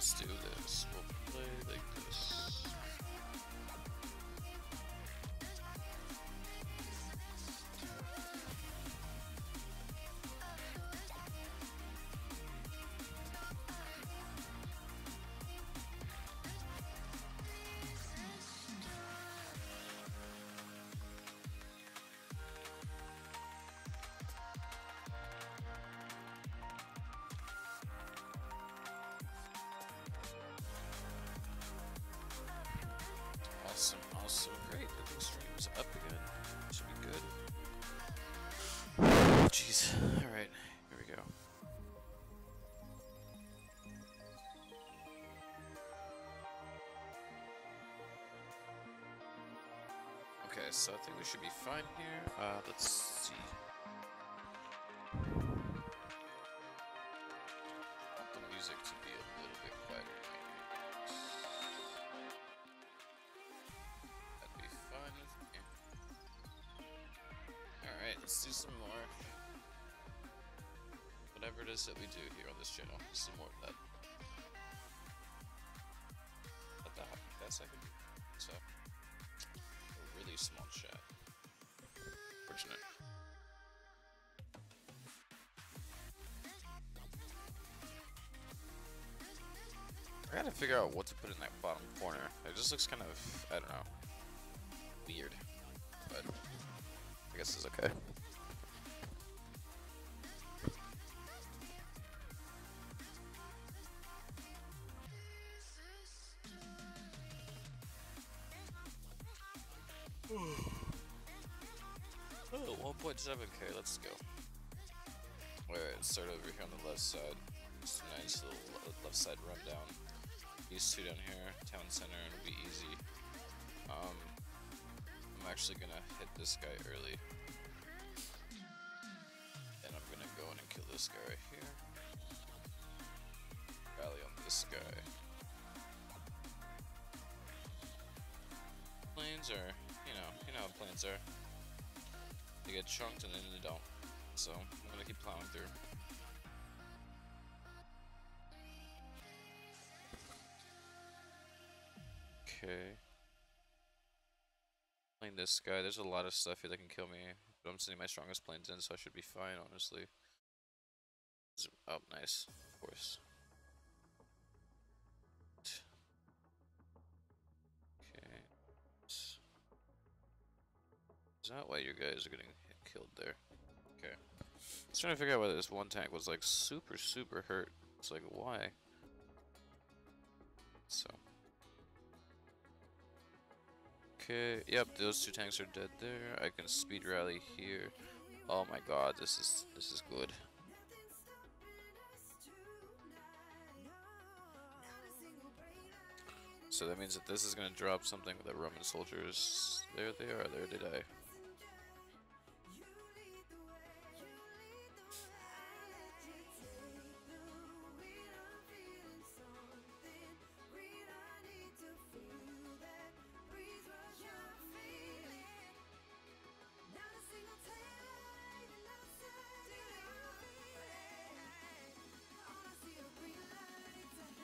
let's do this. We'll play like this. Awesome, great. I think stream's up again. Should be good. Jeez. Alright, here we go. Okay, so I think we should be fine here. Let's see. I want the music to be a little bit quieter. Alright, let's do some more. Whatever it is that we do here on this channel, some more of that. Let that happen. That second. So, a really small chat. Fortunate. I gotta figure out what to put in that bottom corner. It just looks kind of, I don't know, weird. But I guess it's okay. Oh, 1.7k, let's go. Alright, start over here on the left side. Just a nice little left side rundown. These two down here, town center, and it'll be easy. I'm actually gonna hit this guy early. And I'm gonna go in and kill this guy right here. Rally on this guy. Planes are, you know how planes are. They get chunked and then they don't. So I'm gonna keep plowing through. Okay. Playing this guy, there's a lot of stuff here that can kill me, but I'm sending my strongest planes in, so I should be fine, honestly. Oh, nice, of course. Okay. Is that why you guys are getting killed there? Okay. I was trying to figure out why this one tank was like super hurt. It's like, why? So. Okay, yep, those two tanks are dead there. I can speed rally here. Oh my god, this is good. So that means that this is gonna drop something with the Roman soldiers. There they are, there they die.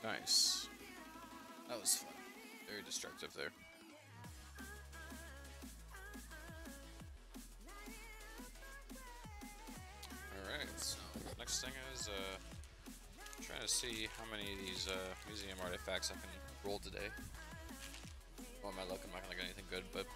Nice. That was fun. Very destructive there. Alright, so next thing is trying to see how many of these museum artifacts I can roll today. Well, my luck, I'm not gonna get anything good, but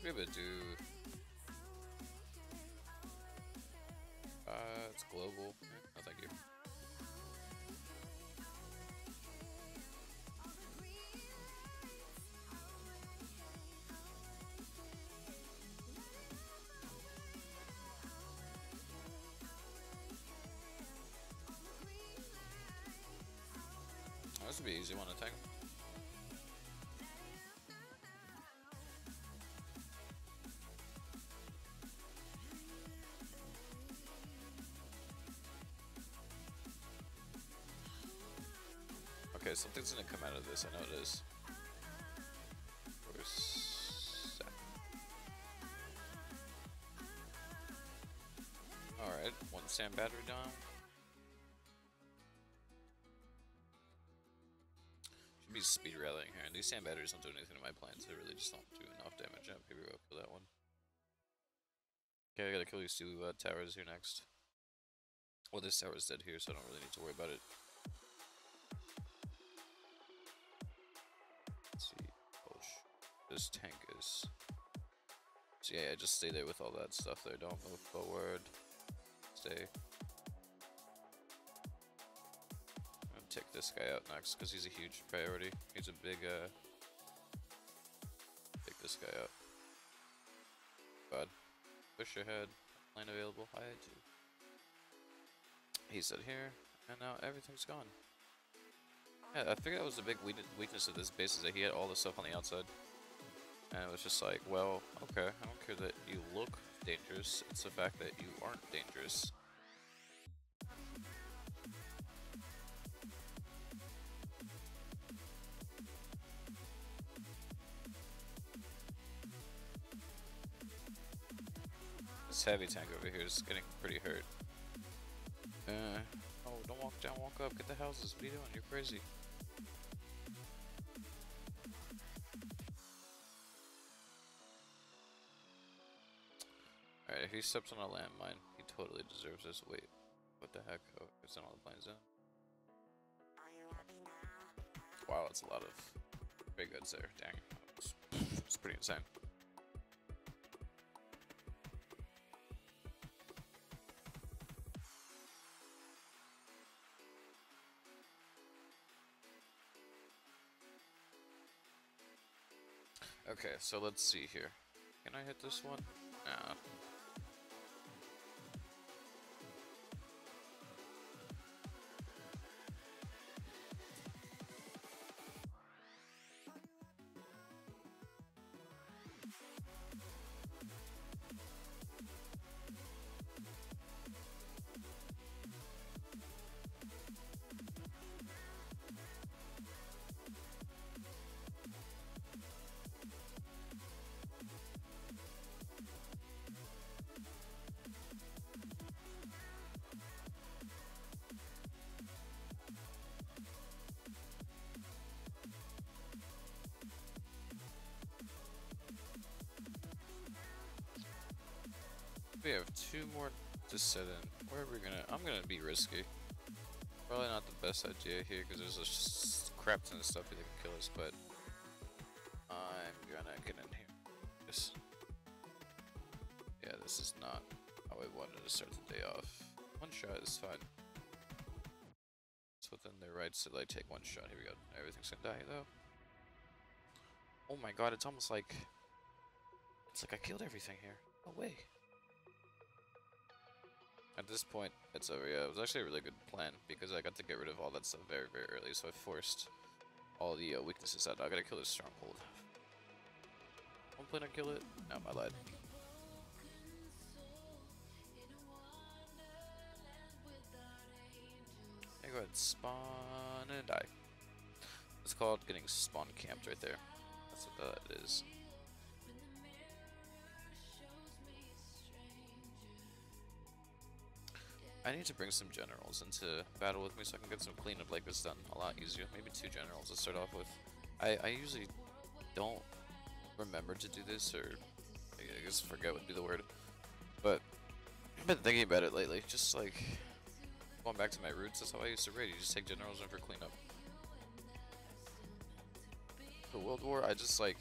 be able to do. It's global. No, thank you. Oh, this would be an easy one to tank. Okay, something's gonna come out of this, I know it is. Where's that? Alright, one sand battery down. Should be speed rallying here, and these sand batteries don't do anything to my plants, they really just don't do enough damage. Yep, here we go for that one. Okay, I gotta kill these two towers here next. Well, this tower's dead here, so I don't really need to worry about it. Let's see. Oh, this tank is. So yeah, just stay there with all that stuff there. Don't move forward. Stay. I'm gonna take this guy out next because he's a huge priority. He's a big. Take this guy out. God. Push ahead. Lane available. Hi, too. He's out here, and now everything's gone. Yeah, I figured that was the big weakness of this base, is that he had all the stuff on the outside. And it was just like, well, okay, I don't care that you look dangerous, it's the fact that you aren't dangerous. This heavy tank over here is getting pretty hurt. Oh, don't walk down, walk up, get the houses, what are you doing? You're crazy. Alright, if he steps on a landmine, he totally deserves this. Wait, what the heck? Oh, it's not all the planes in. Wow, that's a lot of big goods there, dang. It's pretty insane. Okay, so let's see here. Can I hit this one? Nah. We have two more to set in. Where are we gonna? I'm gonna be risky. Probably not the best idea here because there's a crap ton of stuff that can kill us, but I'm gonna get in here. Yeah, this is not how I wanted to start the day off. One shot is fine. It's within their rights to like take one shot. Here we go. Everything's gonna die though. Oh my god, it's almost like I killed everything here. No way. At this point, it's over. Yeah, it was actually a really good plan because I got to get rid of all that stuff very, very early. So I forced all the weaknesses out. I gotta kill this stronghold. One plan to kill it. No, I lied. Hey, go ahead, spawn and die. It's called getting spawn camped right there. That's what that is. I need to bring some generals into battle with me so I can get some cleanup like this done a lot easier. Maybe 2 generals to start off with. I usually don't remember to do this, or I guess forget would be the word. But I've been thinking about it lately. Just like going back to my roots, that's how I used to raid. You just take generals in for cleanup. For World War, I just like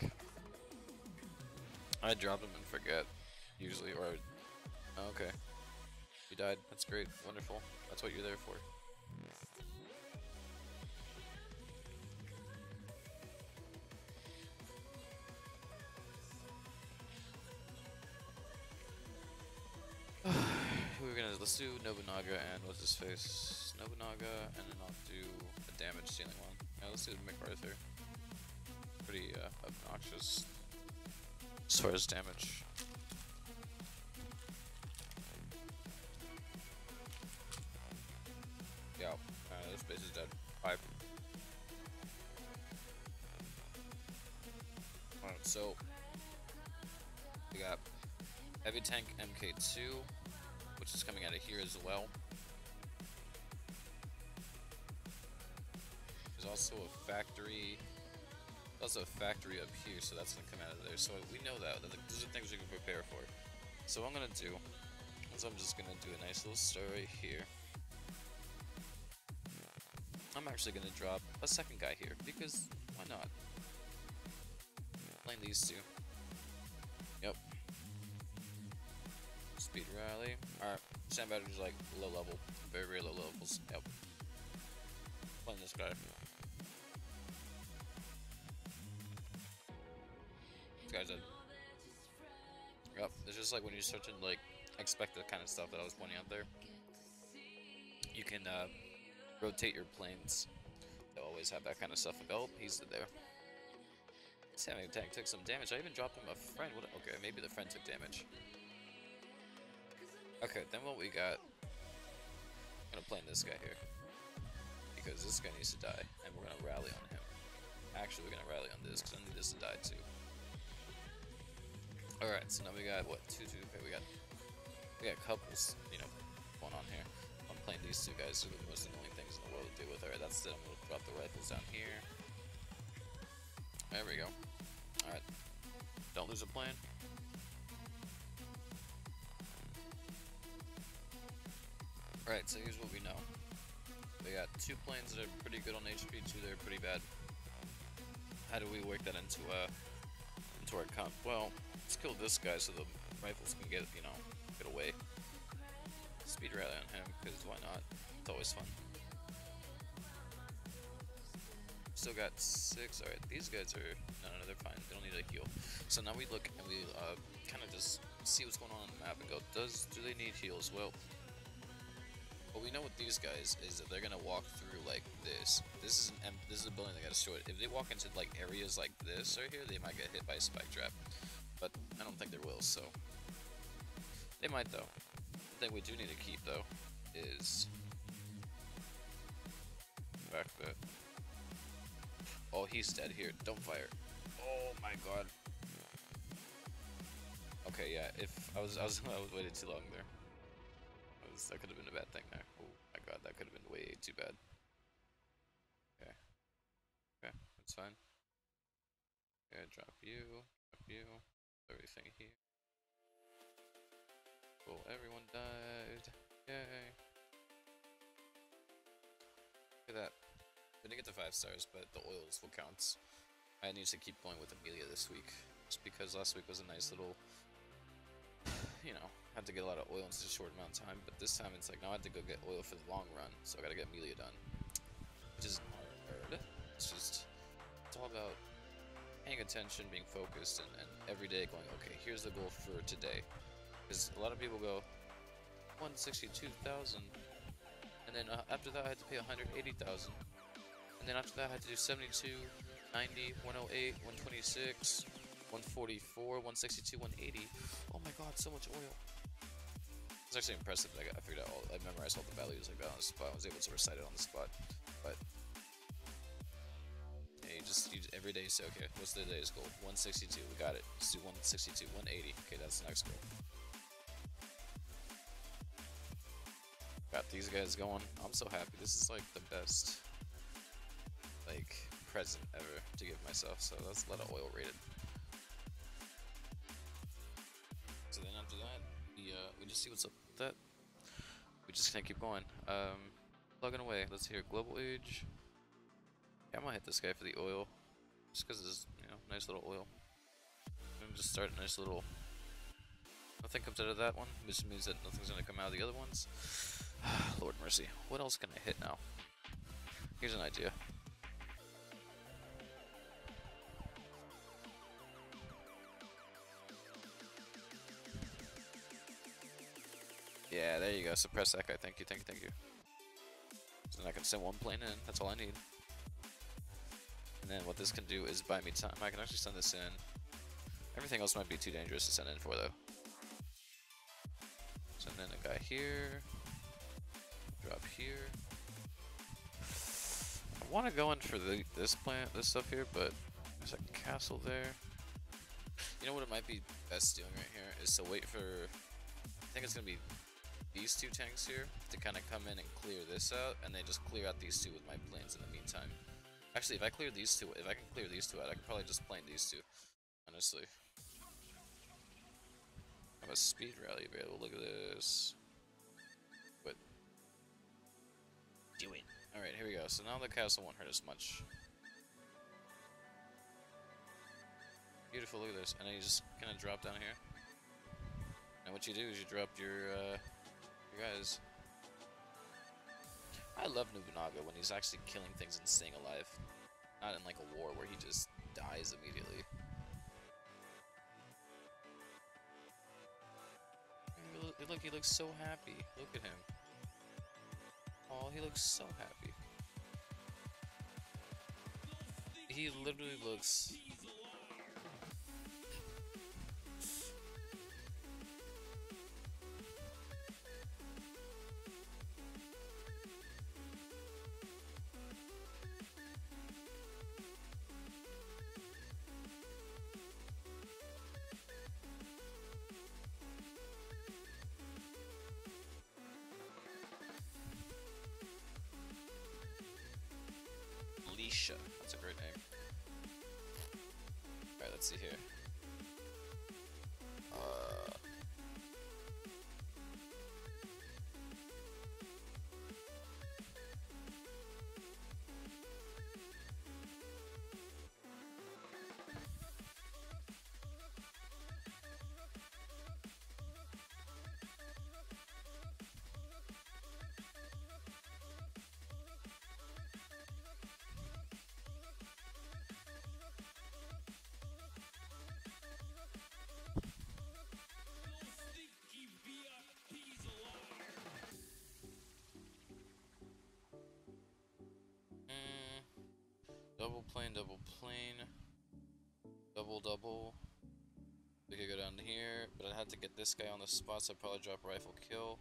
I drop him and forget, usually, or... Oh, okay. You died. That's great. Wonderful. That's what you're there for. Let's do Nobunaga and what's his face? Nobunaga, and then I'll do a damage stealing one. Yeah, let's do MacArthur. Pretty obnoxious as far as damage. Yeah, this base is dead. 5. Alright, so we got heavy tank MK2, which is coming out of here as well. There's also a factory. There's also a factory up here, so that's gonna come out of there. So we know that. Those are things we can prepare for. So what I'm gonna do is I'm just gonna do a nice little stir right here. I'm actually gonna drop a second guy here because why not? Playing these two. Yep. Speed rally. Alright, sand battery's like low level. Very, very low levels. Yep. Playing this guy. This guy's dead. Yep, it's just like when you start to like expect the kind of stuff that I was pointing out there. You can rotate your planes. They'll always have that kind of stuff. Oh, he's there. Sammy tank took some damage. I even dropped him a friend. What? Okay, maybe the friend took damage. Okay, then what we got, I'm gonna play this guy here, because this guy needs to die, and we're gonna rally on him. Actually, we're gonna rally on this, because I need this to die too. Alright, so now we got, what, 2-2, okay, we got couples, you know, going on here. I'm playing these two guys, who are the most annoying things in the world to deal with. Alright, that's it, I'm gonna drop the rifles down here. There we go. Alright, don't lose a plane. Alright, so here's what we know. We got 2 planes that are pretty good on HP, 2 that are pretty bad. How do we work that into our comp? Well, let's kill this guy so the rifles can get, you know, get away. Speed rally on him, because why not? It's always fun. Still got 6. Alright, these guys are... No, they're fine. They don't need a heal. So now we look and we kind of just see what's going on the map and go, do they need heals? Well, what we know with these guys is that they're gonna walk through like this. This is a building that got destroyed. If they walk into like areas like this right here, they might get hit by a spike trap. But I don't think they will, so they might though. The thing we do need to keep though is the fact that oh, he's dead here. Don't fire. Oh my god. Okay, yeah. If I was waiting too long there. That could have been a bad thing there. Oh my god, that could have been way too bad. Okay. Okay, that's fine. Okay, drop you, everything here. Cool, everyone died. Yay. Look at that. Didn't get the 5 stars, but the oil is what counts. I need to keep going with Amelia this week. Just because last week was a nice little, you know, had to get a lot of oil in such a short amount of time, but this time it's like, now I have to go get oil for the long run, so I gotta get Amelia done. Which is hard. It's all about paying attention, being focused, and every day going, okay, here's the goal for today. Because a lot of people go, 162,000, and then after that I had to pay 180,000, and then after that I had to do 72, 90, 108, 126, 144, 162, 180. Oh my god, so much oil. It's actually impressive that I figured out I memorized all the values like that on the spot. I was able to recite it on the spot. But yeah, you just every day you say, okay, what's the day's goal? 162, we got it. Let's do 162, 180. Okay, that's the next goal. Got these guys going. I'm so happy. This is like the best like present ever to give myself. So that's a lot of oil rated. So then after that, we just see what's up with that. We just can't keep going. Plugging away. Let's hear global age. Yeah, I'm gonna hit this guy for the oil, just because it's, you know, nice little oil. And just start a nice little. Nothing comes out of that one, which means that nothing's gonna come out of the other ones. Lord mercy. What else can I hit now? Here's an idea. Yeah, there you go. Suppress that guy. Thank you, thank you, thank you. So then I can send one plane in. That's all I need. And then what this can do is buy me time. I can actually send this in. Everything else might be too dangerous to send in for, though. Send in a guy here. Drop here. I want to go in for this stuff here, but there's a castle there. You know what it might be best doing right here is to wait for. I think it's gonna be these two tanks here to kind of come in and clear this out, and then just clear out these two with my planes in the meantime. Actually, if I clear these two, if I can clear these two out, I can probably just plane these two. Honestly, I have a speed rally available. Look at this. But do it. All right, here we go. So now the castle won't hurt as much. Beautiful. Look at this. And then you just kind of drop down here. And what you do is you drop your guys. I love Nobunaga when he's actually killing things and staying alive. Not in like a war where he just dies immediately. Look, he looks so happy. Look at him. Oh, he looks so happy. He literally looks... Alicia. That's a great name. Alright, let's see here. Double plane, double plane. Double, double. We could go down here, but I'd have to get this guy on the spot, so I'd probably drop a rifle kill.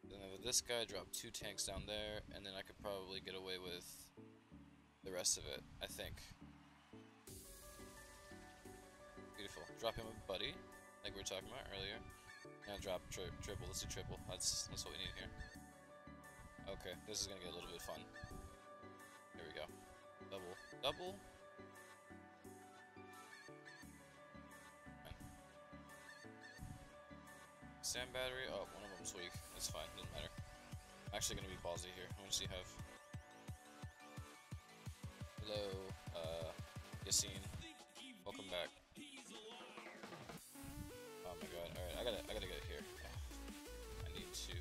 Then with this guy, drop 2 tanks down there, and then I could probably get away with the rest of it, I think. Beautiful. Drop him a buddy, like we were talking about earlier. Now drop triple. Let's do triple. That's what we need here. Okay, this is gonna get a little bit fun. Here we go. Double. Double. Sand battery. Oh, one of them's weak. That's fine. Doesn't matter. I'm actually gonna be ballsy here. How much do you have? Hello, Yassine. Welcome back. Oh my god. Alright, I gotta get here. I need to.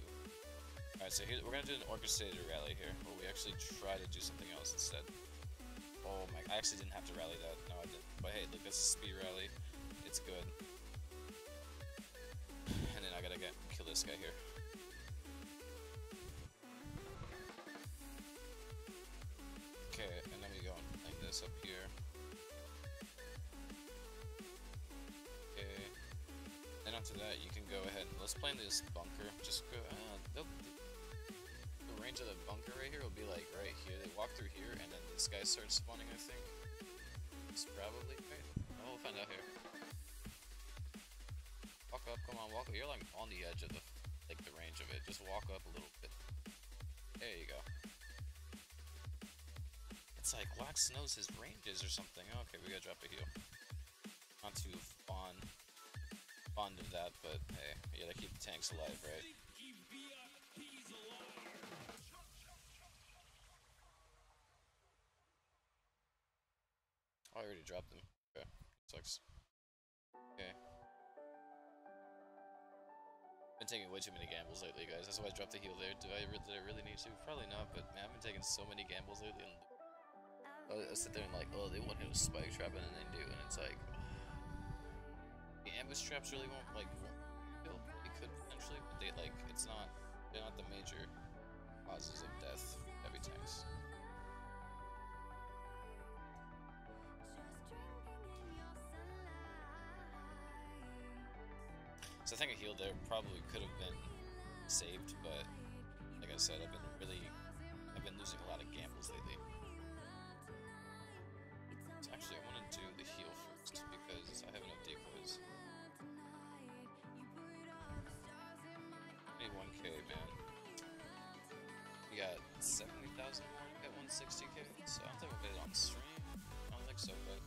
Alright, so here, we're gonna do an orchestrated rally here, where we actually try to do something else instead. Oh my, I actually didn't have to rally that. No, I didn't. But hey, look, this is a speed rally. It's good. And then I gotta kill this guy here. Okay, and then we go like this up here. Okay. Then after that, you can go ahead and let's play in this bunker. Just go. The range of the bunker right here will be like right here. They walk through here, and then this guy starts spawning. I think it's probably right. Oh, we'll find out here. Walk up, come on, walk up. You're like on the edge of the range of it. Just walk up a little bit. There you go. It's like Laxx knows his ranges or something. Okay, we gotta drop a heal. Not too fond of that, but hey, you gotta keep the tanks alive, right? Oh, I already dropped them. Okay, sucks. Okay. Been taking way too many gambles lately, guys. That's why I dropped the heal there. Did I really need to? Probably not, but man, I've been taking so many gambles lately. And I sit there and like, oh, they want him to spike trap, and then they do, and it's like, the ambush traps really won't like kill. They could potentially, but they like it's not. They're not the major causes of death. Heavy tanks. So I think a heal there probably could have been saved, but like I said, I've been losing a lot of gambles lately. So actually, I want to do the heal first because I have enough decoys. I need 1k, man. We got 70,000 more to get 160k, so I don't think we'll get it on stream. I don't think so, but.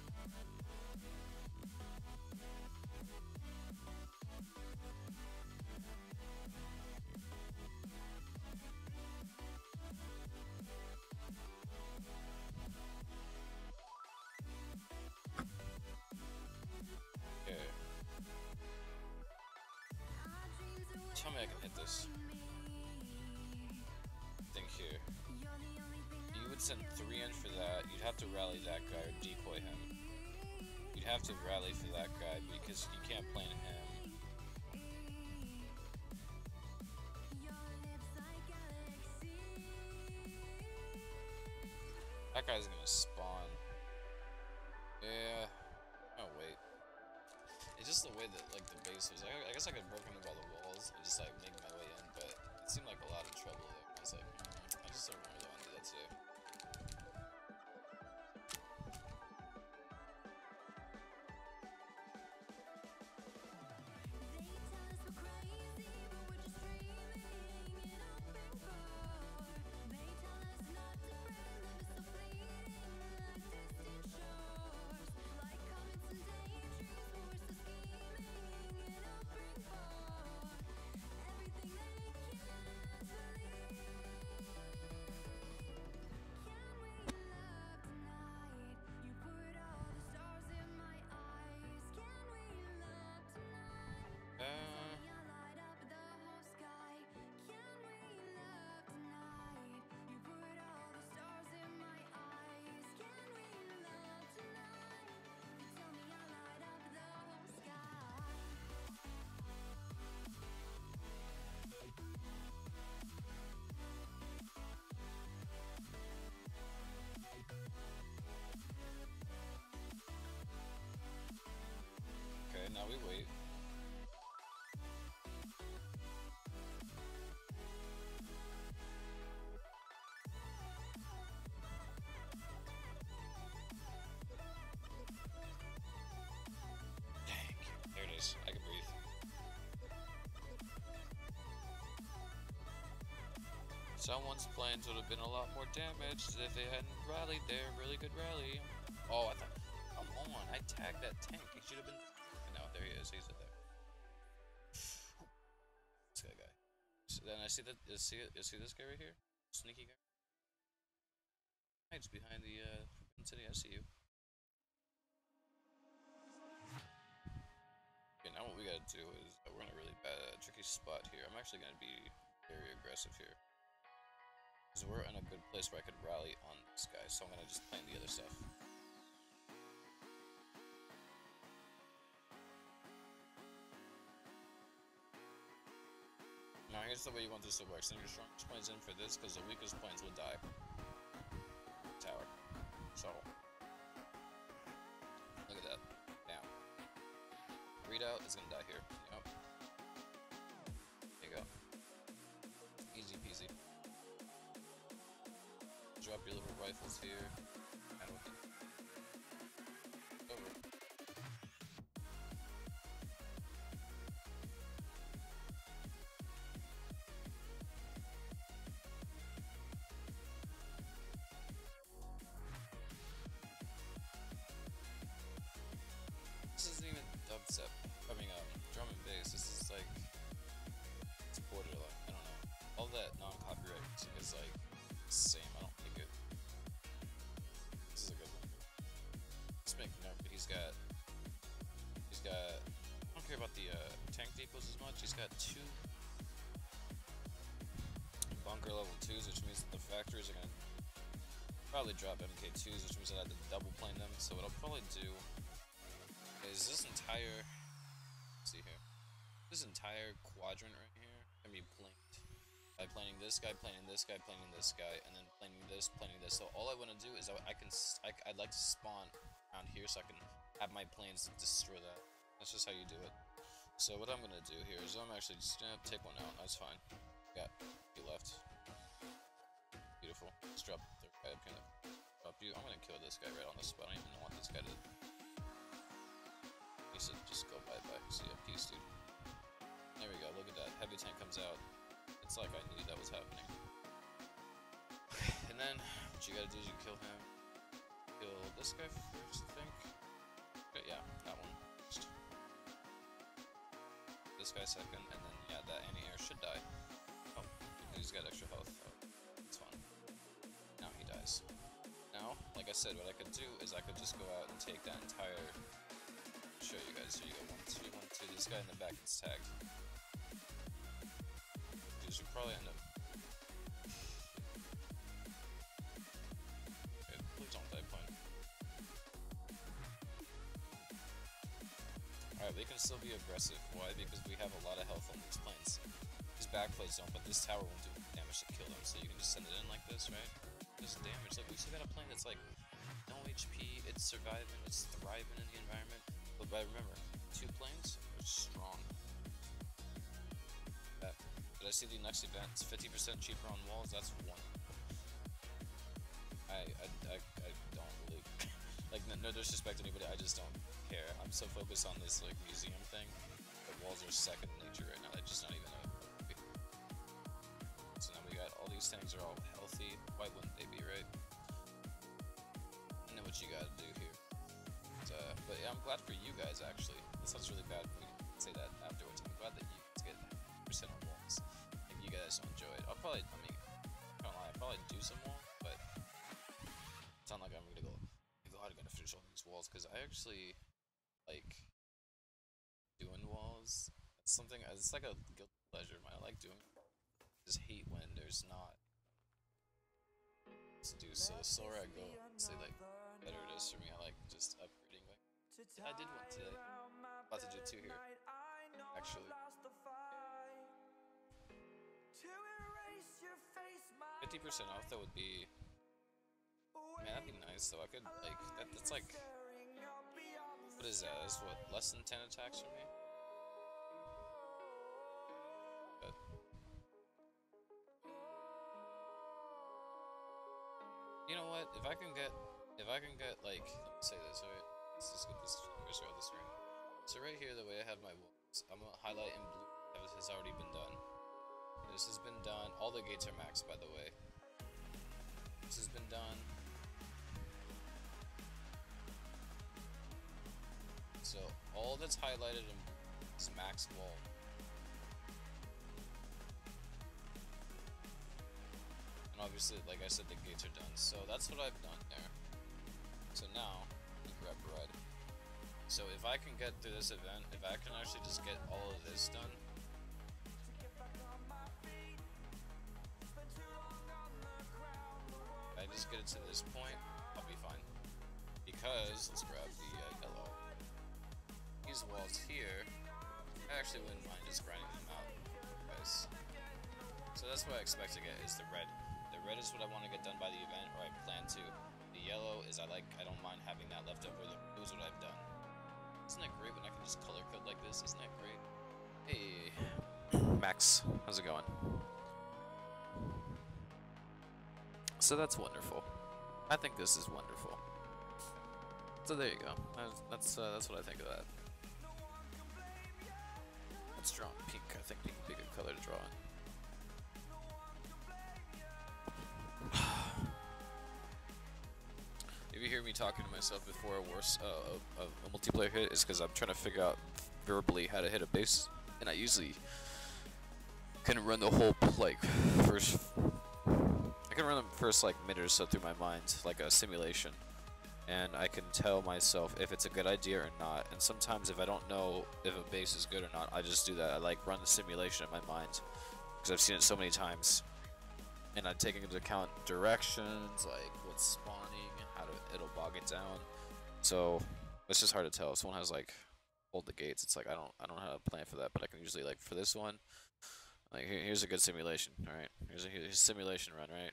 Tell me I can hit this. Think here. You would send 3 in for that. You'd have to rally that guy or decoy him. You'd have to rally for that guy because you can't plan him. That guy's gonna spawn. Yeah. Oh wait. It's just the way that like the base was. I guess I could break into all the walls and just like make my way in, but it seemed like a lot of trouble there. I was like, I just don't really want to do that today. Okay, now we wait. Dang, there it is. I can breathe. Someone's plans would have been a lot more damaged if they hadn't rallied there. Really good rally. Oh, I thought. Come on, I tagged that tank. He should have been. No, there he is. He's in there. This guy. So then I see that. See this guy right here? Sneaky guy. Hides behind the Forbidden City. I see you. Okay, now what we gotta do is we're in a really bad, tricky spot here. I'm actually gonna be very aggressive here. Because we're in a good place where I could rally on this guy, so I'm gonna just play the other stuff. Now here's the way you want this to work. Send your strongest points in for this, because the weakest points will die. Tower. So, look at that. Down. Readout is gonna die here. Yep. There you go. Easy peasy. Drop your little rifles here. And with it. Over. This isn't even dubstep. I mean, drum and bass. This is like, it's borderline. I don't know. All that non-copyright music is like the same. I don't think it. This is a good one. Just make note, but he's got, I don't care about the tank depots as much. He's got 2 bunker level 2s, which means that the factories are gonna probably drop MK2s, which means that I have to double plane them. So what I'll probably do is this entire, let's see here, this entire quadrant right here can be planed by planing this guy, planing this guy, planing this guy, and then planing this, planing this. So all I want to do is I'd like to spawn around here so I can have my planes destroy that. That's just how you do it. So what I'm gonna do here is I'm actually just gonna take one out. That's fine. Got you left. Beautiful. Let's drop the third guy up here. Drop you. I'm gonna kill this guy right on the spot. I don't even want this guy to. He said just go bye bye. See ya, peace, dude. There we go. Look at that. Heavy tank comes out. It's like I knew that was happening. And then what you gotta do is you kill him. Kill this guy first, I think. Okay, yeah, that one first. This guy second, and then yeah, that anti-air should die. Oh, he's got extra health. Oh, that's fun. Now he dies. Now, like I said, what I could do is I could just go out and take that entire. Show you guys. Here you go. 1, 2, 1, 2. This guy in the back gets tagged. You should probably end up. Okay, please don't die point. Alright, we can still be aggressive. Why? Because we have a lot of health on these planes. These back plates don't, but this tower won't do damage to kill them, so you can just send it in like this, right? Just damage. Look, we still got a plane that's like no HP, it's surviving, it's thriving in the environment. But remember, 2 planes are strong. But I see the next event, it's 50% cheaper on walls, that's one. I don't really, like, no disrespect to anybody, I just don't care. I'm so focused on this, like, museum thing, that walls are second nature right now, they're just not even a movie. So now we got, all these things are all healthy, why wouldn't they be, right? I know what you gotta do here. But yeah, I'm glad for you guys, actually. This sounds really bad for me to say that afterwards. I'm glad that you guys get 100% on walls. If you guys don't enjoy it, I'll probably, I mean, I can't lie, I'll probably do some more, but it's not like I'm gonna go out and finish all these walls, because I actually like doing walls. It's something, it's like a guilty pleasure of mine. I like doing it. I just hate when there's not to do. So the slower I go, say like better it is for me. I like just upgrading. Like I did one today. About to do 2 here, actually. 50% off, that would be, man, that'd be nice though. I could, like, that's like, what is that? That's what, less than 10 attacks for me? But you know what? If I can get like, let me say this, alright? Let's just get this cursor on the screen. So right here, the way I have my walls, I'm gonna highlight in blue. That has already been done. This has been done. All the gates are maxed, by the way. This has been done. So all that's highlighted in blue is maxed wall. And obviously, like I said, the gates are done. So that's what I've done there. So now, we grab red. So if I can get through this event, if I can actually just get all of this done, if I just get it to this point, I'll be fine. Because, let's grab the yellow. These walls here, I actually wouldn't mind just grinding them out, guys. So that's what I expect to get, is the red. The red is what I want to get done by the event, or I plan to. The yellow is I don't mind having that left over. The blue is what I've done. Isn't that great when I can just color code like this? Isn't that great? Hey, Max, how's it going? So that's wonderful. I think this is wonderful. So there you go. That's what I think of that. Let's draw in pink. I think pink would be a good color to draw in. If you hear me talking to myself before a multiplayer hit, it's because I'm trying to figure out verbally how to hit a base, and I usually can run the whole first. I can run the first like minute or so through my mind, like a simulation, and I can tell myself if it's a good idea or not. And sometimes if I don't know if a base is good or not, I just do that. I like run the simulation in my mind because I've seen it so many times, and I'm taking into account directions, like what's spawning, how it'll bog it down. So it's just hard to tell. If someone has like hold the gates, it's like I don't have a plan for that, but I can usually, like for this one, like here's a good simulation. All right, here's a simulation run, right?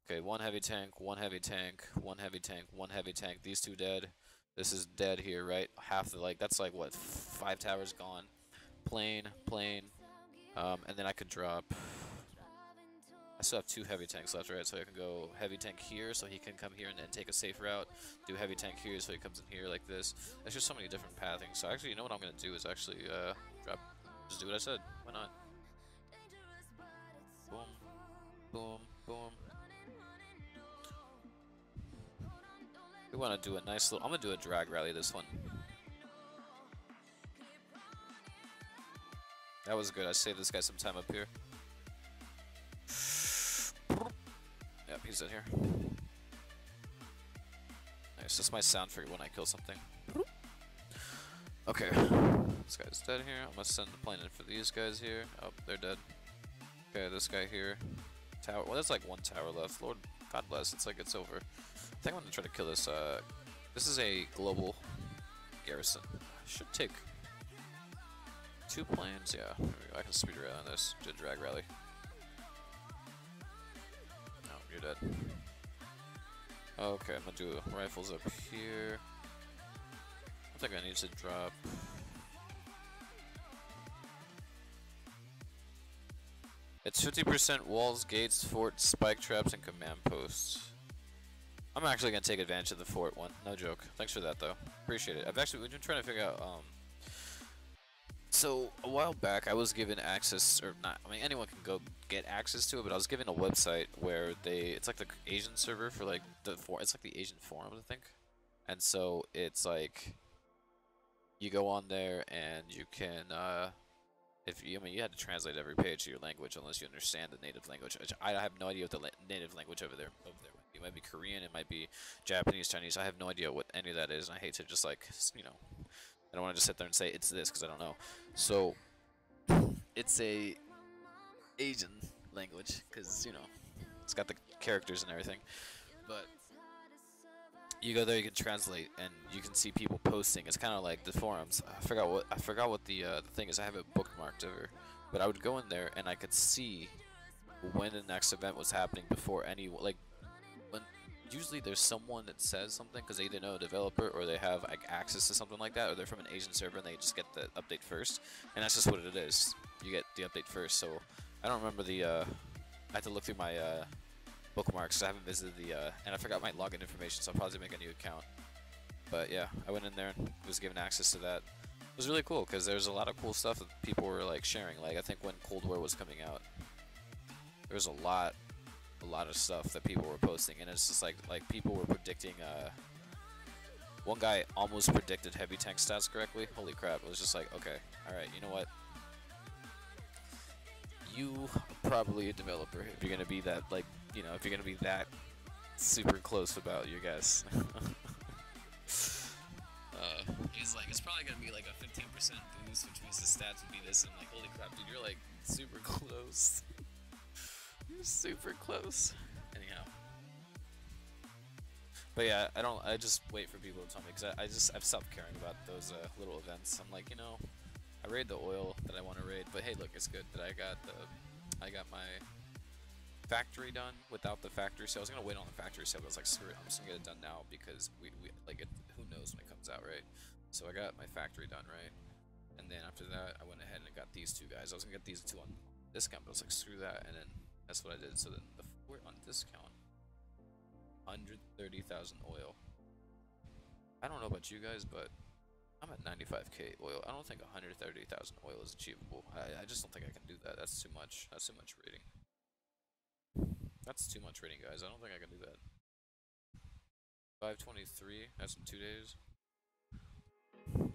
Okay, one heavy tank, one heavy tank, one heavy tank, one heavy tank. These two dead. This is dead here, right? Half the, like, that's like what, 5 towers gone. Plane, plane. And then I could drop. I still have 2 heavy tanks left, right? So I can go heavy tank here, so he can come here and take a safe route. Do heavy tank here, so he comes in here like this. There's just so many different pathings. So actually, you know what I'm gonna do is actually drop. Just do what I said. Why not? Boom, boom, boom. We want to do a nice little. I'm gonna do a drag rally this one. That was good. I saved this guy some time up here. Yep, he's in here. Nice. That's my sound for when I kill something. Okay, this guy's dead here. I'm gonna send the plane in for these guys here. Oh, they're dead. Okay, this guy here. Tower. Well, there's like 1 tower left. Lord, God bless. It's like it's over. I think I'm gonna try to kill this. This is a global garrison. Should take 2 planes. Yeah, there we go. I can speed around this. Do a drag rally. No, you're dead. Okay, I'm gonna do rifles up here. I think I need to drop. It's 50% walls, gates, forts, spike traps, and command posts. I'm actually gonna take advantage of the fort one. No joke. Thanks for that though. Appreciate it. We've been trying to figure out. So a while back, I was given access, or not. I mean, anyone can go get access to it, but I was given a website where it's like the Asian server for like it's like the Asian forums, I think. And so it's like you go on there and you can I mean, you had to translate every page to your language unless you understand the native language. I have no idea what the native language over there might be. It might be Korean, it might be Japanese, Chinese. I have no idea what any of that is, and I hate to just like, you know, I don't want to just sit there and say it's this because I don't know. So it's a Asian language because, you know, it's got the characters and everything. But you go there, you can translate, and you can see people posting. It's kind of like the forums. I forgot what the thing is. I have it bookmarked over, but I would go in there and I could see when the next event was happening before any, like, when usually there's someone that says something because they either know a developer or they have like access to something like that, or they're from an Asian server and they just get the update first, and that's just what it is. You get the update first. So I don't remember the. I have to look through my bookmarks. I haven't visited the and I forgot my login information, so I'll probably make a new account. But yeah, I went in there and was given access to that. It was really cool because there's a lot of cool stuff that people were like sharing. Like I think when Cold War was coming out, there was a lot of stuff that people were posting, and it's just like people were predicting. One guy almost predicted heavy tank stats correctly. Holy crap! It was just like, okay, all right, you know what? You are probably a developer if you're gonna be that, like, you know, if you're gonna be that super close about your guess. He's like, it's probably gonna be like a 15% boost, which means the stats would be this. And I'm like, holy crap, dude, you're like super close. You're super close. Anyhow. But yeah, I just wait for people to tell me, because I've stopped caring about those little events. I'm like, you know, I raid the oil that I want to raid, but hey, look, it's good that I got my factory done without the factory sale. I was gonna wait on the factory sale, but I was like, screw it, I'm just gonna get it done now because we like it. Who knows when it comes out, right? So I got my factory done, right? And then after that, I went ahead and got these 2 guys. I was gonna get these 2 on discount, but I was like, screw that, and then that's what I did. So then the fort on discount, 130,000 oil. I don't know about you guys, but I'm at 95k oil. I don't think 130,000 oil is achievable. I just don't think I can do that. That's too much. That's too much rating. That's too much rating, guys. I don't think I can do that. 523. That's in 2 days.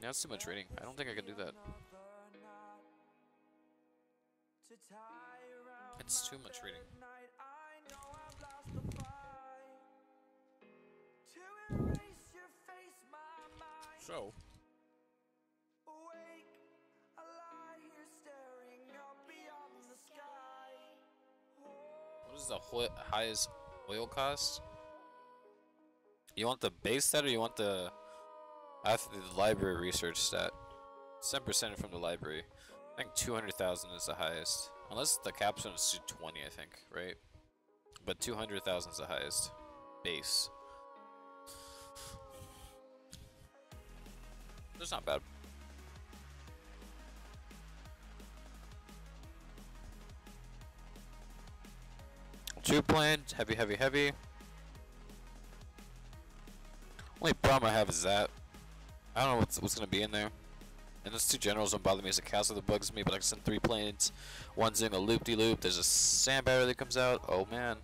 Yeah, that's too much rating. I don't think I can do that. It's too much rating. So. What is the highest oil cost? You want the base stat or you want the after the library research stat? 10% from the library. I think 200,000 is the highest. Unless the capstone is 220, I think, right? But 200,000 is the highest. Base. That's not bad. Two planes, heavy, heavy, heavy. Only problem I have is that I don't know what's gonna be in there. And those two generals don't bother me as a castle that bugs me, but I can send 3 planes. One's doing a loop-de-loop. There's a sand barrier that comes out. Oh man.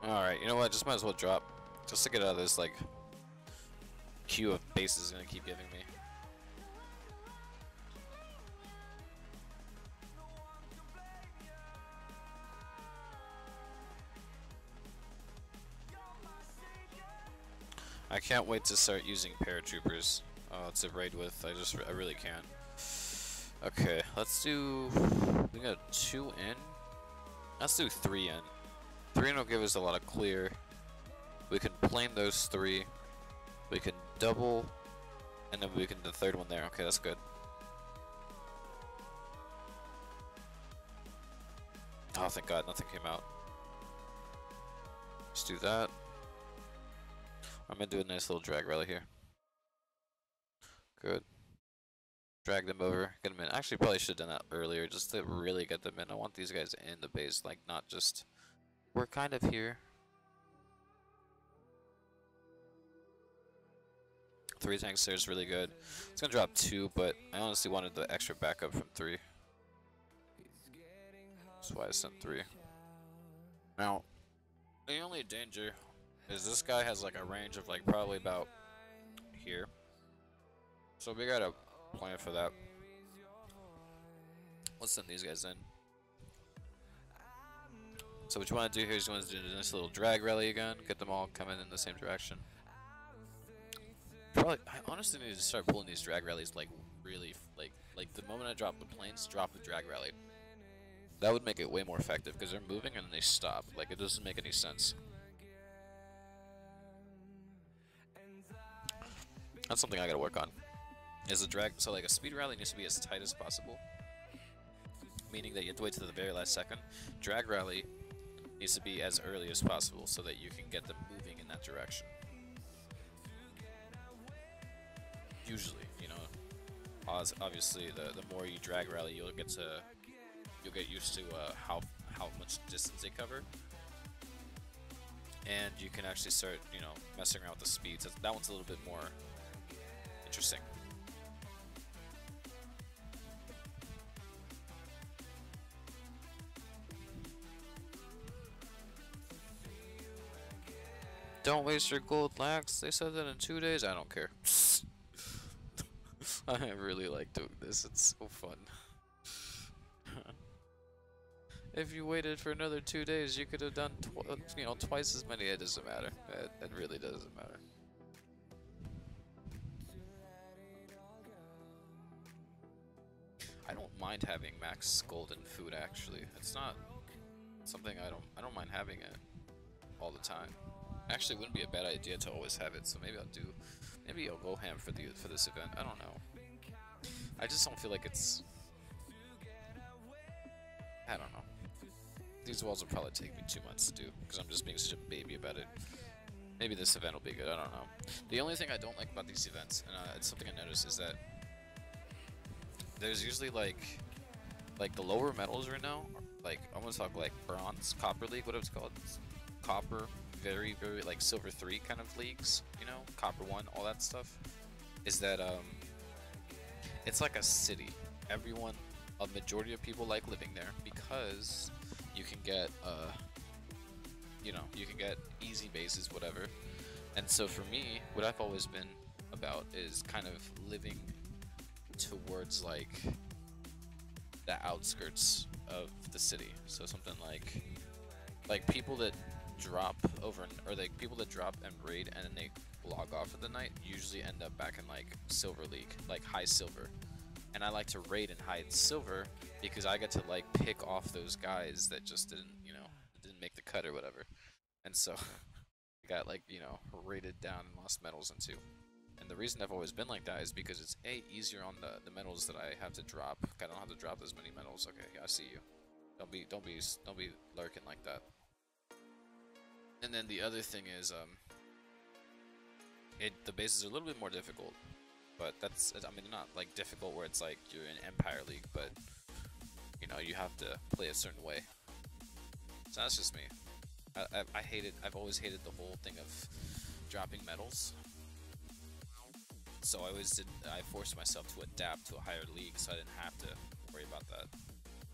Alright, you know what? Just might as well drop. Just to get out of this, like, queue of bases gonna keep giving me. I can't wait to start using paratroopers to raid with. I really can't. Okay, let's do. We got 2 in. Let's do 3 in. 3 in will give us a lot of clear. We can plane those 3. We can double, and then we can do the 3rd one there. Okay, that's good. Oh, thank God, nothing came out. Let's do that. I'm gonna do a nice little drag rally here. Good. Drag them over, get them in. Actually, probably should have done that earlier just to really get them in. I want these guys in the base, like, not just. We're kind of here. 3 tanks there is really good. It's gonna drop 2, but I honestly wanted the extra backup from 3. That's why I sent 3. Now, the only danger is this guy has like a range of like probably about here. So we gotta plan for that. Let's send these guys in. So what you want to do here is you want to do this little drag rally again, get them all coming in the same direction. Probably, I honestly need to start pulling these drag rallies like really, like the moment I drop the planes, drop the drag rally. That would make it way more effective because they're moving and then they stop. Like it doesn't make any sense. That's something I gotta work on. Is a drag, so like a speed rally needs to be as tight as possible. Meaning that you have to wait to the very last second. Drag rally needs to be as early as possible so that you can get them moving in that direction. Usually, you know, obviously the more you drag rally, you'll get used to how much distance they cover, and you can actually start, you know, messing around with the speeds. That one's a little bit more interesting. Don't waste your gold, Lax. They said that in 2 days. I don't care. I really like doing this. It's so fun. If you waited for another 2 days, you could have done twice as many. It doesn't matter. It really doesn't matter. I don't mind having max golden food. Actually, it's not something I don't mind having it all the time. Actually, it wouldn't be a bad idea to always have it. So maybe I'll go ham for this event. I don't know. I just don't feel like it's. I don't know. These walls will probably take me 2 months to do because I'm just being such a baby about it. Maybe this event will be good. I don't know. The only thing I don't like about these events, and it's something I noticed, is that there's usually like like the lower medals right now, like I'm gonna talk like bronze, copper league, whatever it's called, copper, very like silver 3 kind of leagues, you know, copper 1, all that stuff. Is that it's like a city. Everyone, a majority of people like living there because you can get you know, you can get easy bases, whatever. And so for me, what I've always been about is kind of living towards like the outskirts of the city. So something like people that drop over or like people that drop and raid and then they log off for the night usually end up back in like silver league, like high silver. And I like to raid in high silver because I get to like pick off those guys that just didn't, you know, didn't make the cut or whatever. And so I got like, you know, rated down and lost medals into. And the reason I've always been like that is because it's easier on the medals that I have to drop. I don't have to drop as many medals. Okay, yeah, I see you. Don't be lurking like that. And then the other thing is the bases are a little bit more difficult. But that's, I mean, not like difficult where it's like you're in Empire League, but you know, you have to play a certain way. So that's just me. I hate it. I've always hated the whole thing of dropping medals. So I forced myself to adapt to a higher league so I didn't have to worry about that.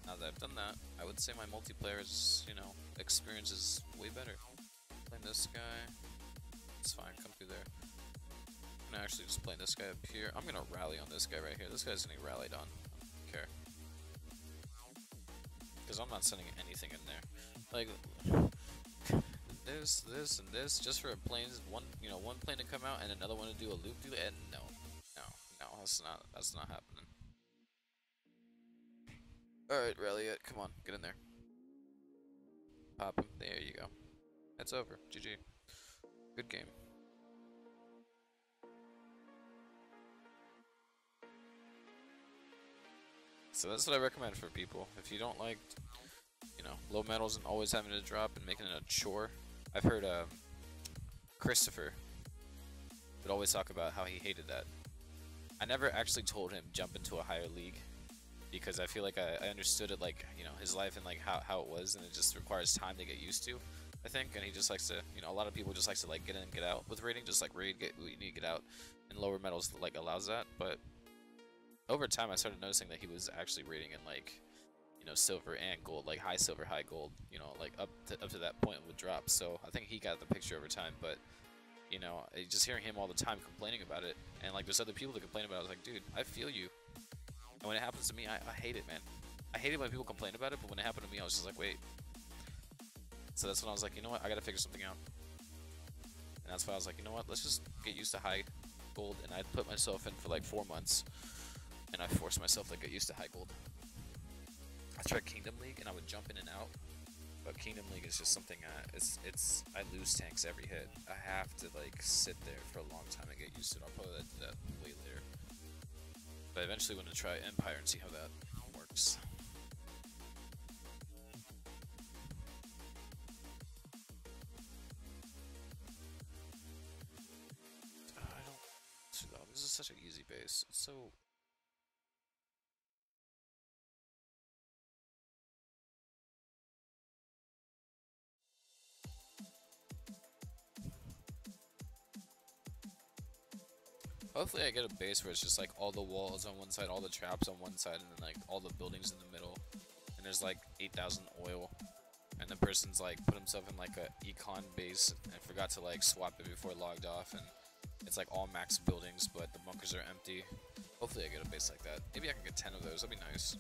Now that I've done that, I would say my multiplayer is, you know, experience is way better. Playing this guy, it's fine, come through there. I'm gonna actually just play this guy up here. I'm gonna rally on this guy right here. This guy's getting rallied on. I don't care. Because I'm not sending anything in there. Like, this, and this, just for a plane, one plane to come out and another one to do a loop through it. No, that's not happening. Alright, rally it. Come on, get in there. Pop him. There you go. That's over. GG. Good game. So that's what I recommend for people. If you don't like, you know, low medals and always having to drop and making it a chore. I've heard Christopher would always talk about how he hated that. I never actually told him jump into a higher league because I feel like I understood it, like, you know, his life and like how it was, and it just requires time to get used to, I think. And he just likes to, you know, a lot of people just likes to like get in and get out with raiding, just like raid, we need to get out, and lower medals like allows that. But over time I started noticing that he was actually raiding in like, you know, silver and gold, like high silver, high gold, you know, like up to that point would drop. So I think he got the picture over time. But you know, just hearing him all the time complaining about it, and like there's other people that complain about it, I was like, dude, I feel you. And when it happens to me, I hate it, man. I hate it when people complain about it, but when it happened to me, I was just like, wait. So that's when I was like, you know what, I gotta figure something out. And that's why I was like, you know what, let's just get used to high gold. And I put myself in for like 4 months, and I forced myself to get used to high gold. I tried Kingdom League, and I would jump in and out. But Kingdom League is just something, I lose tanks every hit. I have to like sit there for a long time and get used to it. I'll probably do that way later. But I eventually want to try Empire and see how that works. I don't. This is such an easy base. It's so. Hopefully I get a base where it's just like all the walls on one side, all the traps on one side, and then like all the buildings in the middle. And there's like 8,000 oil. And the person's like put himself in like a econ base and forgot to like swap it before logged off. And it's like all max buildings, but the bunkers are empty. Hopefully I get a base like that. Maybe I can get 10 of those, that'd be nice.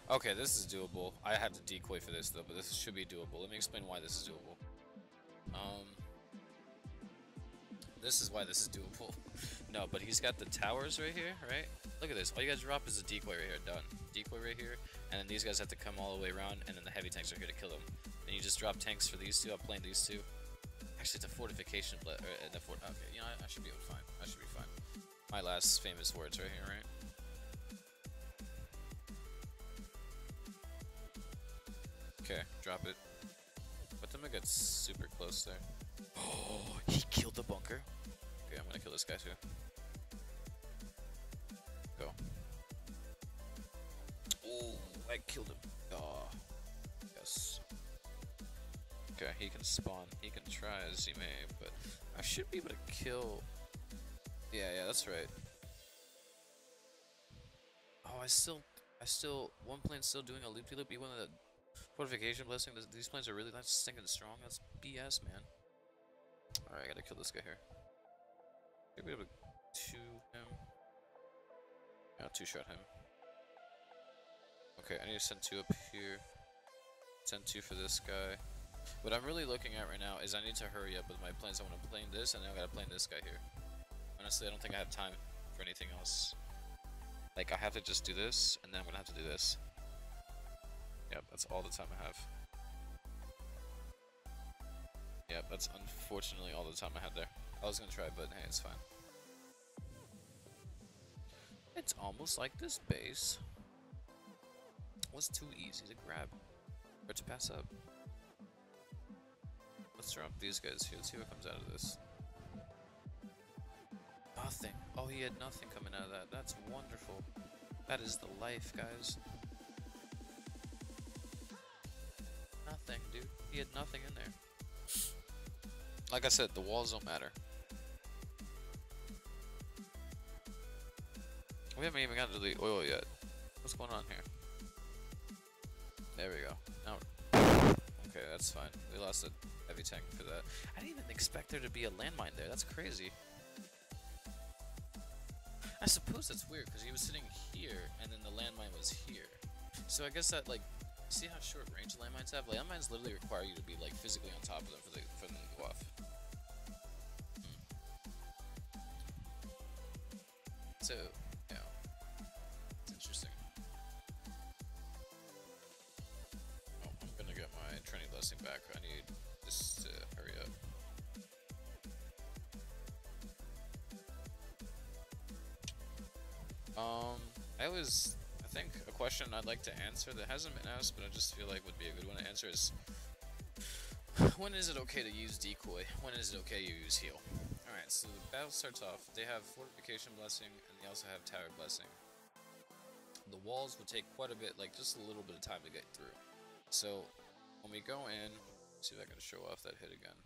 Okay, this is doable. I have to decoy for this though, but this should be doable. Let me explain why this is doable. This is why this is doable. No, but he's got the towers right here, right? Look at this. All you guys drop is a decoy right here. Done. Decoy right here, and then these guys have to come all the way around, and then the heavy tanks are here to kill them. Then you just drop tanks for these two. I'm playing these two. Actually, it's a fortification. Okay, you know, I should be fine. I should be fine. My last famous words right here, right? Okay, drop it. But them get super close there. Oh, he killed the bunker. Okay, I'm gonna kill this guy too. Go. Oh, I killed him. Oh, yes. Okay, he can spawn. He can try as he may, but I should be able to kill. Yeah, that's right. Oh, I still, one plane's still doing a loop-de-loop. Even the fortification blessing. These planes are really not stinking strong. That's BS, man. Alright, I gotta kill this guy here. Maybe able to two him. Yeah, two-shot him. Okay, I need to send two up here. Send two for this guy. What I'm really looking at right now is I need to hurry up with my plans. I want to plane this, and then I gotta plane this guy here. Honestly, I don't think I have time for anything else. Like, I have to just do this, and then I'm gonna have to do this. Yep, that's all the time I have. Yep, that's unfortunately all the time I had there. I was gonna try, but hey, it's fine. It's almost like this base was too easy to grab or to pass up. Let's drop these guys here. Let's see what comes out of this. Nothing. Oh, he had nothing coming out of that. That's wonderful. That is the life, guys. Nothing, dude. He had nothing in there. Like I said, the walls don't matter. We haven't even gotten to the oil yet. What's going on here? There we go. Now, okay, that's fine. We lost a heavy tank for that. I didn't even expect there to be a landmine there. That's crazy. I suppose that's weird because he was sitting here and then the landmine was here. So I guess that, like, see how short range landmines have? Landmines literally require you to be like physically on top of them for them to go off. So, yeah, it's interesting. Oh, I'm gonna get my training blessing back. I need this to hurry up. I think a question I'd like to answer that hasn't been asked, but I just feel like would be a good one to answer is, when is it okay to use decoy? When is it okay to use heal? Alright, so the battle starts off. They have fortification blessing, and they also have tower blessing. The walls would take quite a bit, like just a little bit of time to get through. So when we go in, see if I can show off that hit again.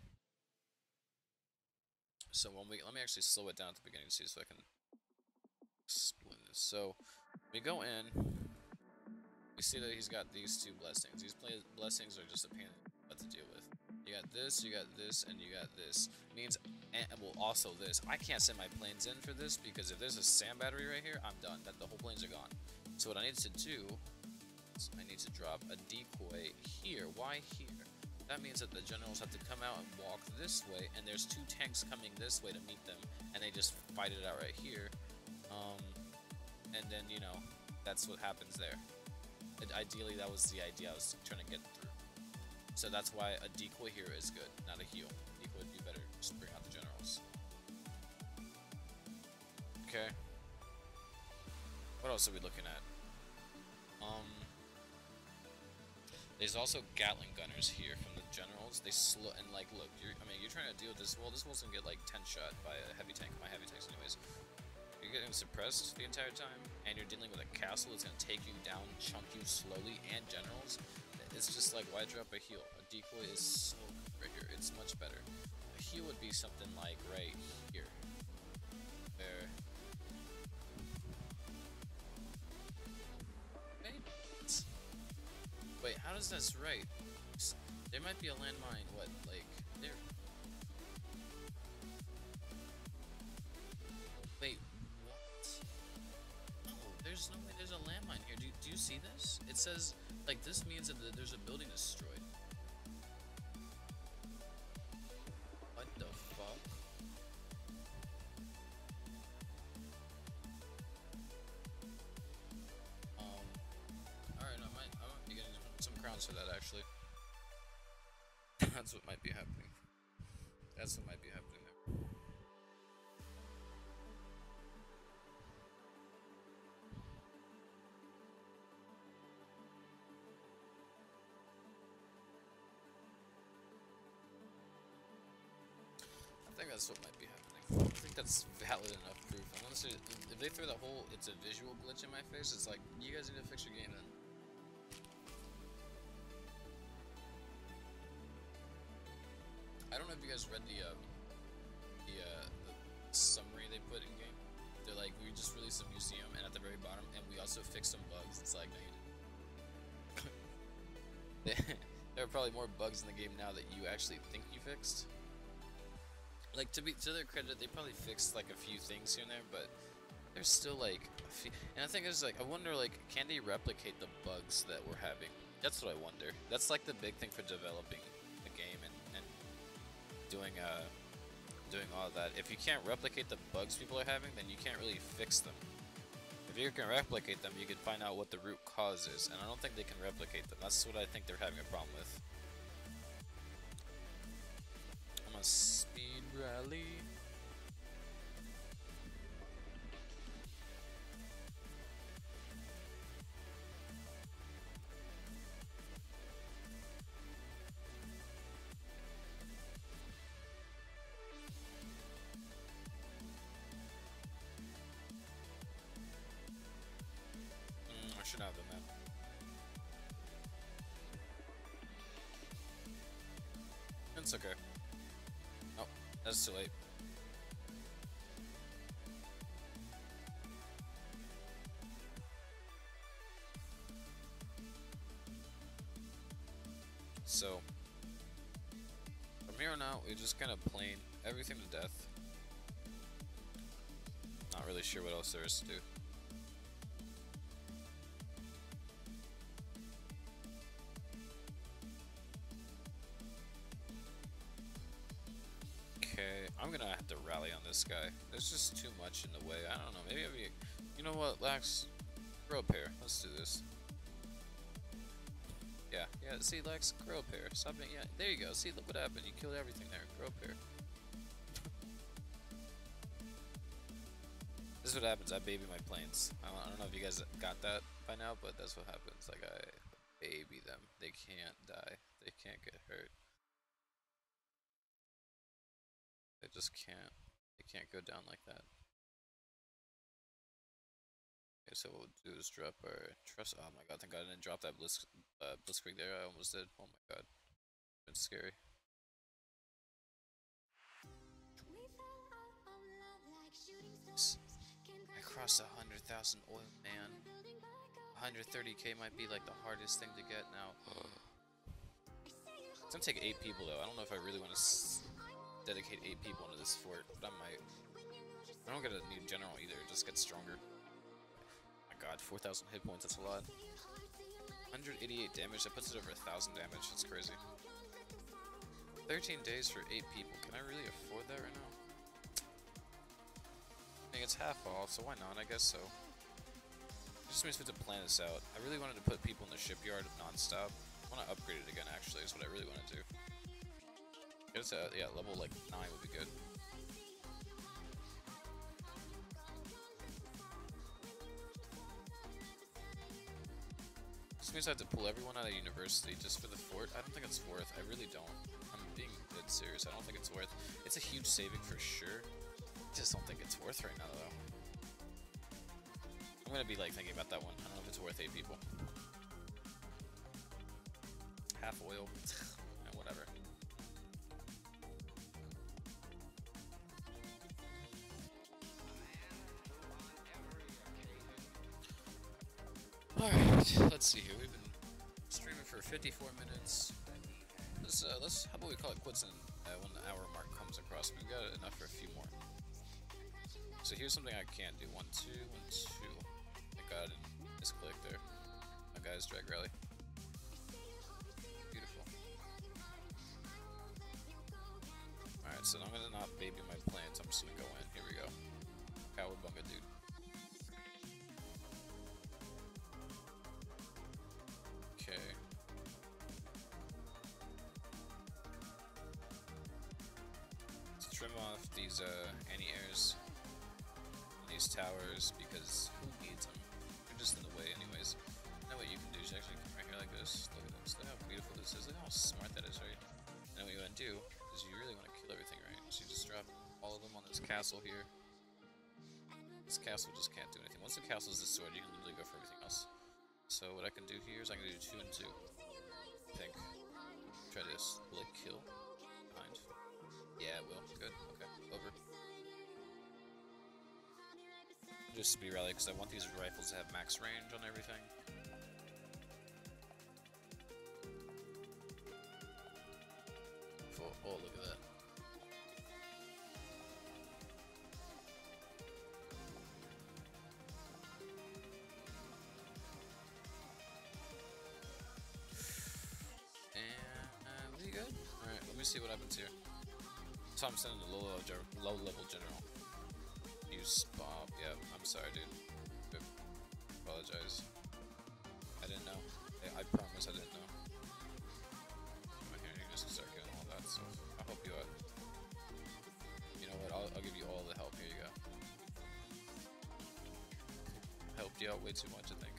So let me actually slow it down at the beginning to see if I can explain this. So we go in, we see that he's got these two blessings. These blessings are just a pain to deal with. You got this, and you got this. Means, and well, also this. I can't send my planes in for this because if there's a sand battery right here, I'm done. The whole planes are gone. So what I need to do is I need to drop a decoy here. Why here? That means that the generals have to come out and walk this way, and there's two tanks coming this way to meet them, and they just fight it out right here. And then, you know, that's what happens there. Ideally, that was the idea I was trying to get through. So that's why a decoy here is good, not a heal. Decoy would be better, just bring out the generals. Okay. What else are we looking at? There's also Gatling gunners here from the generals. They slow and like, look, you're trying to deal with this wall. This wall's gonna get like 10 shot by a heavy tank. My heavy tanks, anyways. You're getting suppressed the entire time, and you're dealing with a castle that's gonna take you down, chunk you slowly, and generals. It's just like, why drop a heal? A decoy is so good right here. It's much better. A heal would be something like right here. There. Wait, how does this right? There might be a landmine, what, like, there? Wait, what? No, there's no way there's a landmine here. Do you see this? It says, like, this means that there's a building destroyed. What the fuck? answer that actually. That's what might be happening. That's what might be happening there. I think that's what might be happening. I think that's valid enough proof. Unless if they throw the whole "it's a visual glitch" in my face, it's like, you guys need to fix your game then. I don't know if you guys read the summary they put in game. They're like, we just released a museum, and at the very bottom, and we also fixed some bugs. It's like, no, you didn't. There are probably more bugs in the game now that you actually think you fixed. Like, to their credit, they probably fixed like a few things here and there, but there's still like a few. And the thing is, like, I wonder, like, can they replicate the bugs that we're having? That's what I wonder. That's like the big thing for developing the game and doing all of that. If you can't replicate the bugs people are having, then you can't really fix them. If you can replicate them, you can find out what the root cause is, and I don't think they can replicate them. That's what I think they're having a problem with. I'm a speed rally. I should have done that. It's okay. Oh, that's too late. So, from here on out, we just kind of plane everything to death. Not really sure what else there is to do. Okay, I'm gonna have to rally on this guy. There's just too much in the way. I don't know. Maybe I'll be. You know what, Lax? Grow a pair. Let's do this. Yeah. See, Lax, grow a pair. Stop being. Yeah. There you go. See, look what happened. You killed everything there. Grow a pair. This is what happens. I baby my planes. I don't know if you guys got that by now, but that's what happens. Like, I baby them. They can't die. They can't get hurt. They just can't. They can't go down like that. Okay, so what we'll do is drop our trust. Oh my god, thank god I didn't drop that Blitzkrieg there. I almost did. Oh my god. It's scary. I crossed 100,000 oil, man. 130k might be like the hardest thing to get now. It's gonna take 8 people though. I don't know if I really want to dedicate 8 people into this fort, but I might. I don't get a new general either, it just gets stronger. Oh my god, 4,000 hit points, that's a lot. 188 damage, that puts it over 1,000 damage, that's crazy. 13 days for 8 people, can I really afford that right now? I think it's half off, so why not, I guess so. It just makes me to plan this out. I really wanted to put people in the shipyard non-stop. I want to upgrade it again, actually, is what I really want to do. Get it to, yeah, level like 9 would be good. This means I have to pull everyone out of university just for the fort. I don't think it's worth. I really don't. I'm being dead serious. I don't think it's worth. It's a huge saving for sure. I just don't think it's worth right now, though. I'm gonna be like thinking about that one. I don't know if it's worth 8 people. Half oil. Whatever. Alright, let's see here. We've been streaming for 54 minutes. Let's how about we call it quits when the hour mark comes across. We've got enough for a few more. So here's something I can't do. 1, 2, 1, 2. Thank god I didn't misclick there. My guy's drag rally. Beautiful. Alright, so I'm gonna not baby my plans. I'm just gonna go in. Here we go. Cowabunga, dude. Okay. trim off these anti-airs on these towers because who needs them? They're just in the way anyways. Now what you can do is actually come right here like this. Look at this. Look how beautiful this is. Look how smart that is, right? And what you want to do is you really want to kill everything, right? So you just drop all of them on this castle here. This castle just can't do anything. Once the castle is destroyed, you can literally go for everything else. So what I can do here is I can do 2 and 2. I think. Try this. Will it kill? Behind. Yeah, it will. Good. Okay. Over. Just speed rally because I want these rifles to have max range on everything. Oh, look at that. And we good? Alright, let me see what happens here. So I'm sending a low level general. Use Bob. Yeah, I'm sorry, dude. Apologize. I didn't know. I promise I didn't know. Come here, you just start getting all that stuff. I'll help you out. You know what? I'll give you all the help. Here you go. Helped you out way too much, I think.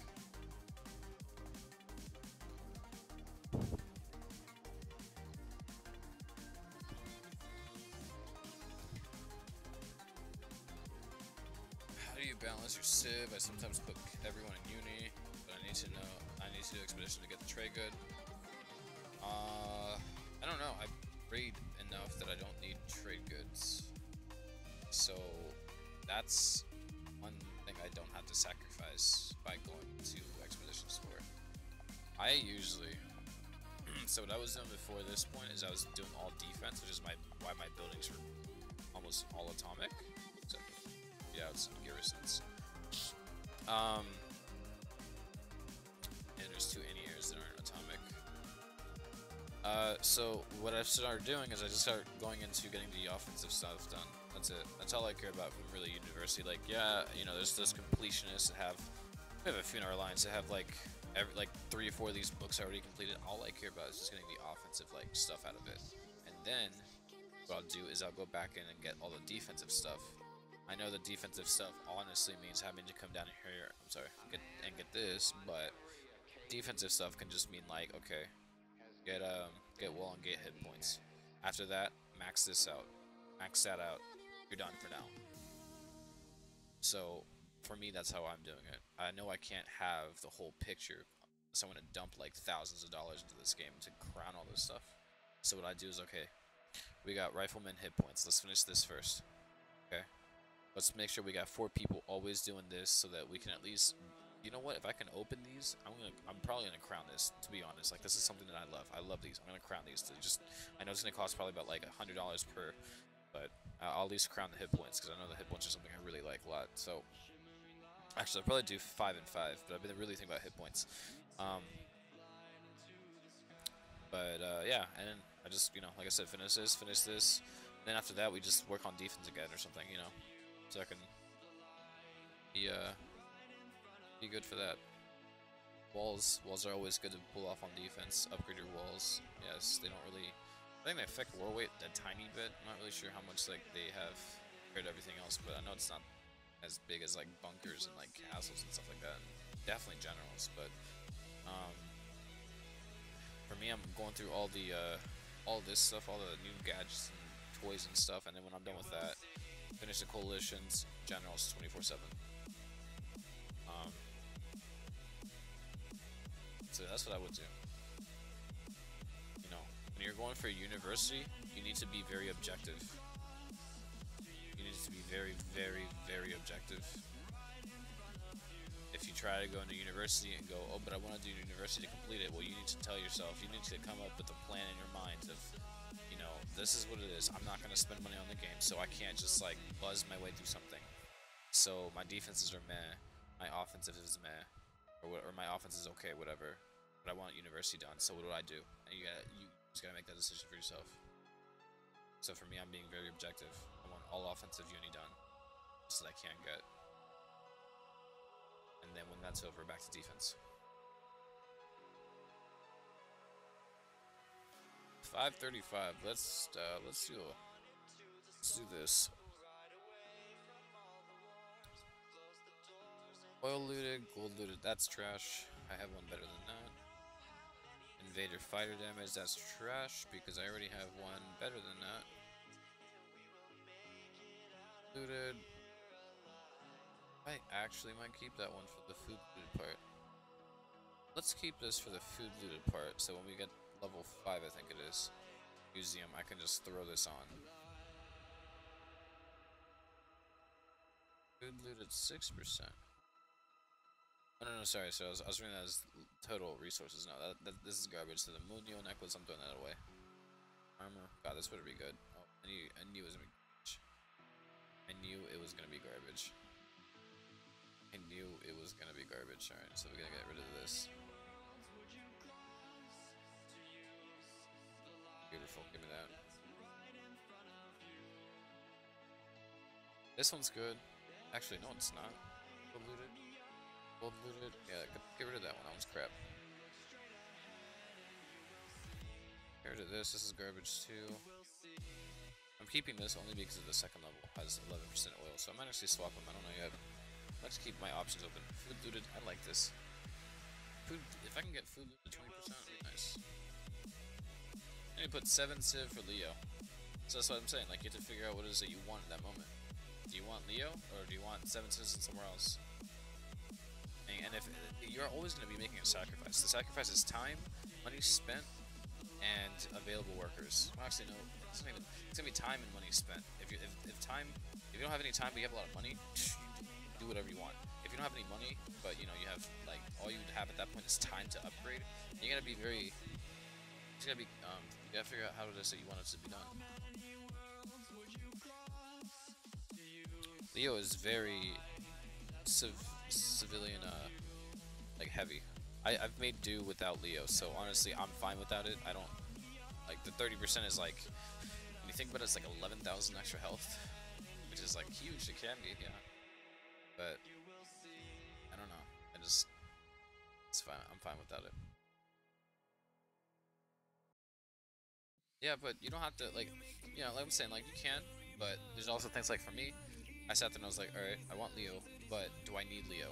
How do you balance your civ? I sometimes put everyone in uni, but I need to do expedition to get the trade good. I don't know. I raid enough that I don't need trade goods. So that's one thing I don't have to sacrifice by going to expeditions for. I usually so what I was doing before this point is I was doing all defense, which is why my buildings were almost all atomic. Except yeah, it's garrisons. And there's 2 anti-airs that aren't atomic. So what I've started doing is I just start going into getting the offensive stuff done. That's it. That's all I care about from really university. Like, yeah, you know, there's those completionists that we have a few in our lines that have like 3 or 4 of these books already completed. All I care about is just getting the offensive stuff out of it. And then what I'll do is I'll go back in and get all the defensive stuff. I know the defensive stuff honestly means having to come down here. I'm sorry, get this, but defensive stuff can just mean like, okay, get wall and get hit points. After that, max this out, max that out. You're done for now. So for me, that's how I'm doing it. I know I can't have the whole picture, so I'm gonna dump like thousands of dollars into this game to crown all this stuff. So what I do is, okay, we got rifleman hit points. Let's finish this first. Okay. Let's make sure we got 4 people always doing this so that we can at least, you know what, if I can open these, I'm probably gonna crown this, to be honest. Like, this is something that I love. I love these. I'm gonna crown these. I know it's gonna cost probably about like $100 per, but I'll at least crown the hit points because I know the hit points are something I really like a lot. So actually I'll probably do 5 and 5, but I've been really thinking about hit points. Yeah, and then I just, you know, like I said, finish this, and then after that we just work on defense again or something, you know. So I can be good for that. Walls are always good to pull off on defense. Upgrade your walls. Yes, they don't really. I think they affect war weight a tiny bit. I'm not really sure how much like they have compared to everything else, but I know it's not as big as like bunkers and like castles and stuff like that. And definitely generals, but for me, I'm going through all this stuff, all the new gadgets and toys and stuff, and then when I'm done with that, finish the coalitions, generals 24/7. So that's what I would do. You know, when you're going for a university, you need to be very objective. You need to be very, very, very objective. If you try to go into university and go, oh, but I want to do university to complete it, well, you need to tell yourself, you need to come up with a plan in your mind of, you know, this is what it is. I'm not going to spend money on the game, so I can't just like buzz my way through something. So my defenses are meh, my offensive is meh, or my offense is okay, whatever. But I want university done, so what do I do? And you just gotta make that decision for yourself. So for me, I'm being very objective. I want all offensive uni done, so that I can get. And then when that's over, back to defense. 5:35. Let's do Let's do this. Oil looted, gold looted, that's trash. I have one better than that. Invader fighter damage, that's trash because I already have one better than that. Looted. I actually might keep that one for the food looted part. Let's keep this for the food looted part, so when we get level 5, I think it is, museum, I can just throw this on. Food looted 6%. Oh, no, sorry, so I was reading that as total resources. No, this is garbage. So the Munio necklace, I'm throwing that away. Armor, God, this better be good. Oh, I knew it was gonna be garbage. I knew it was gonna be garbage. I knew it was gonna be garbage. Alright, so we're gonna get rid of this. Beautiful, give me that. This one's good. Actually, no, it's not. Looted. Gold looted. Yeah, get rid of that one. That one's crap. Get rid of this. This is garbage too. I'm keeping this only because of the second level has 11% oil, so I might actually swap them. I don't know yet. Let's keep my options open. Food looted. I like this. Food. If I can get food looted 20%, it'd be nice. I need to put 7 civ for Leo. So that's what I'm saying. Like, you have to figure out what it is that you want at that moment. Do you want Leo, or do you want 7 citizens somewhere else? And if you're always going to be making a sacrifice, the sacrifice is time, money spent, and available workers. Well, actually, no, it's gonna be time and money spent. If you don't have any time but you have a lot of money, do whatever you want. If you don't have any money, but you know you have like all you have at that point is time to upgrade, you gotta be very. It's gotta be you gotta figure out how it is that you want it to be done. Leo is very civilian like heavy. I've made do without Leo, so honestly I'm fine without it. I don't like the 30% is like, when you think about it, it's like 11,000 extra health, which is like huge. It can be, yeah, but I don't know, it's fine. I'm fine without it. Yeah, but you don't have to, like, you know, like I'm saying, like, you can, but there's also things like, for me, I sat there and I was like, alright, I want Leo, but do I need Leo?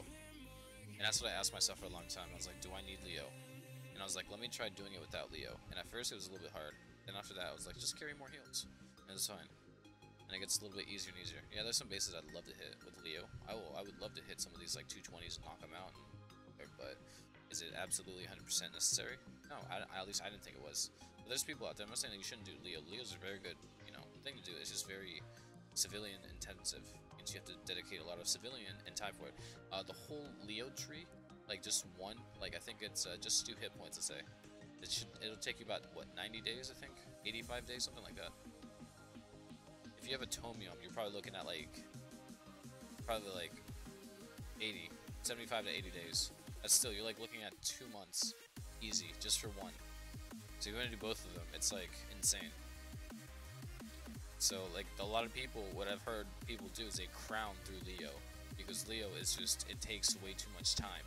And that's what I asked myself for a long time. I was like, do I need Leo? And I was like, let me try doing it without Leo. And at first it was a little bit hard. Then after that I was like, just carry more heals. And it's fine. And it gets a little bit easier and easier. Yeah, there's some bases I'd love to hit with Leo. I would love to hit some of these like 220s and knock them out. But is it absolutely 100% necessary? No, at least I didn't think it was. But there's people out there. I'm not saying that you shouldn't do Leo. Leo's a very good, you know, thing to do. It's just very civilian intensive. You have to dedicate a lot of civilian and time for it. The whole Leo tree, like just one, like I think it's just 2 hit points to say. It'll take you about what, 90 days I think, 85 days, something like that. If you have a Tomium, you're probably looking at like 75 to 80 days. That's still, you're like looking at 2 months, easy, just for one. So you're gonna do both of them. It's like insane. So, like, a lot of people, what I've heard people do is they crown through Leo, because Leo is just, it takes way too much time,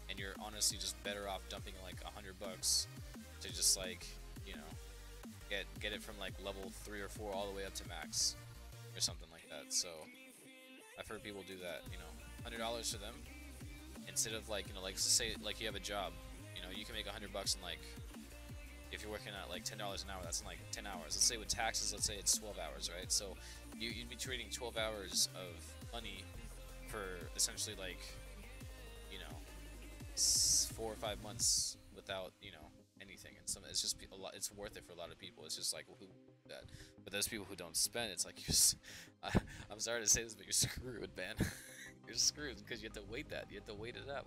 and you're honestly just better off dumping like $100 to just like, you know, get it from like level 3 or 4 all the way up to max, or something like that. So, I've heard people do that, you know, $100 for them, instead of like, you know, like say like you have a job, you know, you can make $100 in like, if you're working at like $10 an hour, that's in like 10 hours. Let's say with taxes, let's say it's 12 hours, right? So you'd be trading 12 hours of money for essentially like, you know, 4 or 5 months without, you know, anything. And some, it's just a lot. It's worth it for a lot of people. It's just like, well, who do that? But those people who don't spend, it's like I'm sorry to say this, but you're screwed, man. You're screwed because you have to wait that. You have to wait it out.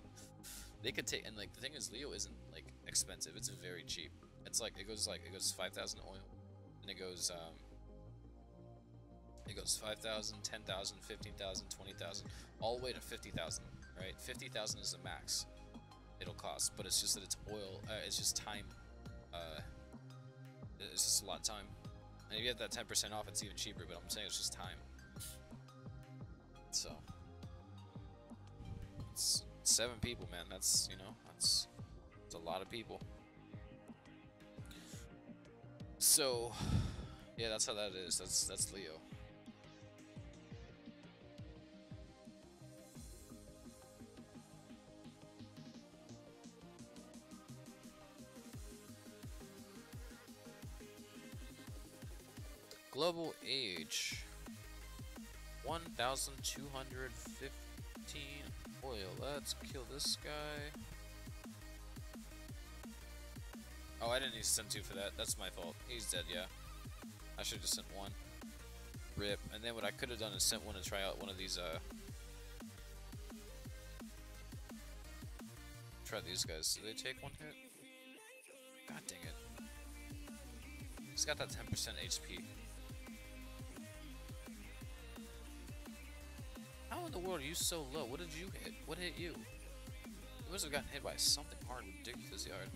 They could take, and like the thing is, Leo isn't like expensive. It's very cheap. It's like it goes 5,000 oil, and it goes 5,000, 10,000, 15,000, 20,000, all the way to 50,000. Right, 50,000 is the max it'll cost, but it's just that it's oil. It's just time. It's just a lot of time. And if you get that 10% off, it's even cheaper. But I'm saying it's just time. So it's 7 people, man. That's, you know, that's a lot of people. So, yeah, that's how that is. That's Leo. global age 1,215 oil. Let's kill this guy. Oh, I didn't need to send 2 for that. That's my fault. He's dead, yeah. I should have just sent 1. Rip. And then what I could have done is sent 1 to try out one of these, try these guys. Do they take 1 hit? God dang it. He's got that 10% HP. How in the world are you so low? What did you hit? What hit you? You must have gotten hit by something hard, ridiculous hard.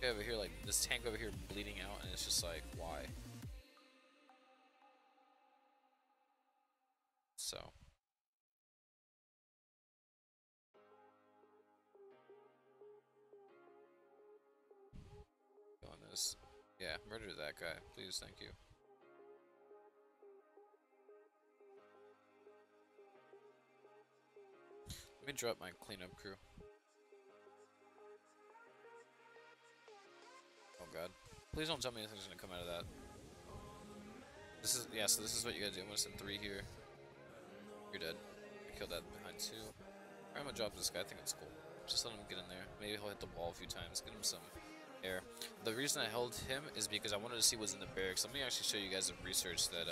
Over here, like this tank over here bleeding out, and it's just like, why? So go on this. Yeah, murder that guy, please, thank you. Let me drop my cleanup crew. Oh god. Please don't tell me anything's gonna come out of that. This is, yeah, so this is what you gotta do. I'm gonna send 3 here. You're dead. I killed that behind 2. I'm gonna drop this guy, I think it's cool. Just let him get in there. Maybe he'll hit the wall a few times, get him some air. The reason I held him is because I wanted to see what's in the barracks. Let me actually show you guys a research that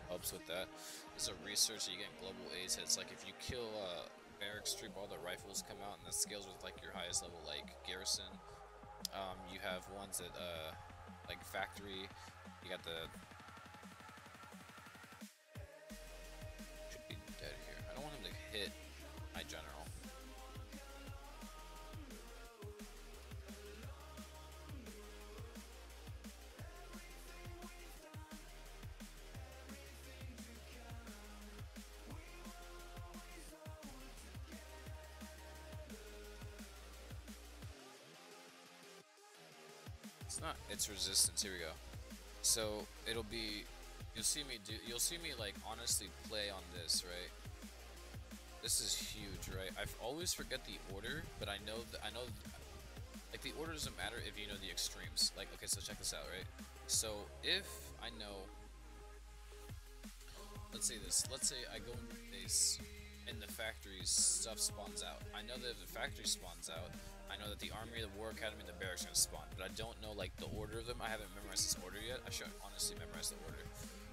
helps with that. This is a research that you get in global AIDS hits. Like if you kill barracks troop, all the rifles come out, and that scales with like your highest level, like garrison. You have ones that like factory. You got the should be dead here. I don't want him to hit my general. It's not, it's resistance. Here we go. So it'll be, you'll see me like honestly play on this, right? This is huge, right? I always forget the order, but I know like the order doesn't matter if you know the extremes. Like, okay, so check this out, right? So if I know, let's say this, let's say I go into base and the factory's stuff spawns out. I know that if the factory spawns out, I know that the armory, the war academy, and the barracks are gonna spawn, but I don't know like the order of them. I haven't memorized this order yet. I should honestly memorize the order.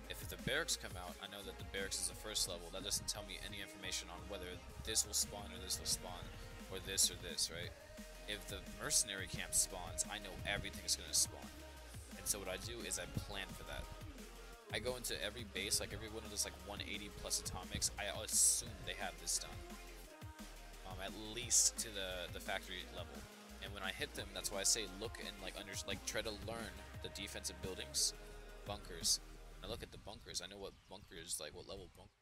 If the barracks come out, I know that the barracks is the first level. That doesn't tell me any information on whether this will spawn or this will spawn, or this, right? If the mercenary camp spawns, I know everything is gonna spawn. And so what I do is I plan for that. I go into every base, like every one of those like 180 plus atomics, I assume they have this done. At least to the factory level. And when I hit them, that's why I say look and like try to learn the defensive buildings, bunkers. When I look at the bunkers, I know what bunkers, like what level bunker.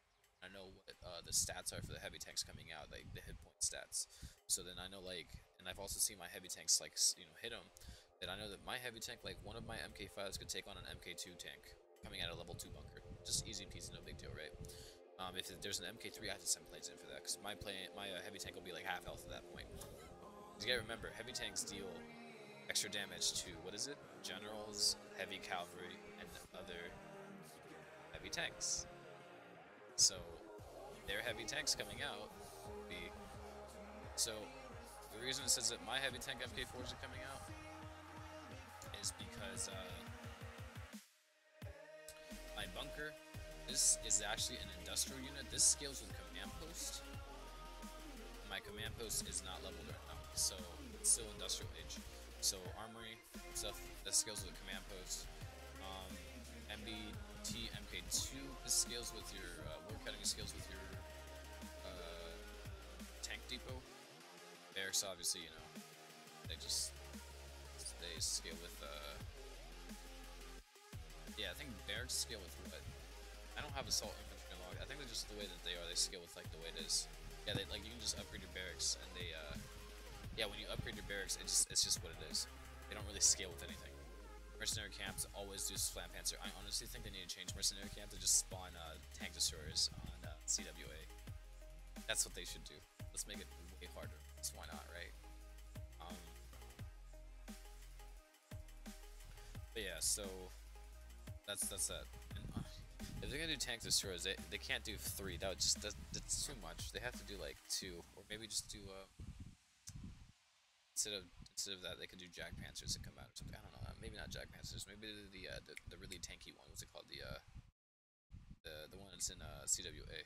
I know what the stats are for the heavy tanks coming out, like the hit point stats. So then I know like, and I've also seen my heavy tanks like, you know, hit them. That I know that my heavy tank, like one of my MK5s could take on an MK2 tank coming out of level 2 bunker. Just easy peasy, no big deal, right? If there's an MK3, I have to send planes in for that, because my heavy tank will be like half health at that point. You gotta remember, heavy tanks deal extra damage to, what is it? Generals, heavy cavalry, and other heavy tanks. So, their heavy tanks coming out will be... So, the reason it says that my heavy tank MK4s are coming out is because, my bunker, this is actually an industrial unit. This scales with command post. My command post is not leveled right now, so it's still industrial age. So armory stuff that scales with command post. MBT MK2 this scales with your war academy, scales with your tank depot. Barracks obviously, you know, they scale with yeah, I think barracks scale with what? I don't have assault infantry log. I think they're just the way that they are. They scale with like the way it is. Yeah, they like you can just upgrade your barracks, and they yeah, when you upgrade your barracks, it's just what it is. They don't really scale with anything. Mercenary camps always do slam pantser. I honestly think they need to change mercenary camp to just spawn tank destroyers on CWA. That's what they should do. Let's make it way harder. So why not, right? But yeah, so That's that. And, if they're gonna do tank destroyers, they can't do 3. That would just that's too much. They have to do like 2, or maybe just do instead of that they could do Jack Panthers that come out or something. I don't know. Maybe not Jack Panthers. Maybe the really tanky one. What's it called? The one that's in CWA.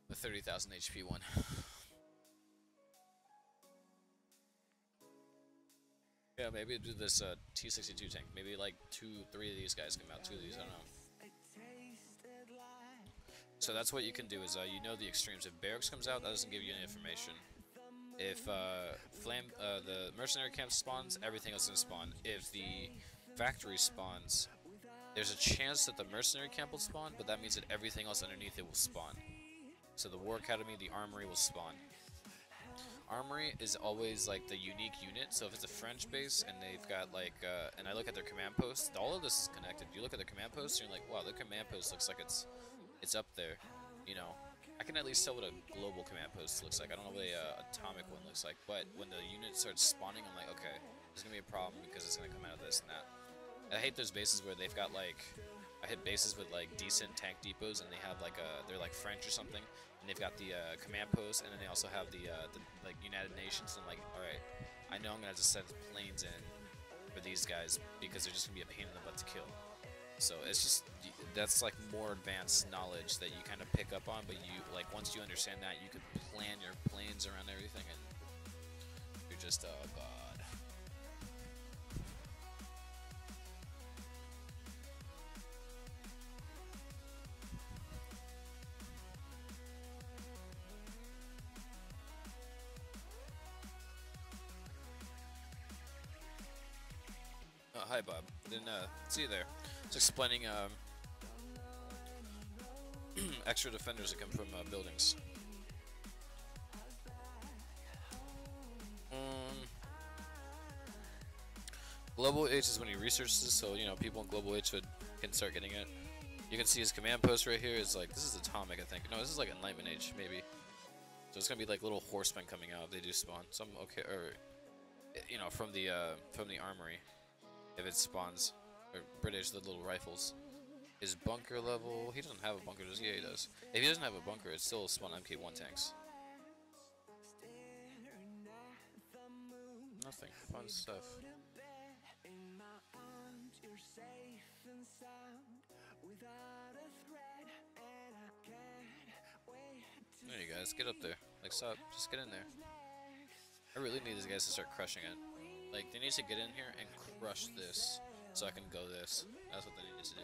The 30,000 HP one. Yeah, maybe do this T62 tank. Maybe like 2, 3 of these guys come out. 2 of these, I don't know. So that's what you can do is you know the extremes. If Barracks comes out, that doesn't give you any information. If the mercenary camp spawns, everything else is gonna spawn. If the factory spawns, there's a chance that the mercenary camp will spawn, but that means that everything else underneath it will spawn. So the War Academy, the Armory will spawn. Armory is always like the unique unit, so if it's a French base and they've got like, and I look at their command post, all of this is connected. You look at their command post and you're like, wow, their command post looks like it's up there, you know. I can at least tell what a global command post looks like. I don't know what a atomic one looks like, but when the unit starts spawning, I'm like, okay, there's gonna be a problem because it's gonna come out of this and that. I hate those bases where they've got like, I hit bases with like decent tank depots and they have like they're like French or something, and they've got the command post, and then they also have the like United Nations. And I'm like, all right, I know I'm gonna have to send planes in for these guys because they're just gonna be a pain in the butt to kill. So it's just, that's like more advanced knowledge that you kind of pick up on, but you like once you understand that, you can plan your planes around everything, and you're just oh god. Hi Bob. Didn't see you there. It's explaining extra defenders that come from buildings. Global H is when he researches, so you know people in Global H can start getting it. You can see his command post right here is like, this is Atomic, I think. No, this is like Enlightenment Age, maybe. So it's gonna be like little horsemen coming out if they do spawn. Some okay, or you know, from the armory, if it spawns, or British, the little rifles. His bunker level, he doesn't have a bunker, does he? Yeah, he does. If he doesn't have a bunker, it's still spawn MK1 tanks. Nothing, fun stuff. There you guys, get up there. Like, stop, just get in there. I really need these guys to start crushing it. Like, they need to get in here and crush this, so I can go this. That's what they need to do.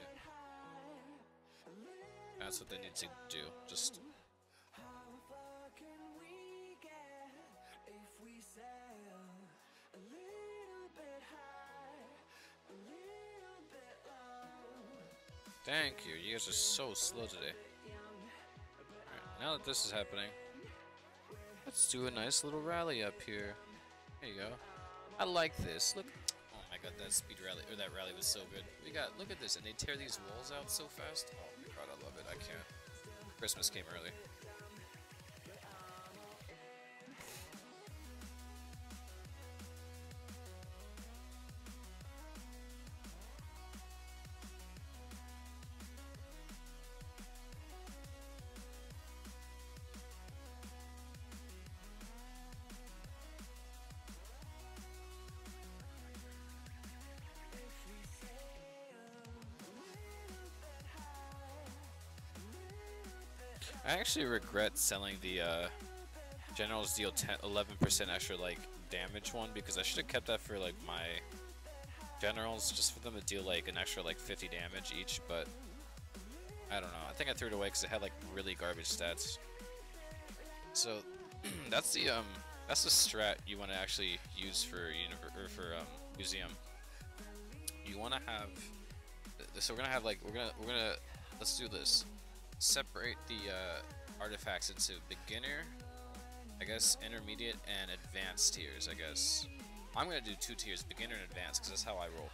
That's what they need to do. Just... Thank you. You guys are so slow today. Alright, now that this is happening, let's do a nice little rally up here. There you go. I like this. Look. Oh my god, that speed rally, or that rally was so good. We got, look at this, and they tear these walls out so fast. Oh my god, I love it. I can't. Christmas came early. I actually regret selling the Generals deal 11% extra like damage one, because I should have kept that for like my Generals, just for them to deal like an extra like 50 damage each, but I don't know. I think I threw it away because it had like really garbage stats. So that's the strat you want to actually use for museum. You want to have, so we're gonna have like we're gonna let's do this. Separate the artifacts into beginner, I guess, intermediate, and advanced tiers, I guess. I'm going to do 2 tiers, beginner and advanced, because that's how I roll.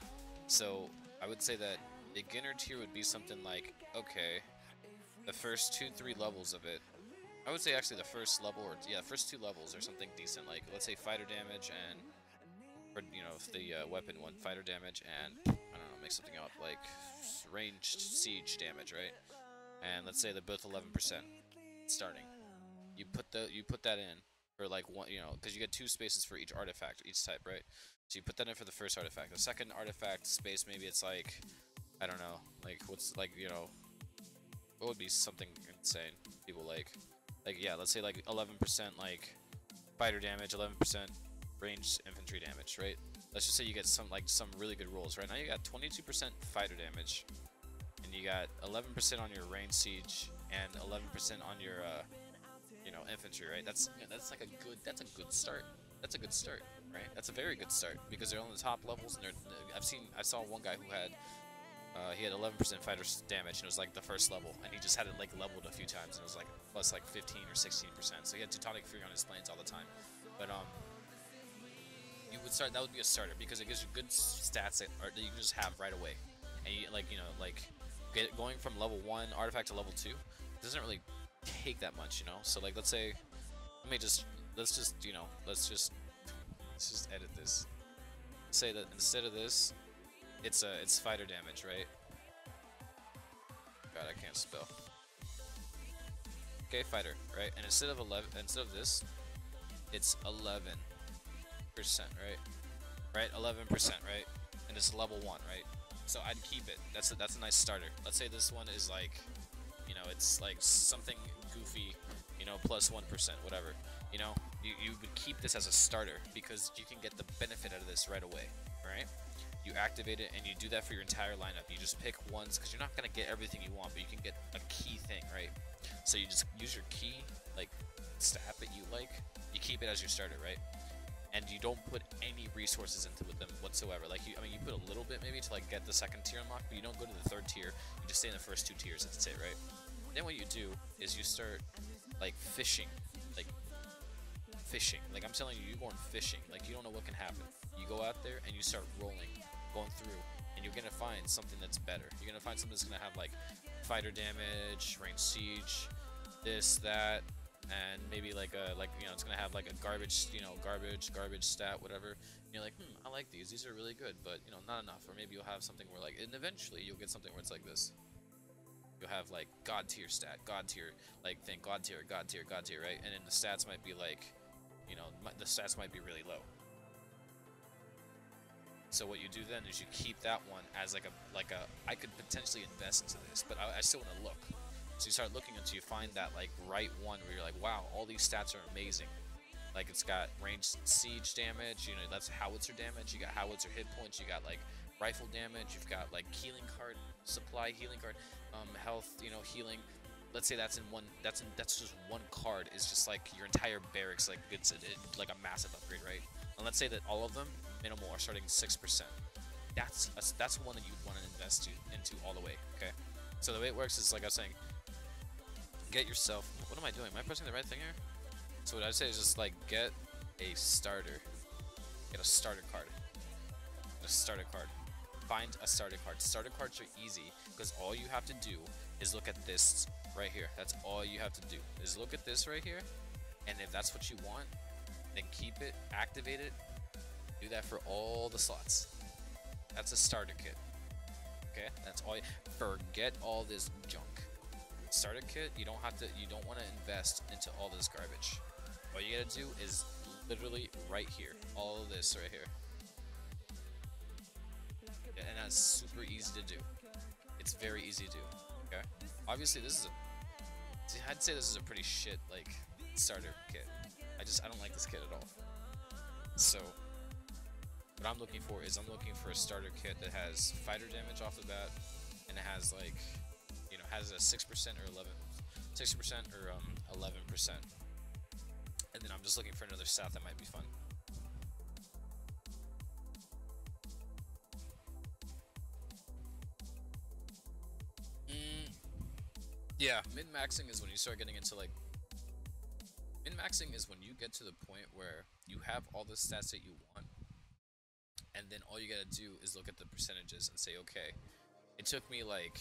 So I would say that beginner tier would be something like, okay, the first 2-3 levels of it. I would say actually the first level, or yeah, first 2 levels are something decent, like let's say fighter damage and, or, you know, the weapon one, fighter damage and make something up, like ranged siege damage, right? And let's say they're both 11% starting. You put that in for like one, because you get 2 spaces for each artifact, each type, right? So you put that in for the first artifact. The second artifact space, maybe it's like, I don't know, like what's like, what would be something insane people like yeah, let's say like 11% like fighter damage, 11% ranged infantry damage, right? Let's just say you get some really good rolls. Right now you got 22% fighter damage, and you got 11% on your range siege and 11% on your infantry, right? That's like that's a good start. That's a good start, right? That's a very good start because they're on the top levels, and I saw one guy who had he had 11% fighter damage, and it was like the first level, and he just had it like leveled a few times, and it was like plus like 15 or 16%. So he had Teutonic Fury on his planes all the time. But you would start. That would be a starter because it gives you good stats that you can just have right away, and you going from level 1 artifact to level 2 doesn't really take that much, So like let's say, let's just edit this. Say that instead of this, it's fighter damage, right? God, I can't spell. Okay, fighter, right? And instead of this, it's 11%, right? Right, 11%, right? And it's level 1, right? So I'd keep it. That's a nice starter. Let's say this one is like, it's like something goofy, plus 1%, whatever. You would keep this as a starter because you can get the benefit out of this right away, right? You activate it and you do that for your entire lineup. You just pick ones because you're not gonna get everything you want, but you can get a key thing, right? So you just use your key like stat that you like. You keep it as your starter, right? And you don't put any resources into them whatsoever. Like you put a little bit maybe to like get the 2nd tier unlocked, but you don't go to the 3rd tier. You just stay in the first 2 tiers. That's it, right? Then what you do is you start like fishing. Like I'm telling you, you're going fishing. Like you don't know what can happen. You go out there and you start going through, and you're gonna find something that's better. You're gonna find something that's gonna have like fighter damage, range siege, this, that, and maybe like it's gonna have like a garbage stat, whatever. And you're like, I like these. These are really good, but not enough. Or maybe you'll have something where and eventually you'll get something where it's like this. You'll have like god tier stat, god tier like thing, god tier, right? And then the stats might be like, the stats might be really low. So what you do then is you keep that one as like a I could potentially invest into this, but I still want to look. So you start looking until you find that like right one where you're like, wow, all these stats are amazing. Like it's got ranged siege damage, that's howitzer damage. You got howitzer hit points. You got like rifle damage. You've got like healing card, supply healing card, health, healing. Let's say that's in one. That's just one card. Is just like your entire barracks. Like it's like a massive upgrade, right? And let's say that all of them minimal are starting 6%. That's one that you'd want to invest into all the way. Okay. So the way it works is like I was saying. Get yourself. What am I doing? Am I pressing the right thing here? So what I'd say is just like get a starter. Get a starter card. Get a starter card. Find a starter card. Starter cards are easy because all you have to do is look at this right here. That's all you have to do is look at this right here, and if that's what you want, then keep it, activate it, do that for all the slots. That's a starter kit. Okay, that's all. Forget all this junk. Starter kit, you don't want to invest into all this garbage. All you gotta do is literally right here, all of this right here. And that's super easy to do. It's very easy to do. Okay. Obviously, I'd say this is a pretty shit like starter kit. I don't like this kit at all. So what I'm looking for is a starter kit that has fighter damage off the bat, and it has like has a 6% or 11%, and then I'm just looking for another stat that might be fun. Yeah, min-maxing is when you start getting into like min-maxing is when you get to the point where you have all the stats that you want, and then all you gotta do is look at the percentages and say, okay, it took me like,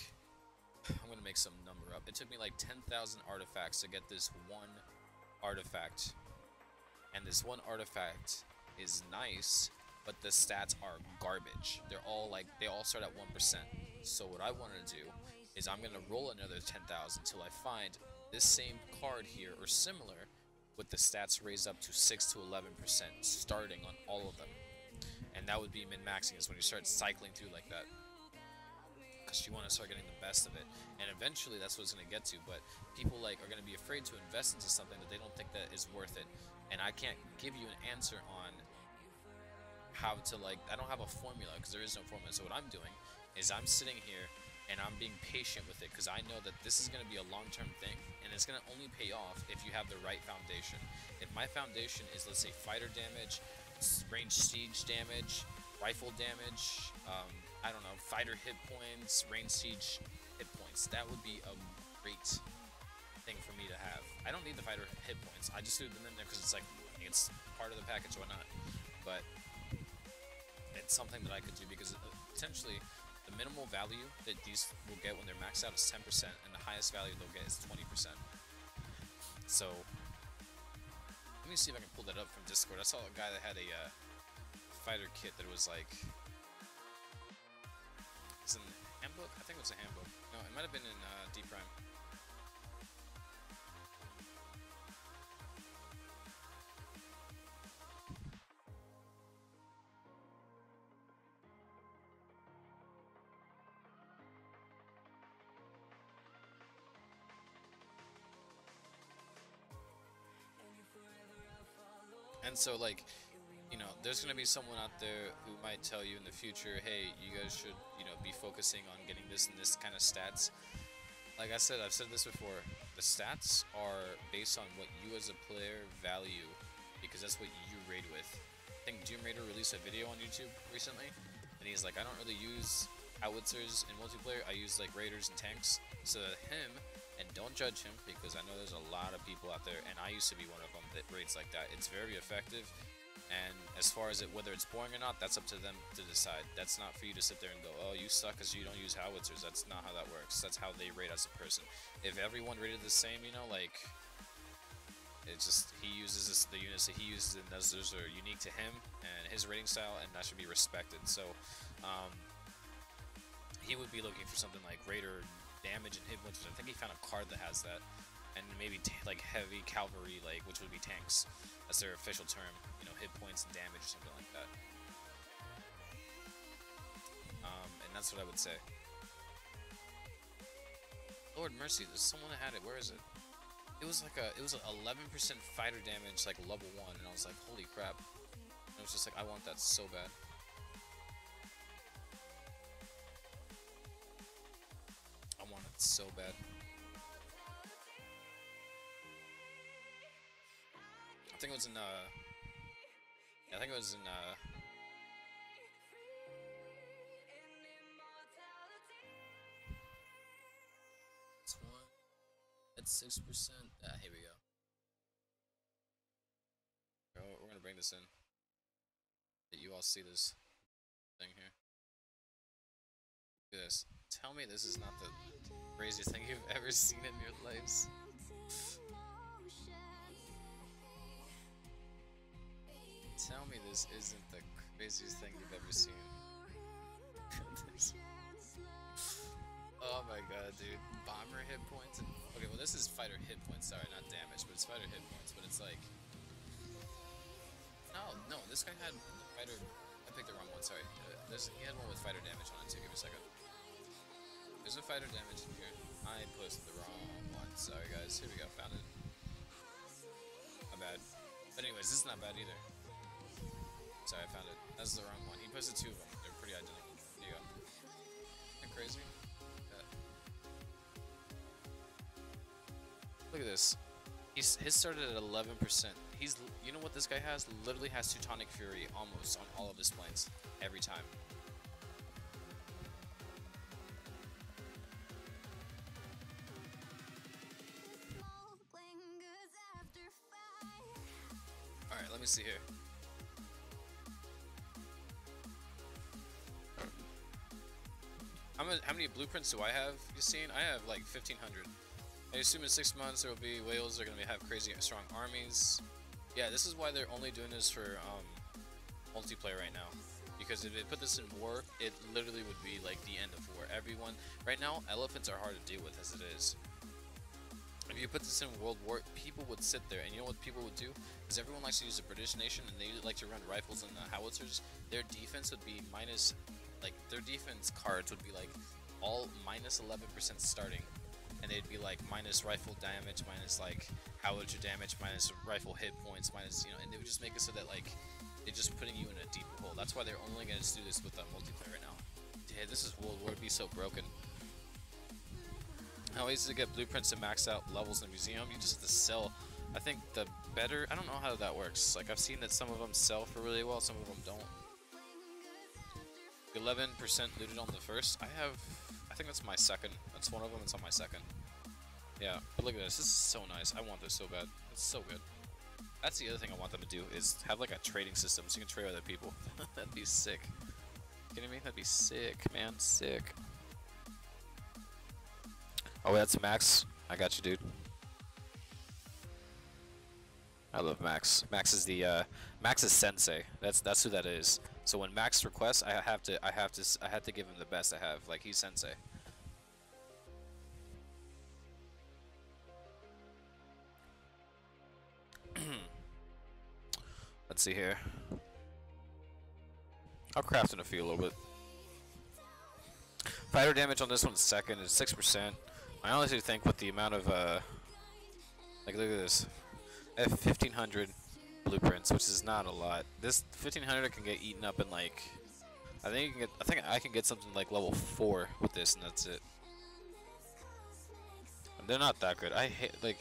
I'm gonna make some number up. It took me like 10,000 artifacts to get this one artifact, and this one artifact is nice but the stats are garbage. They're all like, they all start at 1%. So what I want to do is I'm gonna roll another 10,000 until I find this same card here or similar with the stats raised up to 6 to 11% starting on all of them. And that would be min-maxing, is when you start cycling through like that, because you want to start getting the best of it, and eventually that's what it's going to get to. But people like are going to be afraid to invest into something that they don't think that is worth it, and I can't give you an answer on how to, like, I don't have a formula, because there is no formula. So what I'm doing is I'm sitting here and I'm being patient with it, because I know that this is going to be a long-term thing, and it's going to only pay off if you have the right foundation. If my foundation is, let's say, fighter damage, range siege damage, rifle damage, I don't know, fighter hit points, range siege hit points, that would be a great thing for me to have. I don't need the fighter hit points, I just threw them in there because it's like, it's part of the package, why not? But it's something that I could do, because potentially the minimal value that these will get when they're maxed out is 10%, and the highest value they'll get is 20%. So let me see if I can pull that up from Discord. I saw a guy that had a fighter kit that was like, it's in handbook? I think it was a handbook. No, it might have been in D Prime. And so, like, you know, there's going to be someone out there who might tell you in the future, hey, you guys should, you know, be focusing on getting this and this kind of stats. Like I said, I've said this before, the stats are based on what you as a player value, because that's what you raid with. I think Doom Raider released a video on YouTube recently, and he's like, I don't really use howitzers in multiplayer, I use like raiders and tanks. So him, and don't judge him, because I know there's a lot of people out there, and I used to be one of them that raids like that. It's very effective. And as far as whether it's boring or not, that's up to them to decide. That's not for you to sit there and go, oh, you suck because you don't use howitzers. That's not how that works. That's how they rate as a person. If everyone rated the same, you know, like, it's just, he uses the units that he uses, and those are unique to him and his rating style, and that should be respected. So he would be looking for something like raider damage and hit points. I think he found a card that has that, and maybe like heavy cavalry, like, which would be tanks. That's their official term, you know, hit points and damage or something like that. And that's what I would say. Lord mercy, there's someone that had it. Where is it? It was like it was 11% fighter damage, like level 1, and I was like, holy crap. And it was just like, I want that so bad. I want it so bad. I think it was in I think it was in it's one at 6%. Here we go. We're gonna bring this in. That you all see this thing here. Look at this. Tell me this is not the craziest thing you've ever seen in your lives. Tell me this isn't the craziest thing you've ever seen. Oh my god, dude. Bomber hit points. And, okay, well, this is fighter hit points. Sorry, not damage, but it's fighter hit points. But it's like, no, this guy had fighter. I picked the wrong one. Sorry. He had one with fighter damage on it too. Give me a second. There's a fighter damage in here. I posted the wrong one. Sorry, guys. Here we go. Found it. My bad. But anyways, this is not bad either. Sorry, I found it. That's the wrong one. He posted 2 of them. They're pretty identical. There you go. Isn't that crazy? Yeah. Look at this. His started at 11%. You know what this guy has? Literally has Teutonic Fury almost on all of his planes. Every time. Alright, let me see here. How many blueprints do I have? You seen? I have like 1,500. I assume in 6 months there will be whales. They're gonna have crazy strong armies. Yeah, this is why they're only doing this for multiplayer right now. Because if they put this in war, it literally would be like the end of war. Everyone, right now, elephants are hard to deal with as it is. If you put this in World War, people would sit there, and you know what people would do? Is everyone likes to use the British nation, and they like to run rifles and howitzers. Their defense would be minus, like, their defense cards would be like all minus 11% starting, and they'd be like minus rifle damage, minus like howitzer damage, minus rifle hit points, minus, you know, and they would just make it so that like they're just putting you in a deep hole. That's why they're only going to do this with multiplayer right now. Yeah, this is World War. It'd be so broken. How easy to get blueprints and max out levels in the museum? You just have to sell. I think the better, I don't know how that works. Like, I've seen that some of them sell for really well, some of them don't. 11% looted on the first. I think that's my second. That's one of them. It's on my second. Yeah, but look at this. This is so nice. I want this so bad. It's so good. That's the other thing I want them to do, is have like a trading system so you can trade with other people. That'd be sick. Kidding me? That'd be sick, man. Sick. Oh, that's Max. I got you, dude. I love Max. Max is the Max is sensei. That's who that is. So when Max requests, I have to give him the best I have. Like, he's sensei. Let's see here. I'll craft in a few a little bit. Fighter damage on this one's second is 6%. I honestly think with the amount of like, look at this. I have 1,500 blueprints, which is not a lot. This 1,500 can get eaten up in like, I think I can get something like level 4 with this, and that's it. And they're not that good. I hate, like,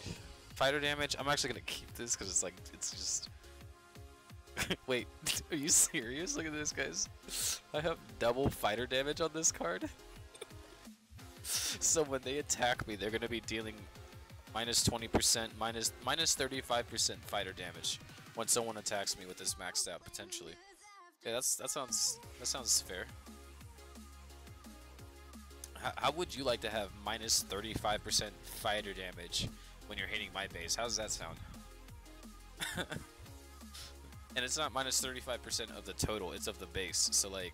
fighter damage. I'm actually gonna keep this because it's like, it's just. Wait, are you serious? Look at this, guys. I have double fighter damage on this card. So when they attack me, they're gonna be dealing minus 20%, minus 35% fighter damage when someone attacks me with this maxed out potentially. Yeah, that sounds fair. How would you like to have minus 35% fighter damage when you're hitting my base? How does that sound? And it's not minus 35% of the total; it's of the base. So like,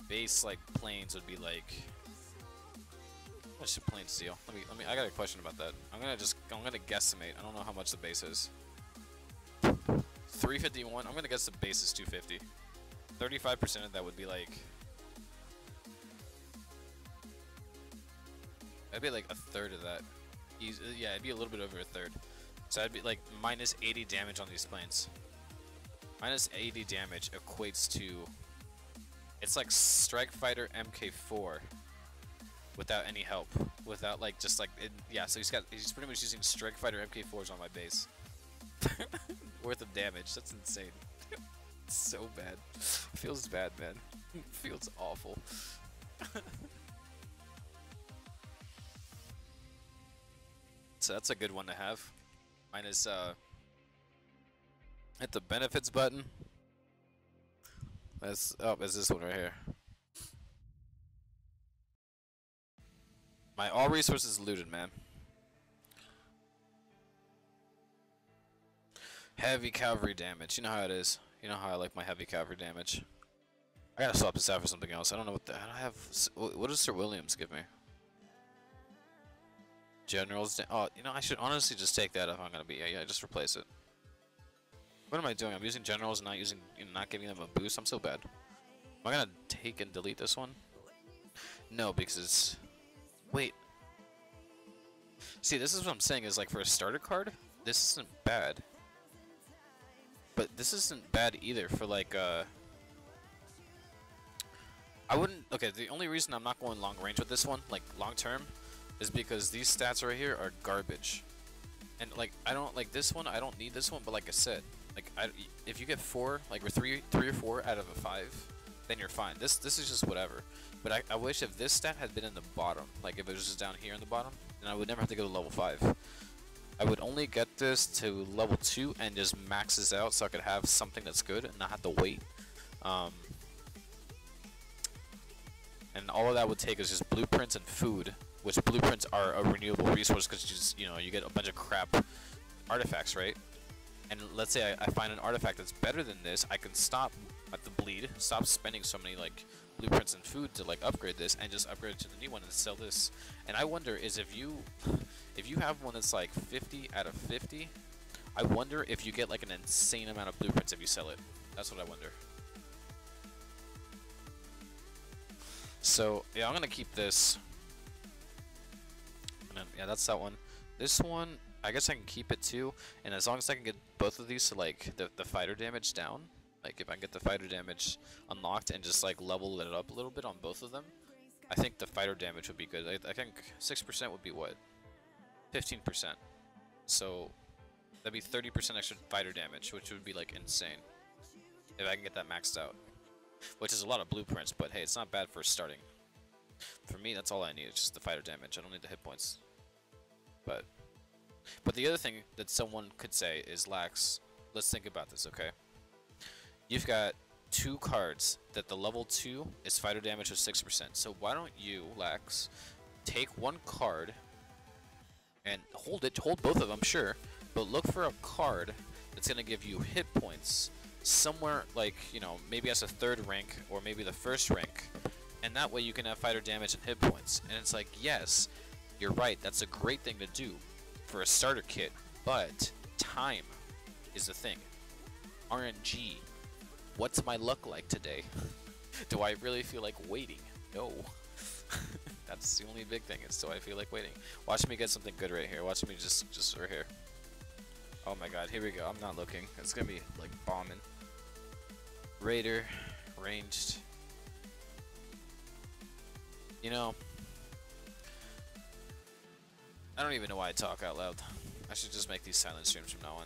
base like planes would be like. What should planes deal? Let me. I got a question about that. I'm gonna guesstimate. I don't know how much the base is. 351. I'm gonna guess the base is 250. 35% of that would be like. That'd be like a third of that. Yeah, it'd be a little bit over a third. So I'd be like minus 80 damage on these planes. Minus 80 damage equates to. It's like Strike Fighter MK4. Without any help, without like just like yeah. So he's pretty much using Strike Fighter MK4s on my base. Worth of damage. That's insane. It's so bad. Feels bad, man. Feels awful. So that's a good one to have. Minus hit the benefits button. That's is this one right here. My all resources looted, man. Heavy cavalry damage. You know how it is. You know how I like my heavy cavalry damage. I gotta swap this out for something else. I don't know what I have. What does Sir Williams give me? Generals. Oh, you know, I should honestly just take that if I'm gonna be. Yeah, just replace it. What am I doing? I'm using generals and not giving them a boost. I'm so bad. Am I gonna take and delete this one? No, because it's. Wait. See, this is what I'm saying is like for a starter card, this isn't bad. But this isn't bad either for like I wouldn't. Okay, the only reason I'm not going long range with this one, like long term, is because these stats right here are garbage. And like I don't like this one. I don't need this one. But like I said, like if you get 4, like three or 4 out of a 5, then you're fine. This is just whatever. But I wish if this stat had been in the bottom, like if it was just down here in the bottom, then I would never have to go to level 5. I would only get this to level 2 and just max this out so I could have something that's good and not have to wait. And all of that would take is just blueprints and food, which blueprints are a renewable resource because you know you get a bunch of crap artifacts, right? and let's say I find an artifact that's better than this, I can stop at the bleed, stop spending so many like blueprints and food to like upgrade this, and just upgrade it to the new one and sell this. And I wonder is if you have one that's like 50 out of 50, I wonder if you get like an insane amount of blueprints if you sell it. That's what I wonder. So yeah, I'm gonna keep this. And then, yeah, that's that one. This one, I guess I can keep it too. And as long as I can get both of these to like the fighter damage down, like if I can get the fighter damage unlocked and just like level it up a little bit on both of them, I think the fighter damage would be good. I think 6% would be what? 15%. So that'd be 30% extra fighter damage, which would be like insane if I can get that maxed out. Which is a lot of blueprints, but hey, it's not bad for starting. For me, that's all I need, it's just the fighter damage. I don't need the hit points. But the other thing that someone could say is, Laxx, let's think about this, okay? You've got 2 cards that the level 2 is fighter damage of 6%. So why don't you, Laxx, take one card and hold both of them, sure, but look for a card that's going to give you hit points somewhere like, you know, maybe as a 3rd rank or maybe the 1st rank, and that way you can have fighter damage and hit points. And it's like, yes, you're right, that's a great thing to do for a starter kit, but time is the thing. RNG. What's my luck like today? Do I really feel like waiting? No. That's the only big thing, is do I feel like waiting. Watch me get something good right here. Watch me just right here. Oh my god, here we go. I'm not looking. It's gonna be like bombing. Raider, ranged. You know, I don't even know why I talk out loud. I should just make these silent streams from now on.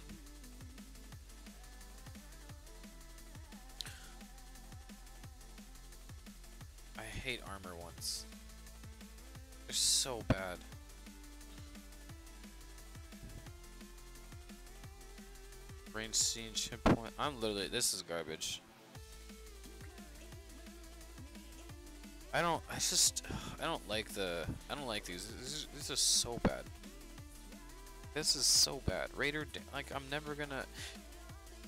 I hate armor ones. They're so bad. Range siege hit point. I'm literally, this is garbage. I don't like these. These are so bad. This is so bad. Raider, like, I'm never gonna.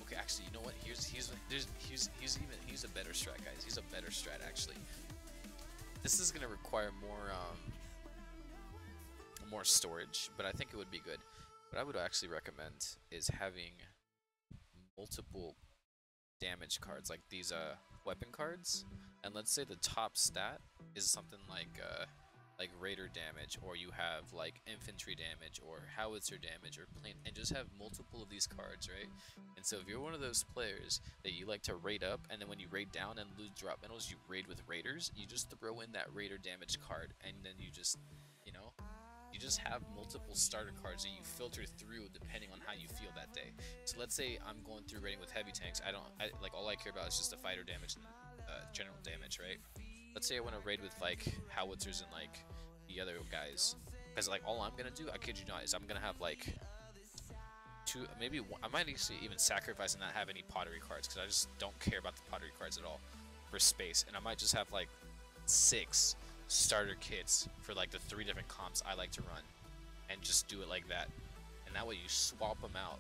Okay, actually, you know what? He's a better strat, guys. He's a better strat, actually. This is gonna require more storage, but I think it would be good. What I would actually recommend is having multiple damage cards, like these weapon cards, and let's say the top stat is something like raider damage, or you have like infantry damage or howitzer damage or plane, and just have multiple of these cards, right? And so if you're one of those players that you like to raid up, and then when you raid down and lose drop medals, you raid with raiders, you just throw in that raider damage card, and then you just, you know, you just have multiple starter cards that you filter through depending on how you feel that day. So let's say I'm going through raiding with heavy tanks. Like, all I care about is just the fighter damage and general damage, right? Let's say I want to raid with like howitzers and like the other guys, because like all I'm gonna do, I kid you not, is I'm gonna have like 2, maybe one, I might actually even sacrifice and not have any pottery cards, because I just don't care about the pottery cards at all for space, and I might just have like 6 starter kits for like the 3 different comps I like to run, and just do it like that. And that way you swap them out,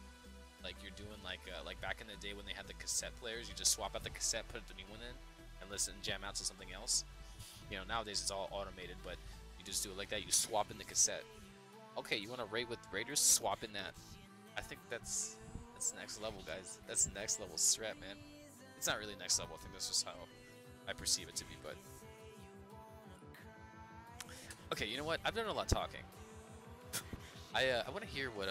like you're doing like back in the day when they had the cassette players. You just swap out the cassette, put the new one in, and listen, jam out to something else. You know, nowadays it's all automated, but you just do it like that. You swap in the cassette. Okay, you want to raid with raiders? Swap in that. I think that's next level, guys. That's next level strat, man. It's not really next level. I think that's just how I perceive it to be, but. Okay, you know what? I've done a lot of talking. I want to hear what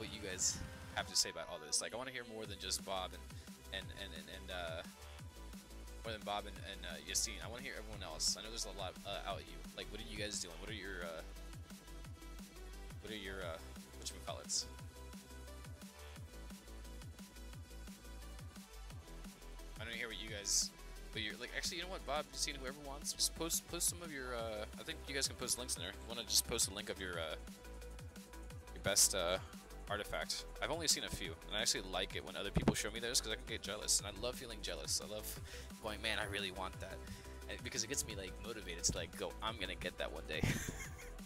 you guys have to say about all this. Like, I want to hear more than just Bob and more than Bob and Yassine. I want to hear everyone else. I know there's a lot out at you. Like, what are you guys doing? What are your whatchamacallits? I don't hear what you guys. But you're like, actually, you know what, Bob, Yassine, whoever wants, just post some of your. I think you guys can post links in there. You want to just post a link of your best artifact. I've only seen a few, and I actually like it when other people show me theirs, because I can get jealous, and I love feeling jealous. I love going, man, I really want that, and because it gets me like motivated to like go, I'm gonna get that one day.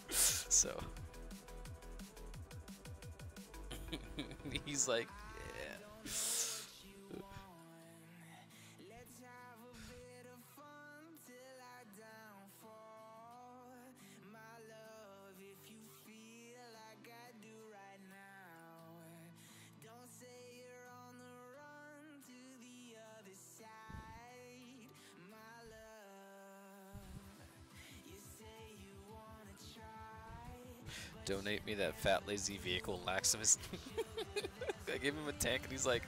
So he's like, Donate me that fat lazy vehicle laximus. I gave him a tank and he's like,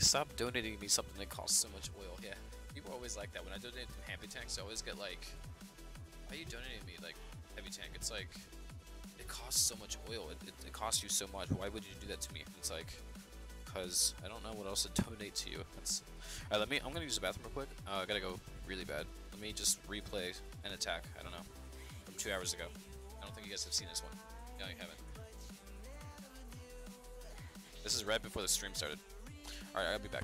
stop donating me something that costs so much oil. Yeah, people are always like that. When I donate heavy tanks, I always get like, why are you donating me like heavy tank? It's like, it costs so much oil. It costs you so much. Why would you do that to me? It's like, because I don't know what else to donate to you. Alright, I'm gonna use the bathroom real quick. I gotta go really bad. Let me just replay an attack. I don't know. From 2 hours ago. I don't think you guys have seen this one. No, you haven't. This is right before the stream started. Alright, I'll be back.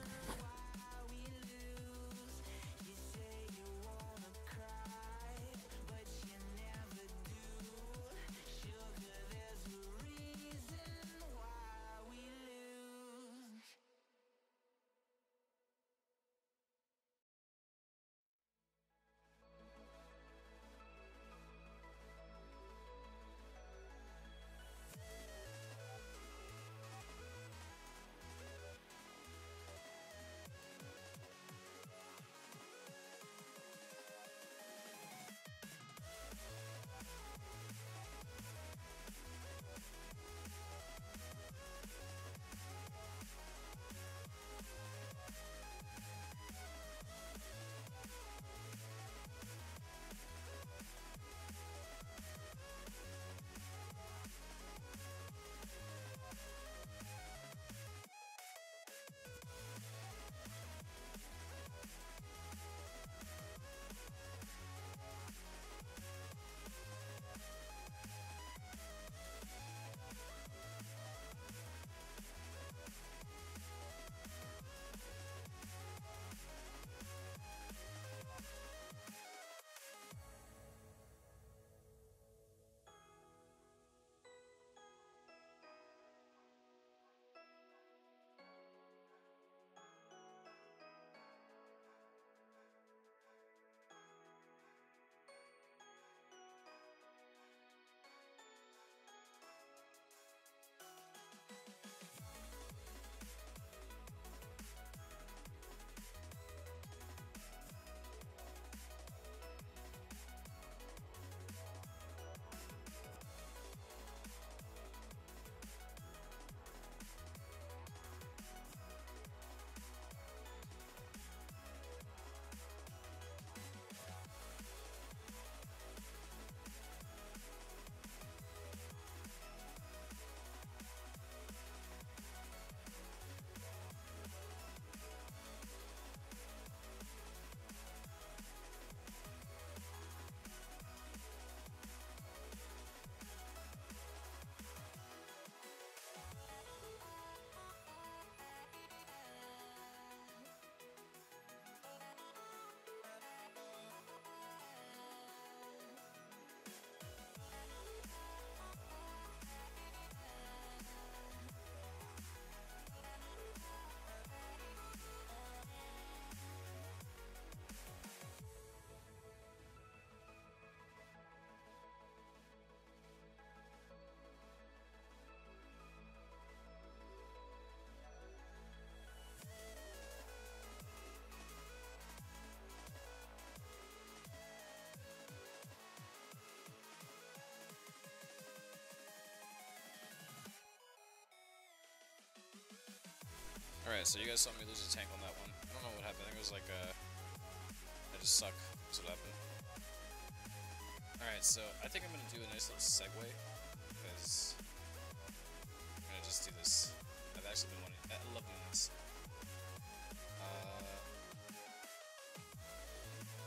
Alright, so you guys saw me lose a tank on that one. I don't know what happened. I think it was like, I just suck. That's what happened. Alright, so I think I'm gonna do a nice little segue, because I'm gonna just do this. I've actually been wanting, I love doing this. What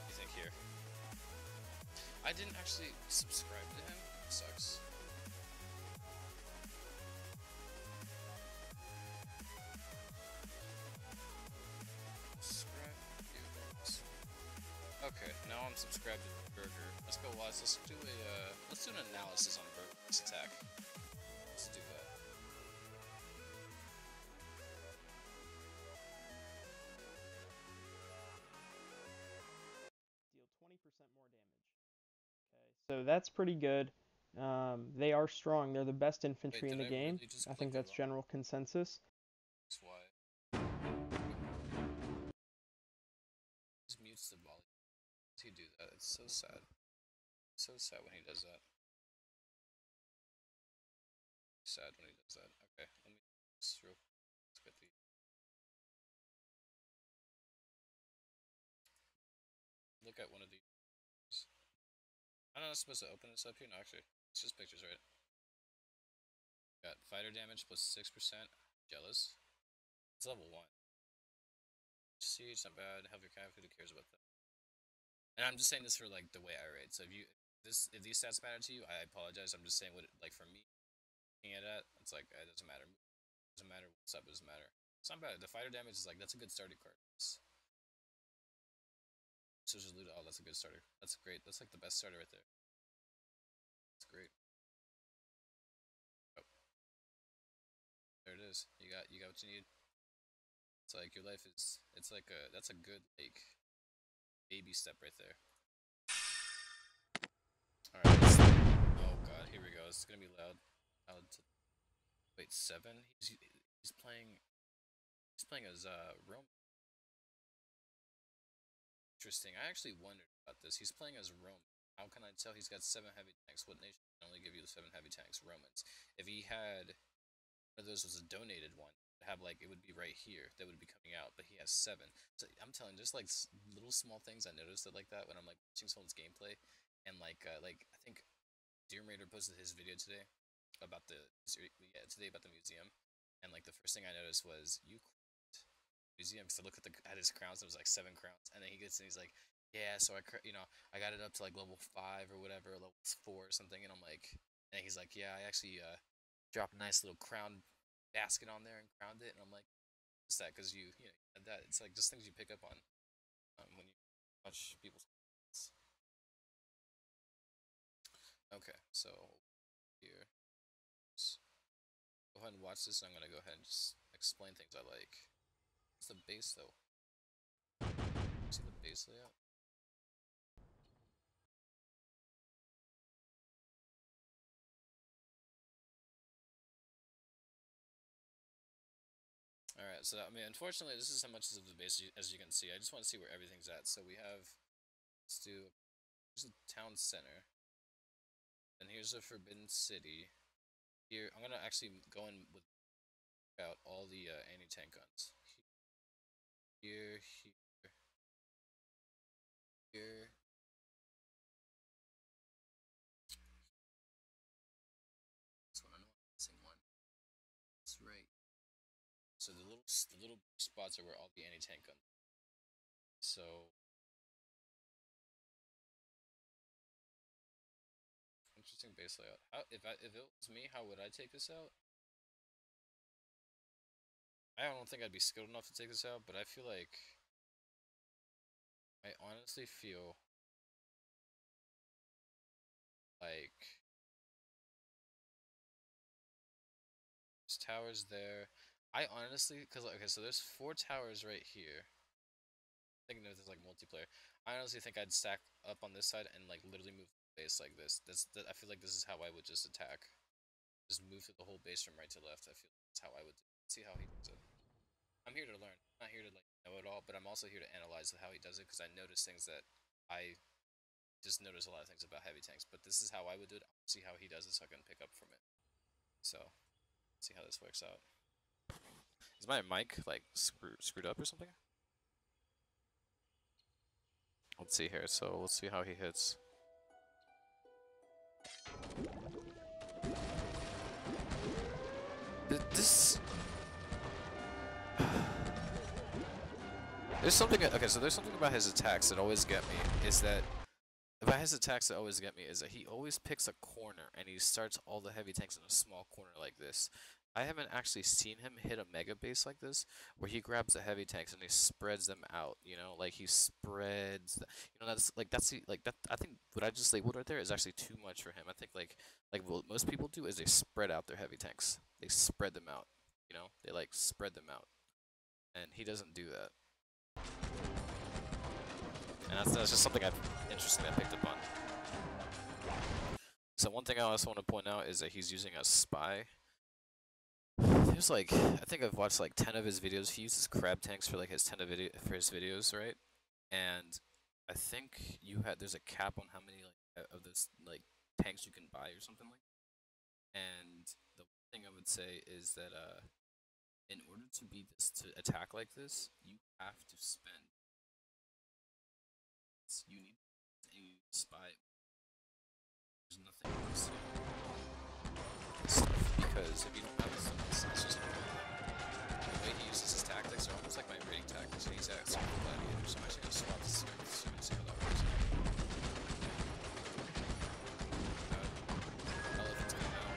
do you think here? I didn't actually subscribe to him. It sucks. Okay, now I'm subscribed to Burger. Let's go watch. Let's do an analysis on Burger's attack. Let's do that. more damage. Okay, so that's pretty good. They are strong. They're the best infantry in the game. Really just I think that's general consensus. That's why. Just mutes the volume. Why does he do that? It's so sad. It's so sad when he does that. Sad when he does that. Okay, let me just real quick. Let's get the. Look at one of these. I'm not supposed to open this up here. No, actually, it's just pictures, right? Got fighter damage plus 6%. Jealous. It's level 1. See, it's not bad. Have your cat. Who cares about that? And I'm just saying this for like the way I rate. So if these stats matter to you, I apologize. I'm just saying what like for me, looking at it, it's like it doesn't matter. It doesn't matter what's up. It doesn't matter. It's not bad. The fighter damage is like that's a good starting card. So just loot. Oh, that's a good starter. That's great. That's like the best starter right there. That's great. Oh. There it is. You got what you need. It's like your life is. It's like that's a good like baby step right there. All right. Oh god, here we go. It's gonna be loud. Wait, 7? He's playing. He's playing as Roman. Interesting. I actually wondered about this. He's playing as Roman. How can I tell he's got 7 heavy tanks? What nation can only give you the 7 heavy tanks? Romans. If he had one of those was a donated one, have like it would be right here that would be coming out, but he has 7. So I'm telling you, just like little small things I noticed that like that when I'm like watching someone's gameplay, and like I think Deer Raider posted his video today about today about the museum, and like the first thing I noticed was you museum. So look at his crowns. It was like 7 crowns, and then he gets and he's like, yeah, so I got it up to like level 5 or whatever, level 4 or something, and I'm like, and he's like, yeah, I actually dropped a nice little crown basket on there and crowned it, and I'm like, what's that? Because you had that. It's like just things you pick up on when you watch people's. Okay, so here, let's go ahead and watch this. I'm gonna go ahead and just explain things I like. What's the base though? See the base layout? Alright, so I mean, unfortunately, this is how much of the base as you can see. I just want to see where everything's at. So we have, let's do, here's the town center. And here's a Forbidden City. Here, I'm gonna actually go in with out all the anti-tank guns. Here, here. This one, I know I'm missing one. That's right. So the little spots are where all the anti-tank guns. So interesting base layout. If it was me, how would I take this out? I don't think I'd be skilled enough to take this out, but I feel like I honestly feel like there's towers there. I honestly, because okay, so there's 4 towers right here. Thinking of this like multiplayer. I honestly think I'd stack up on this side and like literally move the base like this. I feel like this is how I would just attack. Just move through the whole base from right to left. I feel like that's how I would do it. See how he does it. I'm here to learn. I'm not here to like know it all, but I'm also here to analyze how he does it because I notice things that I just notice a lot of things about heavy tanks. But this is how I would do it. I'll see how he does it so I can pick up from it. So, see how this works out. Is my mic like screwed up or something? Let's see here. So let's see how he hits. This. There's something. Okay, so there's something about his attacks that always get me. Is that he always picks a corner and he starts all the heavy tanks in a small corner like this. I haven't actually seen him hit a mega base like this where he grabs the heavy tanks and he spreads them out, like he spreads I think what I just labeled right there is actually too much for him. I think like what most people do is they spread out their heavy tanks. They spread them out, they like spread them out. And he doesn't do that. And that's just something interesting I picked up on. So one thing I also want to point out is that he's using a spy. There's like, I think I've watched like 10 of his videos. He uses crab tanks for like his 10 of for his videos, right? And I think there's a cap on how many like of this like tanks you can buy or something like that. And the one thing I would say is that in order to beat this, to attack like this, you have to spend. You need a spy. There's nothing else stuff, because if you don't have this, it's just the way he uses his tactics are almost like my raiding tactics, and he's actually a gladiator, so I'm actually gonna swap this here so you can see how that works. Elephants come out,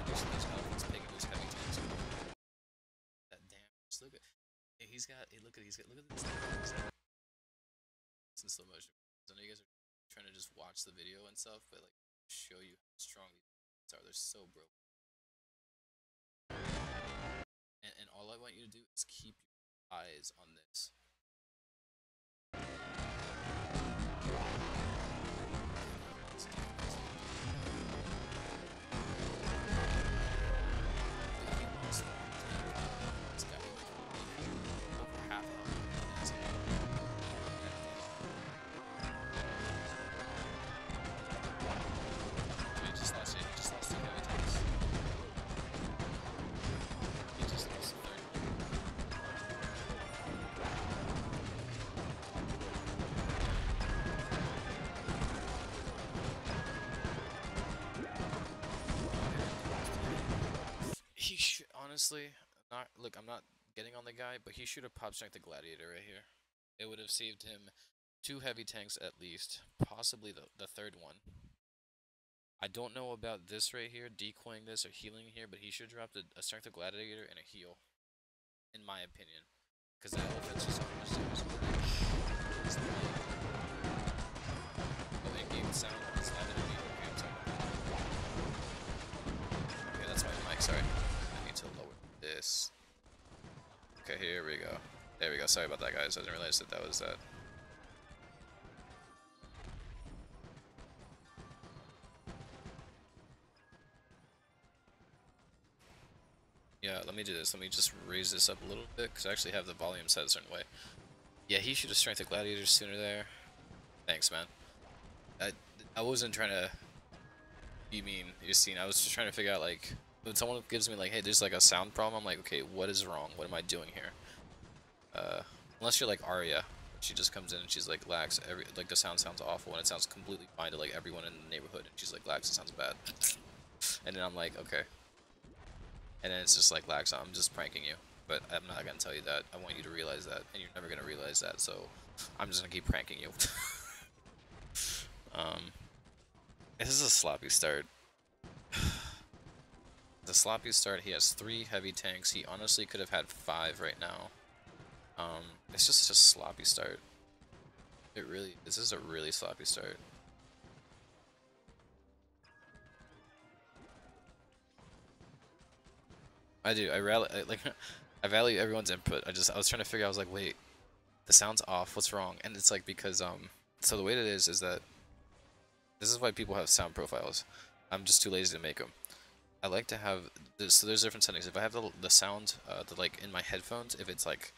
reducing these elephants, picking those heavy tanks. That damn, just look at, he's got, hey, look at this, it's in slow motion. So I know you guys are trying to just watch the video and stuff, but like, show you how strong these are. They're so broken. And all I want you to do is keep your eyes on this. Honestly, I'm not getting on the guy, but he should have pop strength the gladiator right here. It would have saved him 2 heavy tanks at least, possibly the third one. I don't know about this right here, decoying this or healing here, but he should drop a strength of gladiator and a heal, in my opinion, because the elephant's just how much damage. Oh, in-game sound is louder than me. Okay, that's my mic. Sorry. To lower this. Okay, here we go. There we go. Sorry about that, guys. I didn't realize that was that. Yeah, let me do this. Let me just raise this up a little bit, because I actually have the volume set a certain way. Yeah, he should have strength of gladiators sooner there. Thanks, man. I wasn't trying to be mean, Justine. I was just trying to figure out, like, when someone gives me like, hey, there's like a sound problem, I'm like, okay, what is wrong? What am I doing here? Unless you're like Arya, she just comes in and she's like, Lax, like the sound sounds awful, and it sounds completely fine to like everyone in the neighborhood, and she's like, Lax, it sounds bad. And then I'm like, okay. And then it's just like, Lax, I'm just pranking you, but I'm not gonna tell you that. I want you to realize that, and you're never gonna realize that, so I'm just gonna keep pranking you. This is a sloppy start. The sloppy start, he has 3 heavy tanks. He honestly could have had 5 right now. It's just a sloppy start. This is a really sloppy start. I value everyone's input. I was trying to figure out, I was like, wait, the sound's off, what's wrong? And it's like, because, so the way it is that, this is why people have sound profiles. I'm just too lazy to make them. I like to have this, so there's different settings. If I have the sound, like in my headphones, if it's like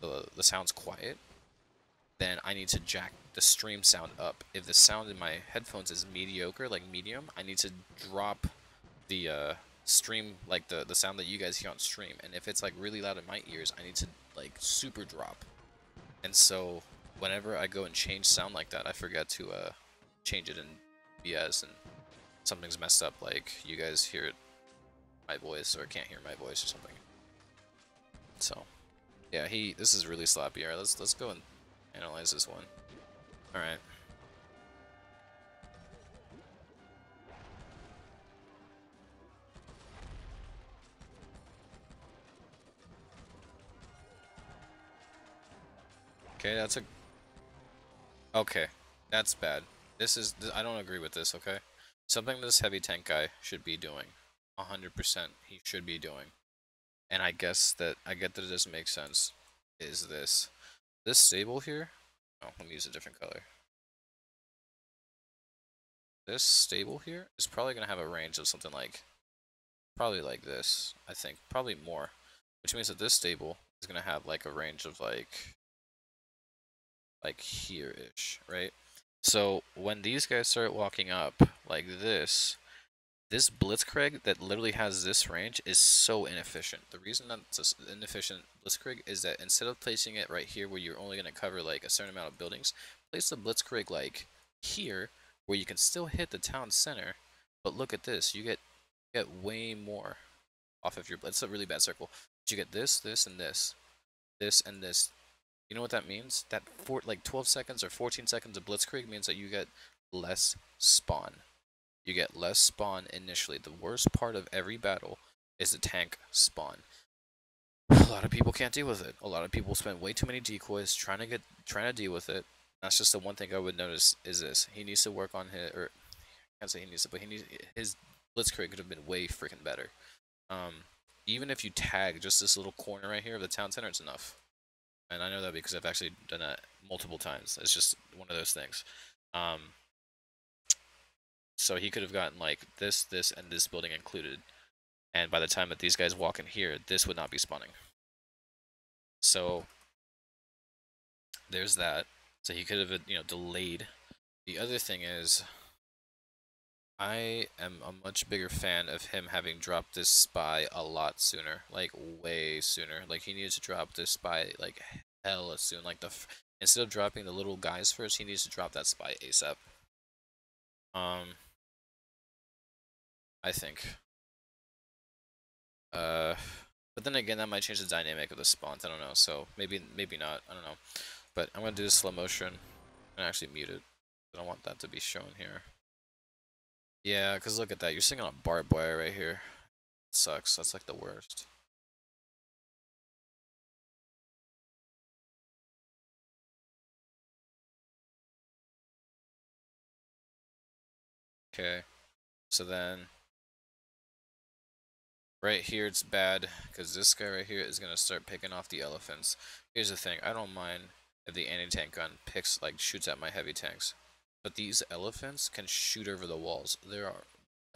the sound's quiet, then I need to jack the stream sound up. If the sound in my headphones is mediocre, like medium, I need to drop the stream, like the sound that you guys hear on stream. And if it's like really loud in my ears, I need to like super drop. And so whenever I go and change sound like that, I forget to change it in BS, and something's messed up, like you guys hear my voice or can't hear my voice or something. So yeah, this is really sloppy. Alright, let's go and analyze this one. Alright. Okay, okay, that's bad. I don't agree with this, okay? Something this heavy tank guy should be doing. 100% he should be doing. And I get that it doesn't make sense, is this stable here Oh, let me use a different color. This stable here is probably going to have a range of something like, probably like this, I think. Probably more. Which means that this stable is going to have like a range of like here-ish, right? So when these guys start walking up like this Blitzkrieg that literally has this range is so inefficient. The reason that it's an inefficient Blitzkrieg is that instead of placing it right here where you're only going to cover like a certain amount of buildings, place the Blitzkrieg like here where you can still hit the town center, but look at this, you get way more off of your blitz. It's a really bad circle. But you get this, this, and this, this, and this. You know what that means? That like 12 seconds or 14 seconds of Blitzkrieg means that you get less spawn. You get less spawn initially. The worst part of every battle is the tank spawn. A lot of people can't deal with it. A lot of people spend way too many decoys trying to deal with it. That's just the one thing I would notice is this. He needs to work on his, or I can't say he needs to, but his Blitzkrieg could have been way freaking better. Even if you tag just this little corner right here of the town center, it's enough. And I know that because I've actually done that multiple times. It's just one of those things. So he could have gotten like this, and this building included. And by the time that these guys walk in here, this would not be spawning. So there's that. So he could have, delayed. The other thing is, I am a much bigger fan of him having dropped this spy a lot sooner, like way sooner. Like he needs to drop this spy like hella soon. Like instead of dropping the little guys first, he needs to drop that spy ASAP. I think. But then again, that might change the dynamic of the spawns. I don't know. So maybe not. I don't know. But I'm gonna do this slow motion. I'm gonna actually mute it. I don't want that to be shown here. Yeah, because look at that. You're sitting on a barbed wire right here. It sucks. That's like the worst. Okay. So then, right here it's bad, because this guy right here is going to start picking off the elephants. Here's the thing. I don't mind if the anti-tank gun shoots at my heavy tanks. But these elephants can shoot over the walls. They are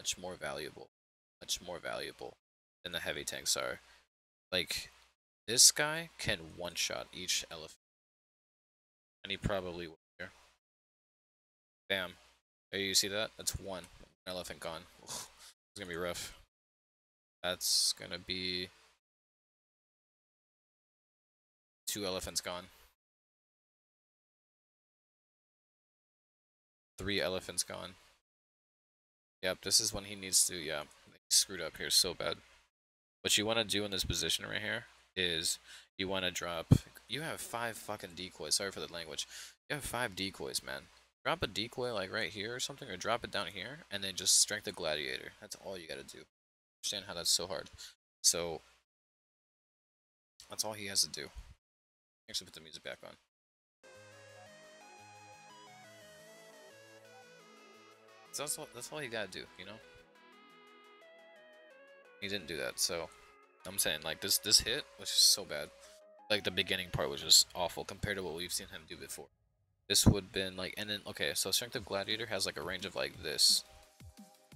much more valuable than the heavy tanks are. Like, this guy can one-shot each elephant. And he probably will here. Bam. There, you see that? That's one elephant gone. Ugh, it's gonna be rough. That's gonna be 2 elephants gone. 3 elephants gone. Yep, this is when he needs to, yeah, he screwed up here so bad. What you want to do in this position right here is you want to drop, you have 5 fucking decoys, sorry for the language. You have 5 decoys, man. Drop a decoy like right here or something, or drop it down here, and then just strength the gladiator. That's all you gotta do. Understand how that's so hard. So, that's all he has to do. Actually put the music back on. So that's all you gotta do, you know? He didn't do that, so I'm saying like this hit was just so bad. Like the beginning part was just awful compared to what we've seen him do before. This would have been like, and then okay, so Strength of Gladiator has like a range of like this.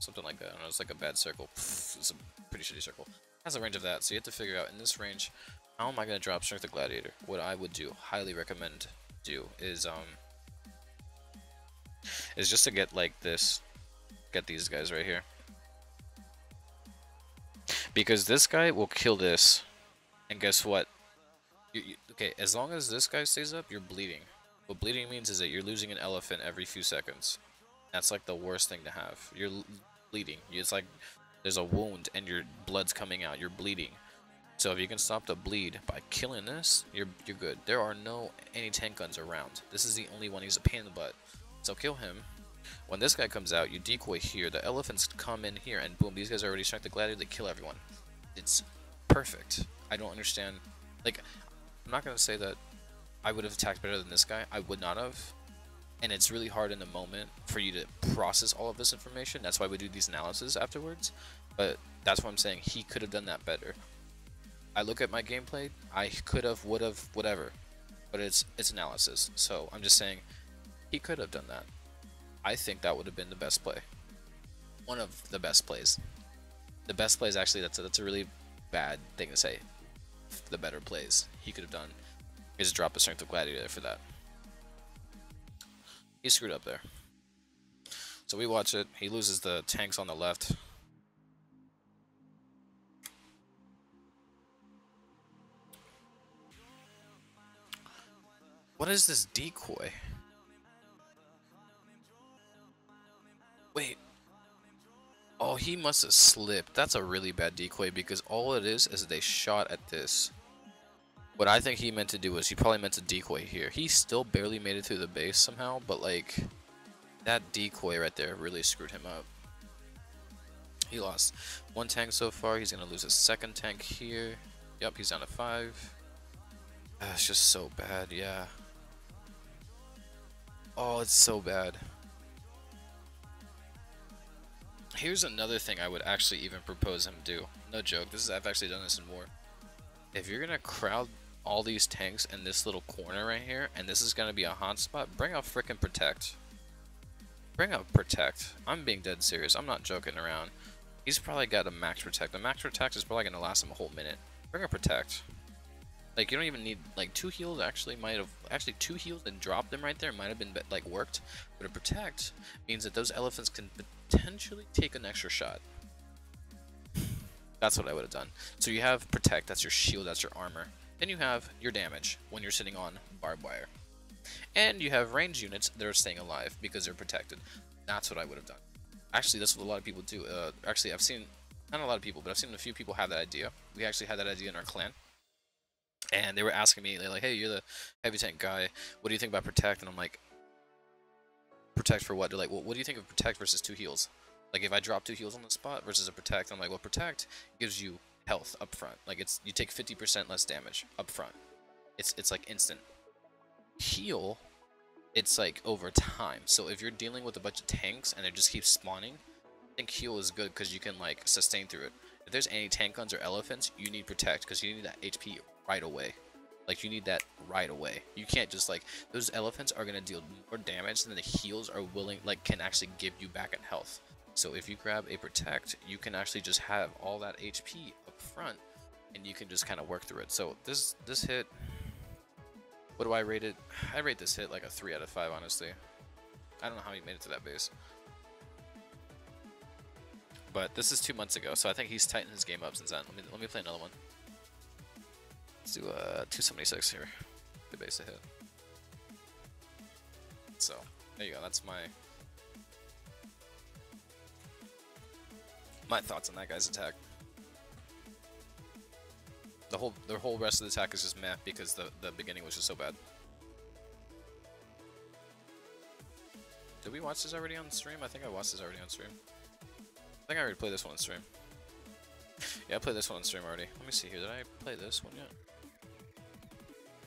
Something like that. I don't know, it's like a bad circle. It's a pretty shitty circle. It has a range of that, so you have to figure out in this range, how am I gonna drop Strength of Gladiator? What I would do, highly recommend do, is just to get like this, get these guys right here. Because this guy will kill this, and guess what? Okay, as long as this guy stays up, you're bleeding. What bleeding means is that you're losing an elephant every few seconds. That's like the worst thing to have. You're bleeding. It's like there's a wound and your blood's coming out. You're bleeding. So if you can stop the bleed by killing this, you're good. There are no anti-tank guns around. This is the only one. He's a pain in the butt. So kill him. When this guy comes out, you decoy here. The elephants come in here, and boom, these guys are already Strength the Gladiator. They kill everyone. It's perfect. I don't understand. Like, I'm not gonna say that I would have attacked better than this guy. I would not have. And it's really hard in the moment for you to process all of this information. That's why we do these analyses afterwards. But that's what I'm saying. He could have done that better. I look at my gameplay. I could have, would have, whatever. but it's analysis. So I'm just saying he could have done that. I think that would have been the best play. One of the best plays. The best plays, actually, that's a really bad thing to say. The better plays he could have done is drop the Strength of Gladiator for that. He screwed up there. So we watch it. He loses the tanks on the left. What is this decoy? Wait. Oh, he must have slipped. That's a really bad decoy because all it is they shot at this. What I think he meant to do was he probably meant to decoy here. He still barely made it through the base somehow, but like that decoy right there really screwed him up. He lost 1 tank so far. He's going to lose his 2nd tank here. Yep, he's down to 5. It's just so bad, yeah. Oh, it's so bad. Here's another thing I would actually even propose him do. No joke, I've actually done this in war. If you're gonna crowd all these tanks in this little corner right here, and this is gonna be a hotspot, bring out frickin' Protect. Bring out Protect. I'm being dead serious. I'm not joking around. He's probably got a max Protect. The max Protect is probably gonna last him a whole minute. Bring out Protect. Like, you don't even need, like, 2 heals actually 2 heals and drop them right there might have been, like, worked. But a Protect means that those elephants can potentially take an extra shot. That's what I would have done. So you have Protect, that's your shield, that's your armor. Then you have your damage when you're sitting on barbed wire. And you have range units that are staying alive because they're protected. That's what I would have done. Actually, that's what a lot of people do. Actually, I've seen, not a lot of people, but I've seen a few people have that idea. We actually had that idea in our clan. And they were asking me, they're like, hey, you're the heavy tank guy. What do you think about Protect? And I'm like, Protect for what? They're like, well, what do you think of Protect versus 2 heals? Like, if I drop 2 heals on the spot versus a Protect, I'm like, well, Protect gives you health up front. Like, you take 50% less damage up front. It's like instant. Heal, it's like over time. So if you're dealing with a bunch of tanks and it just keeps spawning, I think heal is good because you can, like, sustain through it. If there's any tank guns or elephants, you need Protect because you need that HP right away. Like, you need that right away. You can't just, like, those elephants are gonna deal more damage than the heals are willing, like, can actually give you back in health. So if you grab a Protect, you can actually just have all that HP up front, and you can just kind of work through it. So this hit, what do I rate it? I rate this hit like a 3 out of 5, honestly. I don't know how he made it to that base. But this is 2 months ago, so I think he's tightened his game up since then. Let me play another one. Let's do 276 here. Good base to hit. So there you go. That's my thoughts on that guy's attack. The whole rest of the attack is just meh because the beginning was just so bad. Did we watch this already on stream? I think I watched this already on stream. I think I already played this one on stream. Yeah, I played this one on stream already. Let me see here. Did I play this one yet?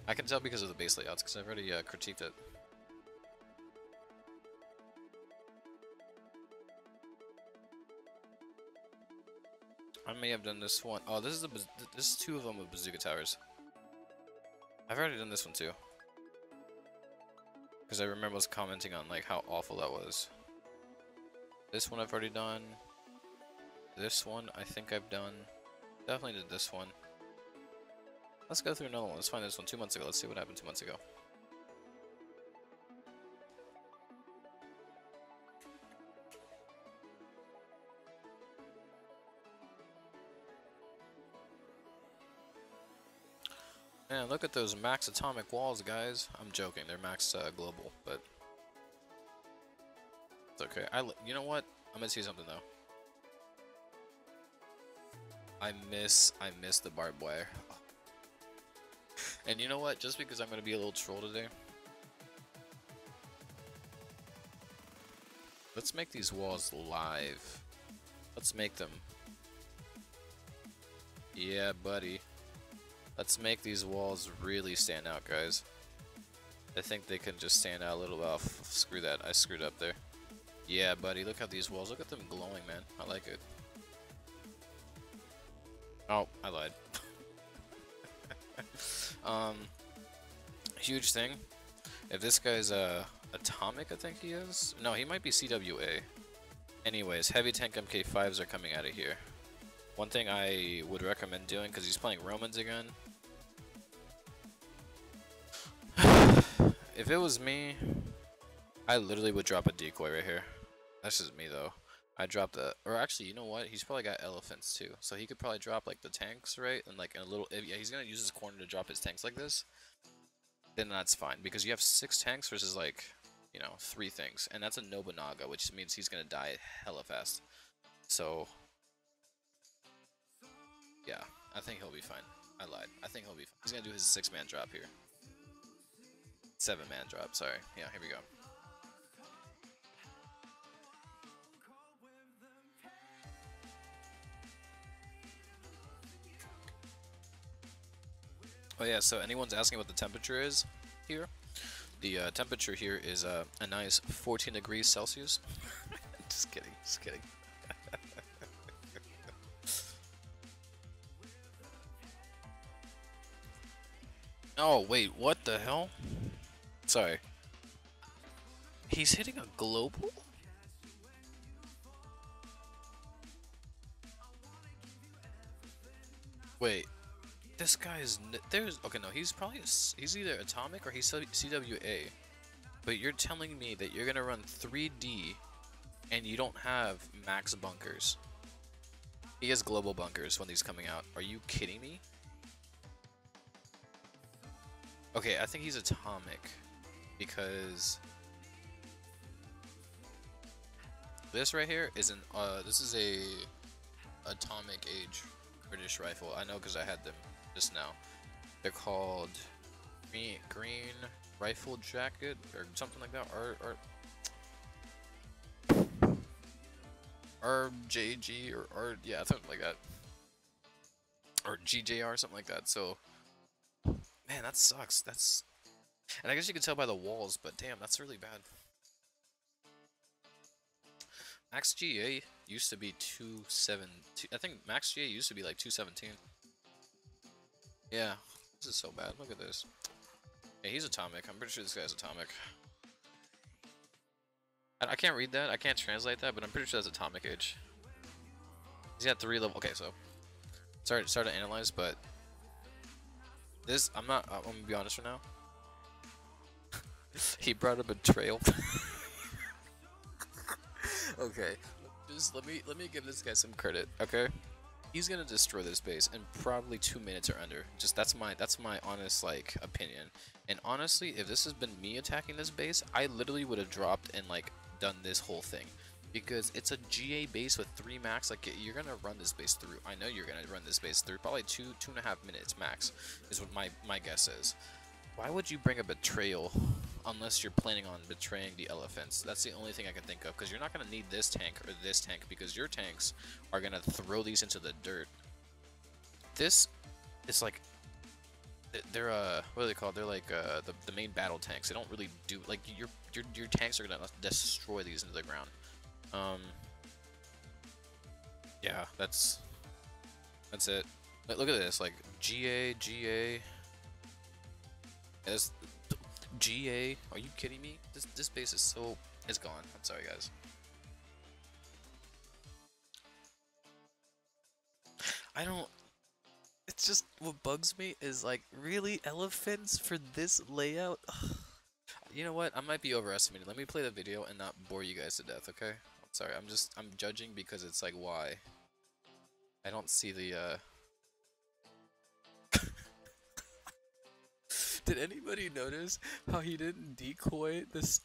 I can tell because of the base layouts, because I've already critiqued it. I may have done this one. Oh, this is 2 of them with bazooka towers. I've already done this one too. Because I remember I was commenting on like how awful that was. This one I've already done. This one I think I've done. Definitely did this one. Let's go through another one. Let's find this one 2 months ago. Let's see what happened 2 months ago. Man, look at those max atomic walls, guys. I'm joking. They're max global, but it's okay. You know what? I'm gonna see something though. I miss the barbed wire. Oh. And you know what? Just because I'm gonna be a little troll today, let's make these walls live. Let's make them. Yeah, buddy. Let's make these walls really stand out, guys. I think they can just stand out a little. Well, screw that. I screwed up there. Yeah, buddy. Look at these walls. Look at them glowing, man. I like it. Oh, I lied. huge thing. If this guy's atomic, I think he is. No, he might be CWA. Anyways, heavy tank MK5s are coming out of here. One thing I would recommend doing, because he's playing Romans again. If it was me, I literally would drop a decoy right here. That's just me though. I dropped a, or actually, you know what? He's probably got elephants too, so he could probably drop like the tanks, right? And like in a little, yeah, he's gonna use his corner to drop his tanks like this. Then that's fine because you have 6 tanks versus like, you know, 3 things, and that's a Nobunaga, which means he's gonna die hella fast. So yeah, I think he'll be fine. I lied. I think he'll be fine. He's gonna do his 6-man drop here. 7-man drop. Sorry. Yeah, here we go. Oh yeah, so anyone's asking what the temperature is here? The temperature here is a nice 14 degrees Celsius. Just kidding, just kidding. Oh wait, what the hell? Sorry. He's hitting a global? Wait. This guy's there's okay, no, he's probably he's either atomic or he's CWA. But you're telling me that you're gonna run 3D and you don't have max bunkers. He has global bunkers when he's coming out. Are you kidding me? Okay, I think he's atomic because this right here is an this is a atomic age British rifle. I know because I had them just now. They're called green rifle jacket or something like that. RJG or yeah, something like that. Or GJR, something like that. So man, that sucks. That's, and I guess you can tell by the walls, but damn, that's really bad. Max GA used to be 272. I think Max GA used to be like 217. Yeah, this is so bad. Look at this. Yeah, he's atomic. I'm pretty sure this guy's atomic. I can't read that. I can't translate that, but I'm pretty sure that's atomic age. He's got 3 level. Okay, so sorry to analyze, but this I'm gonna be honest for now. He brought a betrayal. Okay, just let me give this guy some credit. Okay, he's gonna destroy this base in probably 2 minutes or under. Just that's my honest like opinion. And honestly, if this has been me attacking this base, I literally would have dropped and like done this whole thing, because it's a GA base with 3 max. Like you're gonna run this base through. I know you're gonna run this base through probably 2.5 minutes max is what my guess is. Why would you bring a betrayal unless you're planning on betraying the elephants? That's the only thing I can think of, because you're not gonna need this tank or this tank, because your tanks are gonna throw these into the dirt. This is like they're what are they called? They're like the main battle tanks. They don't really do like your tanks are gonna destroy these into the ground. Yeah, that's it. Look at this, like GA. This GA. Are you kidding me? This base is so, it's gone. I'm sorry, guys. I don't. It's just what bugs me is like, really, elephants for this layout? Ugh. You know what? I might be overestimating. Let me play the video and not bore you guys to death, okay? I'm sorry. I'm judging because it's like, why? I don't see the Did anybody notice how he didn't decoy this?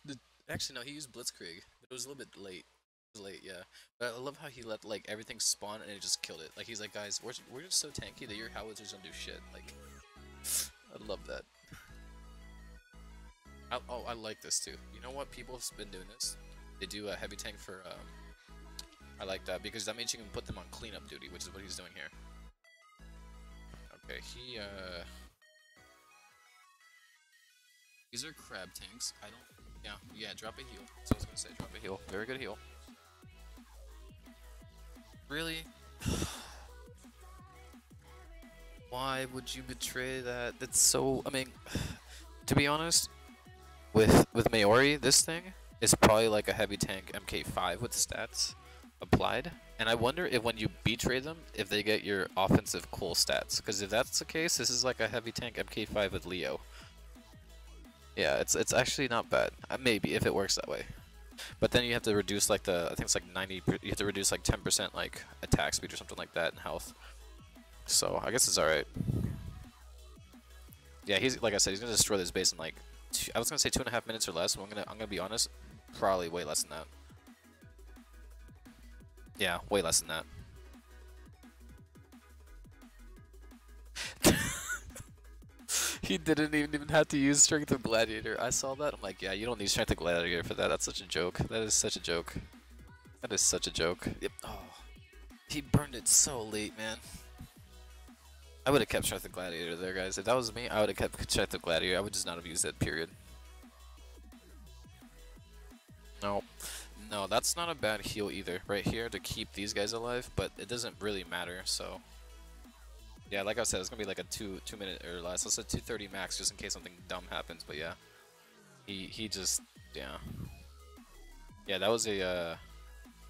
Actually, no, he used Blitzkrieg, but it was a little bit late. It was late, yeah. But I love how he let like everything spawn and it just killed it. Like he's like, guys, we're just so tanky that your howitzers don't do shit. Like, I love that. Oh, I like this too. You know what? People have been doing this. They do a heavy tank for. I like that because that means you can put them on cleanup duty, which is what he's doing here. Okay, these are crab tanks. I don't. Yeah. Drop a heal. So I was gonna say, drop a heal. Very good heal. Really? Why would you betray that? That's so. I mean, to be honest, with Maori, this thing is probably like a heavy tank MK5 with stats applied. And I wonder if when you betray them, if they get your offensive cool stats. Because if that's the case, this is like a heavy tank MK5 with Leo. Yeah, it's actually not bad. Maybe if it works that way. But then you have to reduce like I think it's like 90. You have to reduce like 10% like attack speed or something like that and health. So I guess it's all right. Yeah, he's like I said, he's gonna destroy this base in like I was gonna say 2.5 minutes or less. But I'm gonna be honest, probably way less than that. Yeah, way less than that. He didn't even have to use Strength of Gladiator. I saw that. I'm like, yeah, you don't need Strength of Gladiator for that. That's such a joke. That is such a joke. That is such a joke. Yep. Oh, he burned it so late, man. I would have kept Strength of Gladiator there, guys. If that was me, I would have kept Strength of Gladiator. I would just not have used that, period. No. No, that's not a bad heal either. Right here to keep these guys alive, but it doesn't really matter, so... Yeah, like I said, it's gonna be like a 2 minute or less. I said 2:30 max, just in case something dumb happens. But yeah, he just yeah. That was a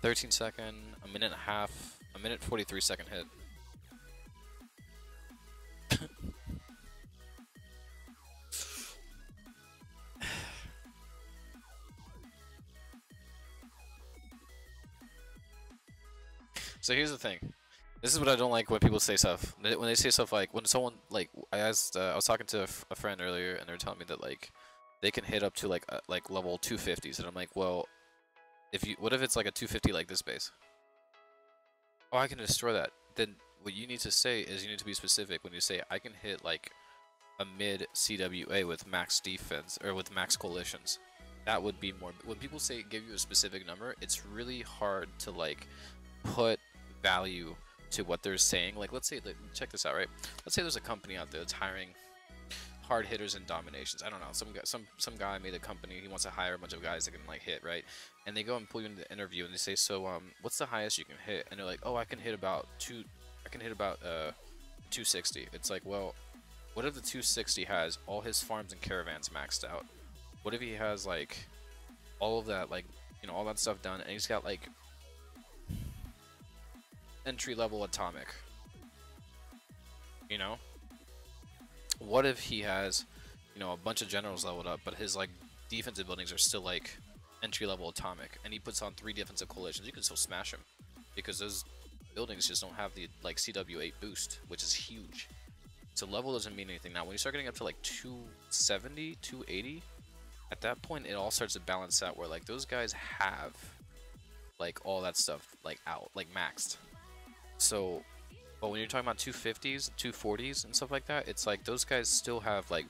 13 second, a minute and a half, a minute 43 second hit. So here's the thing. This is what I don't like when people say stuff. When they say stuff like, when someone, like, I was talking to a friend earlier, and they're telling me that, like, they can hit up to, like level 250s, and I'm like, well, what if it's, like, a 250 like this base? Oh, I can destroy that. Then what you need to say is you need to be specific when you say, I can hit, like, a mid CWA with max defense, or with max coalitions. That would be more, when people say, give you a specific number, it's really hard to, like, put value to what they're saying. Like, let's say, like, check this out, right? Let's say there's a company out there that's hiring hard hitters and dominations. I don't know, some guy made a company, he wants to hire a bunch of guys that can, like, hit, right? And they go and pull you into the interview and they say, so what's the highest you can hit? And they're like, oh, I can hit about 260. It's like, well, what if the 260 has all his farms and caravans maxed out? What if he has, like, all of that, like, you know, all that stuff done, and he's got, like, entry-level atomic, you know? What if he has, you know, a bunch of generals leveled up, but his, like, defensive buildings are still, like, entry-level atomic, and he puts on 3 defensive coalitions? You can still smash him, because those buildings just don't have the, like, CW8 boost, which is huge. So level doesn't mean anything. Now, when you start getting up to, like, 270, 280, at that point, it all starts to balance out, where, like, those guys have, like, all that stuff, like, out, like, maxed. So, but when you're talking about 250s, 240s, and stuff like that, it's like those guys still have like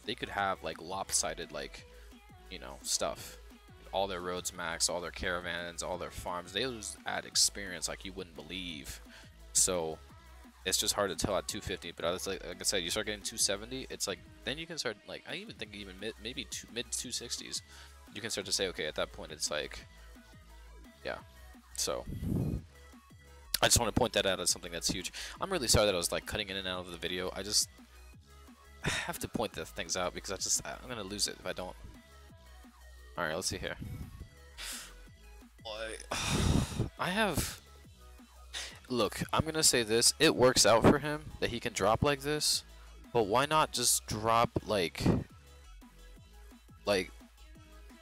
they could have like lopsided, like, you know, stuff. All their roads max, all their caravans, all their farms. They just add experience like you wouldn't believe. So it's just hard to tell at 250. But like I said, you start getting 270, it's like then you can start, like, I even think even maybe mid 260s. You can start to say, okay, at that point it's like, yeah. So I just want to point that out as something that's huge. I'm really sorry that I was, like, cutting in and out of the video. I have to point the things out because I'm gonna lose it if I don't. All right, let's see here. I have. Look, I'm gonna say this. It works out for him that he can drop like this, but why not just drop like, you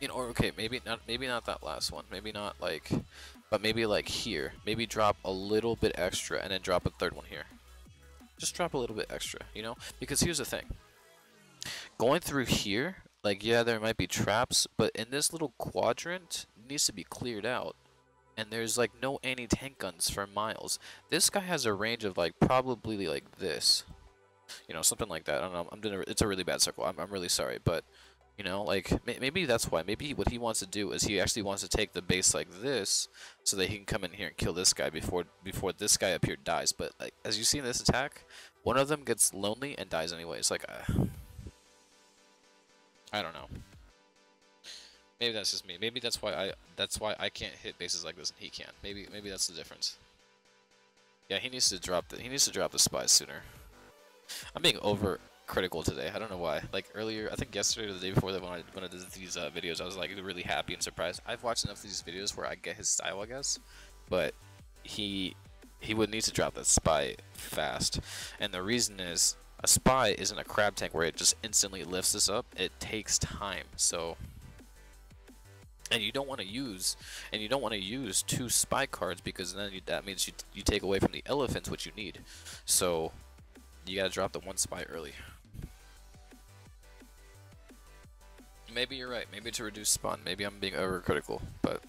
know, or okay, maybe not that last one. Maybe not like. But maybe like here, maybe drop a little bit extra and then drop a third one here. Just drop a little bit extra, you know? Because here's the thing. Going through here, like, yeah, there might be traps, but in this little quadrant, it needs to be cleared out. And there's like no anti-tank guns for miles. This guy has a range of like probably like this. You know, something like that. I don't know. It's a really bad circle. I'm really sorry, but you know, like, maybe that's why. Maybe what he wants to do is he actually wants to take the base like this so that he can come in here and kill this guy before this guy up here dies. But, like, as you see in this attack, one of them gets lonely and dies anyways. Like, I don't know. Maybe that's just me. Maybe that's why I can't hit bases like this and he can. Maybe that's the difference. Yeah, he needs to drop the spies sooner. I'm being critical today. I don't know why. Like earlier, I think yesterday or the day before that when I did these videos, I was like really happy and surprised. I've watched enough of these videos where I get his style, I guess, but he would need to drop that spy fast, and the reason is a spy isn't a crab tank where it just instantly lifts this up. It takes time, so. And you don't want to use, two spy cards because then that means you take away from the elephants, which you need. So you gotta drop the one spy early. Maybe you're right. Maybe to reduce spawn. Maybe I'm being overcritical, but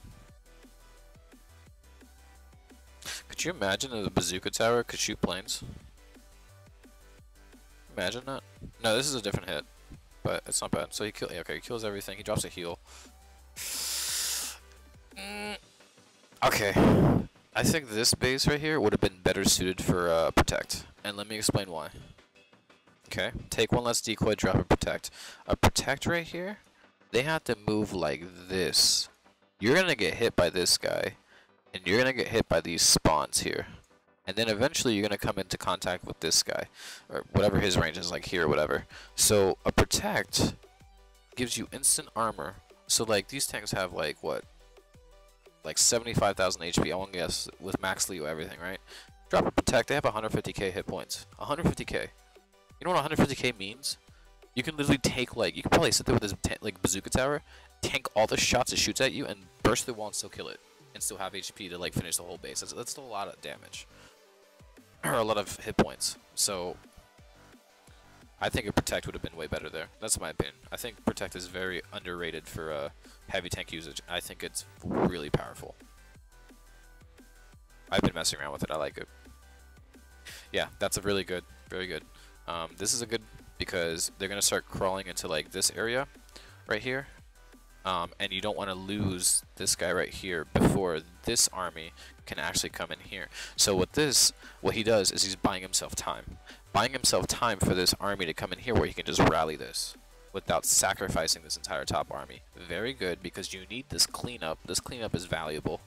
could you imagine that the bazooka tower could shoot planes? Imagine that. No, this is a different hit, but it's not bad. So he he kills everything. He drops a heal. Okay, I think this base right here would have been better suited for protect, and let me explain why. Okay, take one less decoy, drop a protect. A protect right here, they have to move like this. You're gonna get hit by this guy, and you're gonna get hit by these spawns here, and then eventually you're gonna come into contact with this guy, or whatever his range is, like here or whatever. So a protect gives you instant armor. So like these tanks have like what? Like 75,000 HP, I want to guess, with max Leo everything, right? Drop a protect, they have 150k hit points. 150k. You know what 150k means? You can literally take like, you can probably sit there with this like bazooka tower, tank all the shots it shoots at you, and burst the wall and still kill it, and still have HP to like finish the whole base. That's still a lot of damage, or a lot of hit points. So I think a protect would have been way better there. That's my opinion. I think protect is very underrated for heavy tank usage. I think it's really powerful. I've been messing around with it. I like it. Yeah, that's a really good, very good. This is a good because they're gonna start crawling into like this area right here, and you don't want to lose this guy right here before this army can actually come in here. So with this, what he does is he's buying himself time. Buying himself time for this army to come in here where he can just rally this without sacrificing this entire top army. Very good, because you need this cleanup. This cleanup is valuable.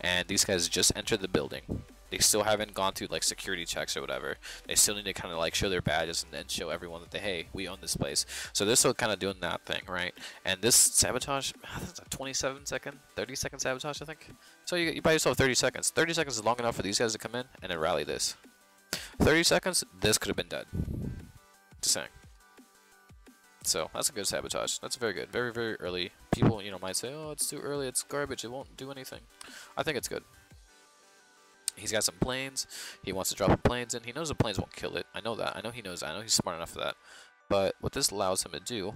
And these guys just entered the building. They still haven't gone through like security checks or whatever. They still need to kind of like show their badges and then show everyone that hey, we own this place. So they're still kind of doing that thing, right? And this sabotage, that's a 27-second, 30-second sabotage, I think. So you buy yourself 30 seconds. 30 seconds is long enough for these guys to come in and then rally this. 30 seconds, this could have been dead. Just saying. So that's a good sabotage. That's very good. Very, very early. People, you know, might say, oh, it's too early, it's garbage, it won't do anything. I think it's good. He's got some planes. He wants to drop the planes in. He knows the planes won't kill it. I know that. I know he knows that. I know he's smart enough for that. But what this allows him to do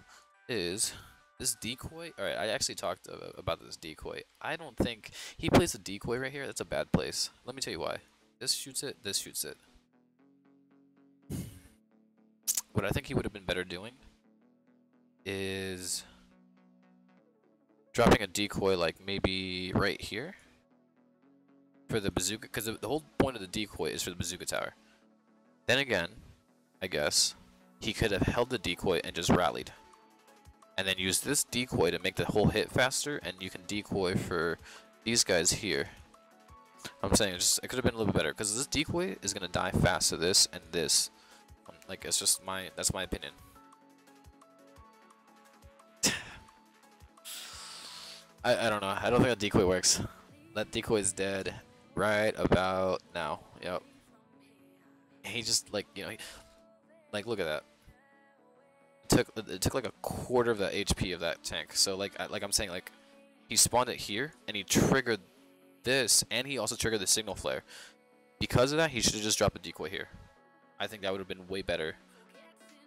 is this decoy. Alright, I actually talked about this decoy. I don't think he plays a decoy right here. That's a bad place. Let me tell you why. This shoots it. This shoots it. What I think he would have been better doing is dropping a decoy like maybe right here for the bazooka, because the whole point of the decoy is for the bazooka tower. Then again, I guess he could have held the decoy and just rallied, and then use this decoy to make the whole hit faster, and you can decoy for these guys here. I'm saying it could have been a little bit better, because this decoy is gonna die fast to this and this. Like, it's just that's my opinion. I don't know. I don't think that decoy works. That decoy is dead right about now. Yep. He just like, you know, like look at that. It took like a quarter of the HP of that tank. So like I'm saying, like he spawned it here and he triggered this, and he also triggered the signal flare. Because of that, he should have just dropped a decoy here. I think that would have been way better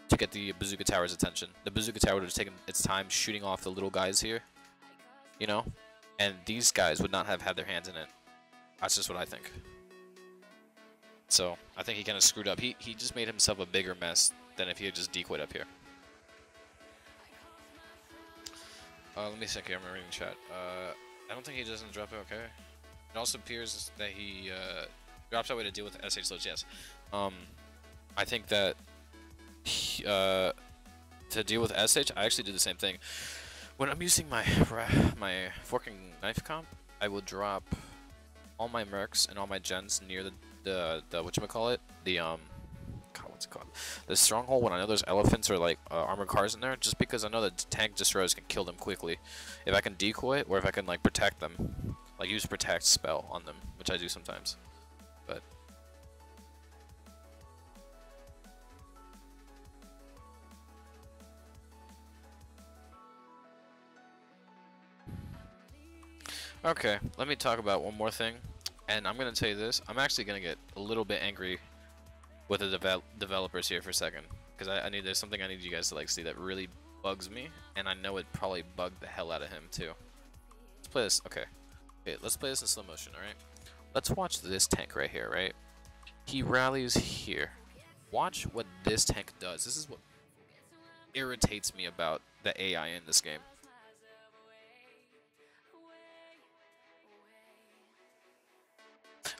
to get the bazooka tower's attention. The bazooka tower would have taken its time shooting off the little guys here, you know, and these guys would not have had their hands in it. That's just what I think. So I think he kind of screwed up. He just made himself a bigger mess than if he had just decoyed up here. Let me check here. I'm reading chat. I don't think he doesn't drop it. Okay. It also appears that he drops that way to deal with SH loads. Yes. I think that to deal with SH, I actually do the same thing. When I'm using my forking knife comp, I will drop all my mercs and all my gens near the whatchamacallit, the God, what's it called? The stronghold, when I know there's elephants or like armored cars in there, just because I know that tank destroyers can kill them quickly. If I can decoy or if I can like protect them, like use protect spell on them, which I do sometimes. But okay, let me talk about one more thing, and I'm gonna tell you this. I'm actually gonna get a little bit angry with the developers here for a second, because there's something I need you guys to like see that really bugs me, and I know it probably bugged the hell out of him too. Let's play this. Okay, let's play this in slow motion. All right, let's watch this tank right here. Right, he rallies here. Watch what this tank does. This is what irritates me about the AI in this game.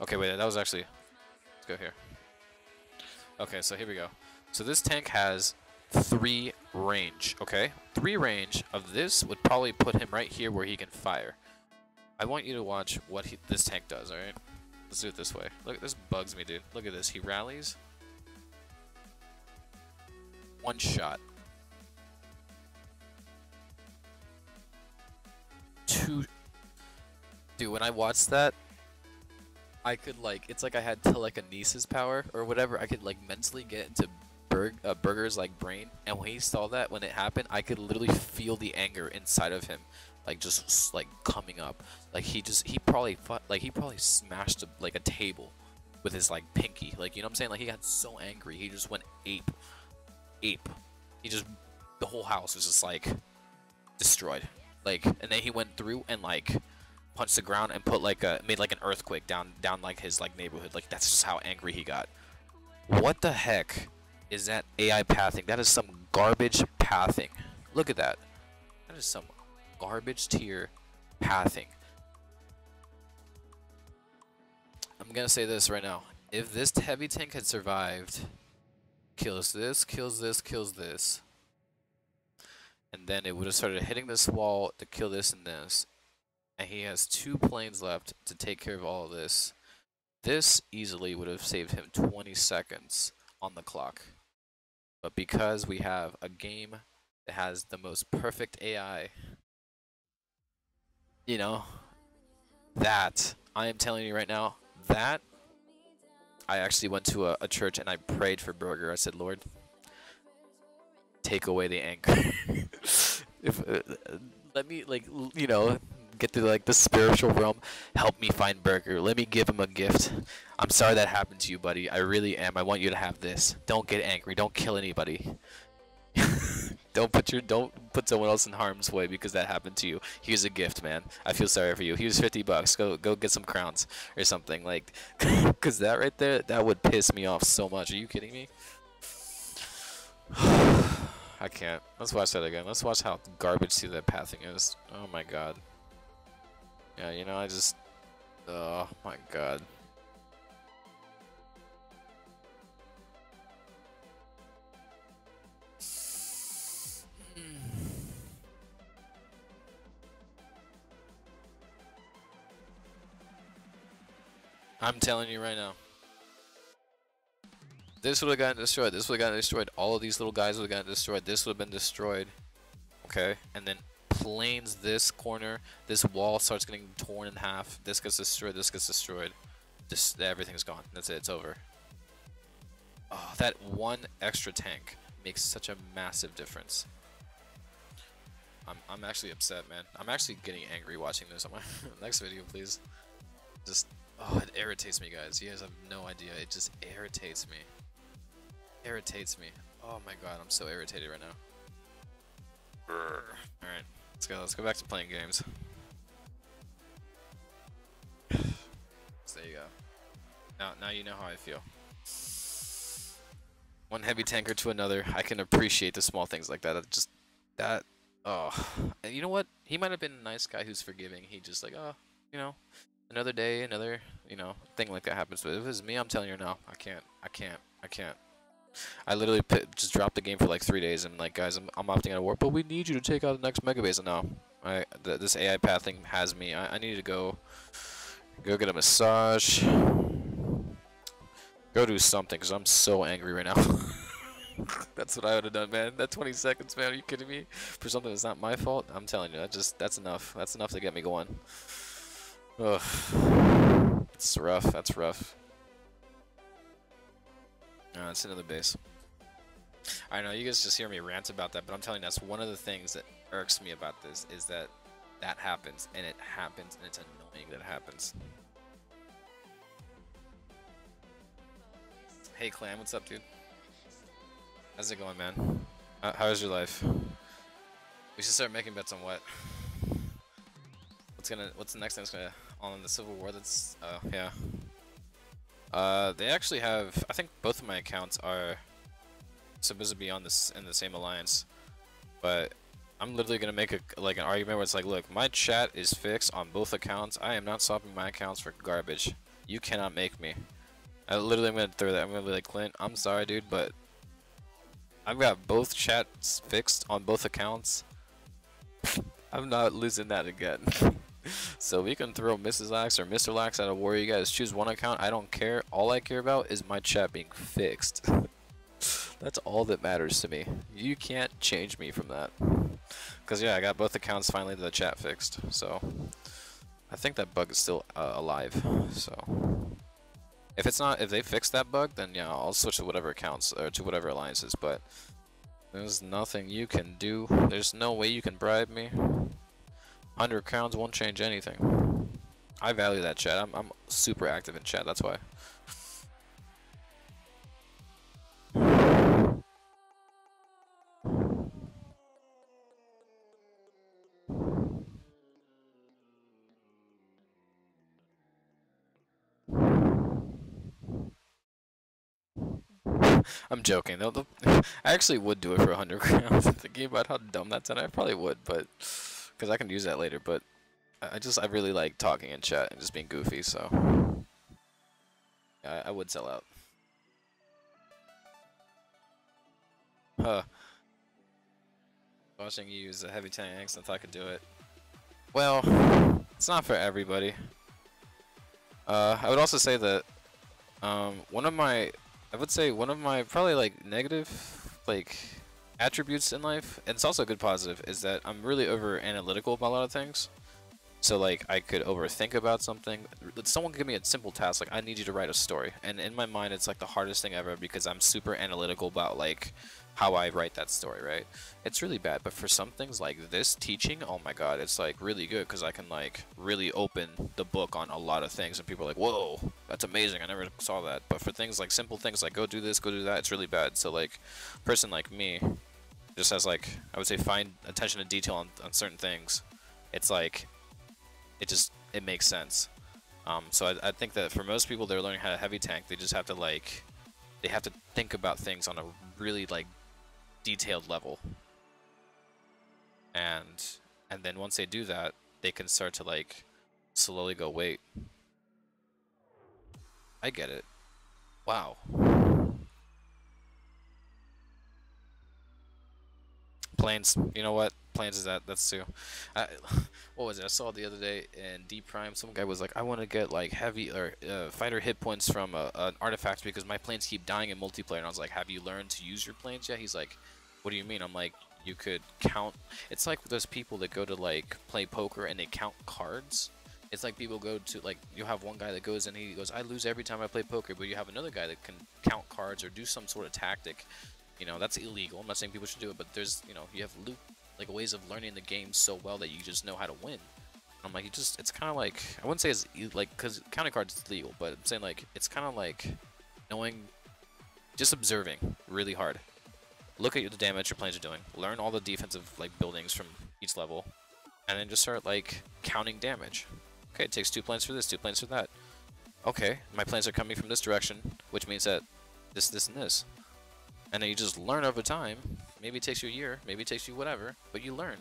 Okay, wait, that was actually. Let's go here. Okay, so here we go. So this tank has 3 range, okay? 3 range of this would probably put him right here where he can fire. I want you to watch what this tank does, alright? Let's do it this way. Look, this bugs me, dude. Look at this. He rallies. 1 shot. 2. Dude, when I watched that, I could like, it's like I had telekinesis power or whatever. I could like mentally get into Burger's like brain, and when he saw that, when it happened, I could literally feel the anger inside of him, like just like coming up. Like he probably smashed like a table with his like pinky, like, you know what I'm saying? Like he got so angry, he just went ape. He just, the whole house was just like destroyed. Like, and then he went through and like punched the ground and made like an earthquake down like his like neighborhood. Like that's just how angry he got. What the heck is that AI pathing? That is some garbage pathing. Look at that. That is some garbage tier pathing. I'm gonna say this right now. If this heavy tank had survived, kills this, kills this, kills this, and then it would have started hitting this wall to kill this and this, and he has 2 planes left to take care of all of this. This easily would have saved him 20 seconds on the clock. But because we have a game that has the most perfect AI, you know, that, I am telling you right now, that, I actually went to a church and I prayed for Burger. I said, Lord, take away the anger. Let me, like, you know, get to like the spiritual realm. Help me find Burger. Let me give him a gift. I'm sorry that happened to you, buddy. I really am. I want you to have this. Don't get angry. Don't kill anybody. Don't put someone else in harm's way because that happened to you. Here's a gift, man. I feel sorry for you. Here's $50. Go get some crowns or something, like, cause that right there, that would piss me off so much. Are you kidding me? I can't. Let's watch that again. Let's watch how garbage see that pathing is. Oh my god. Yeah, you know, oh my god. I'm telling you right now. This would have gotten destroyed. This would have gotten destroyed. All of these little guys would have gotten destroyed. This would have been destroyed. Okay? And then planes this corner. This wall starts getting torn in half. This gets destroyed. This gets destroyed. Just everything's gone. That's it. It's over. Oh, that 1 extra tank makes such a massive difference. I'm actually upset, man. I'm actually getting angry watching this. On my next video, please. Just, oh, it irritates me, guys. You guys have no idea. It just irritates me. Irritates me. Oh my god, I'm so irritated right now. Alright, let's go. Let's go back to playing games. So there you go. Now you know how I feel. One heavy tanker to another. I can appreciate the small things like that. Oh. And you know what? He might have been a nice guy who's forgiving. He just like, oh, you know, another day, another, you know, thing like that happens. But if it was me, I'm telling you now, I can't. I literally just dropped the game for like 3 days and like, guys, I'm opting out of war, but we need you to take out the next mega base. And no, this AI pathing has me. I need to go get a massage, go do something, because I'm so angry right now. That's what I would have done, man. That 20 seconds, man. Are you kidding me? For something that's not my fault? I'm telling you, that's enough. That's enough to get me going. Ugh. It's rough. That's rough. It's another base. I know you guys just hear me rant about that, but I'm telling you, that's one of the things that irks me about this is that happens, and it happens, and it's annoying that it happens. Hey, Clam, what's up, dude? How's it going, man? How's your life? We should start making bets on what? What's the next thing that's gonna on the Civil War? That's yeah. They actually have. I think both of my accounts are supposed to be on this in the same alliance, but I'm literally gonna make an argument where it's like, look, my chat is fixed on both accounts. I am not swapping my accounts for garbage. You cannot make me. I literally am gonna throw that. I'm gonna be like, Clint, I'm sorry, dude, but I've got both chats fixed on both accounts. I'm not losing that again. So we can throw MisterLaxx or MisterLaxx at a war. You guys choose one account. I don't care. All I care about is my chat being fixed. That's all that matters to me. You can't change me from that. Because yeah, I got both accounts finally the chat fixed. So I think that bug is still alive. So if it's not, if they fix that bug, then yeah, I'll switch to whatever accounts or to whatever alliances. But there's nothing you can do. There's no way you can bribe me. 100 crowns won't change anything. I value that chat. I'm super active in chat. That's why. I'm joking. I actually would do it for 100 crowns. Thinking about how dumb that's done, I probably would, but because I can use that later. But I really like talking in chat and just being goofy, so I would sell out. Huh. Watching you use a heavy tanks, I thought I could do it. Well, it's not for everybody. I would also say that one of my probably like negative like attributes in life, and it's also a good positive, is that I'm really over analytical about a lot of things. So like I could overthink about something. Someone give me a simple task, like I need you to write a story, and in my mind it's like the hardest thing ever because I'm super analytical about like how I write that story, right? It's really bad, but for some things like this teaching, oh my god, it's like really good because I can like really open the book on a lot of things, and people are like, whoa, that's amazing, I never saw that. But for things like simple things like go do this, go do that, it's really bad. So like a person like me just has like, I would say, fine attention to detail on certain things. It's like it makes sense. So I think that for most people, they're learning how to heavy tank. They just have to like, they have to think about things on a really like detailed level. And then once they do that, they can start to like slowly go, wait, I get it. Wow. Planes, you know what? Planes is that's too. What was it? I saw the other day in D Prime. Some guy was like, I want to get like heavy or fighter hit points from an artifact because my planes keep dying in multiplayer. And I was like, have you learned to use your planes yet? He's like, what do you mean? I'm like, you could count. It's like those people that go to like play poker and they count cards. It's like people go to like, you have one guy that goes and he goes, I lose every time I play poker, but you have another guy that can count cards or do some sort of tactic. You know, that's illegal. I'm not saying people should do it, but there's, you know, you have like ways of learning the game so well that you just know how to win. I'm like, it's kind of like, I wouldn't say it's like, because counting cards is legal, but I'm saying like, it's kind of like knowing, just observing really hard. Look at the damage your planes are doing. Learn all the defensive like buildings from each level, and then just start like counting damage. Okay, it takes 2 planes for this, 2 planes for that. Okay, my planes are coming from this direction, which means that this, and this. And then you just learn over time. Maybe it takes you a year, maybe it takes you whatever, but you learn.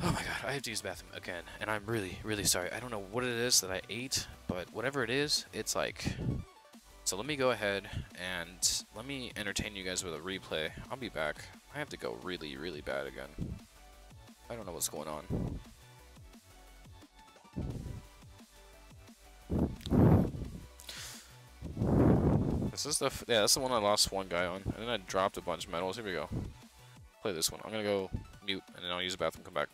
Oh my god, I have to use the bathroom again, and I'm really, really sorry. I don't know what it is that I ate, but whatever it is, it's like... So let me go ahead and let me entertain you guys with a replay. I'll be back. I have to go really, really bad again. I don't know what's going on. This is the yeah, that's the one I lost one guy on, and then I dropped a bunch of medals. Here we go. Play this one. I'm gonna go mute, and then I'll use the bathroom. Come back.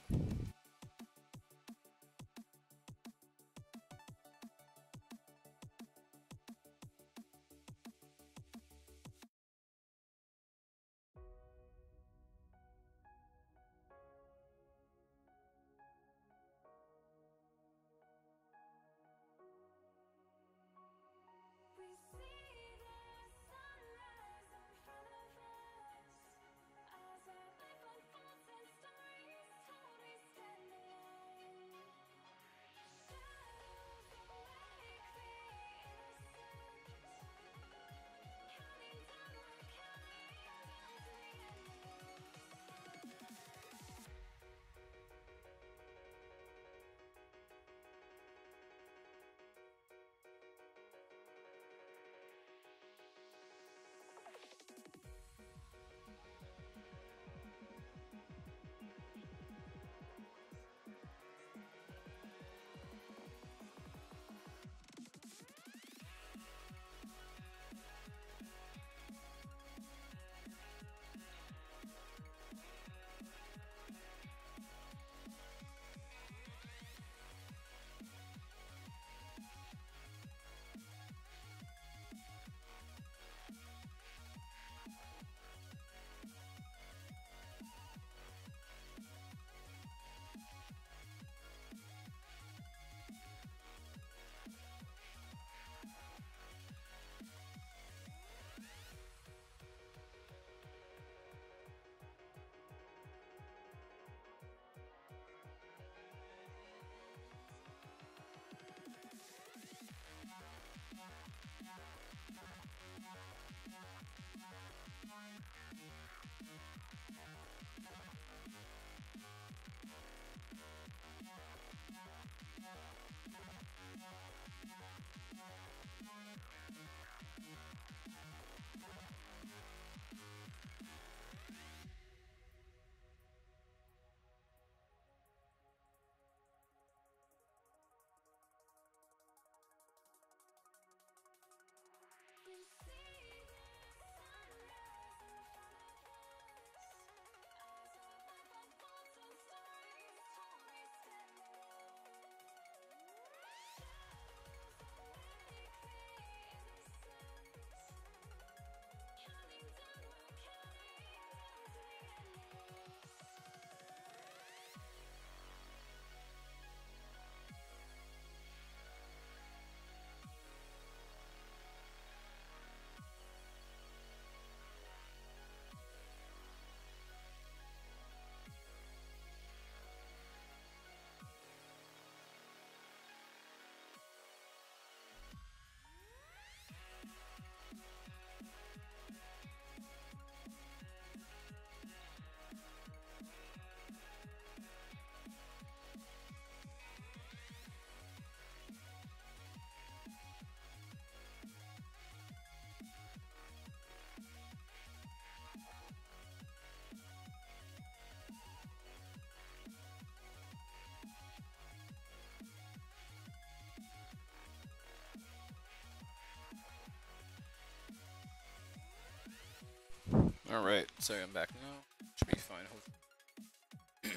Alright, sorry, I'm back now. Should be fine, hopefully.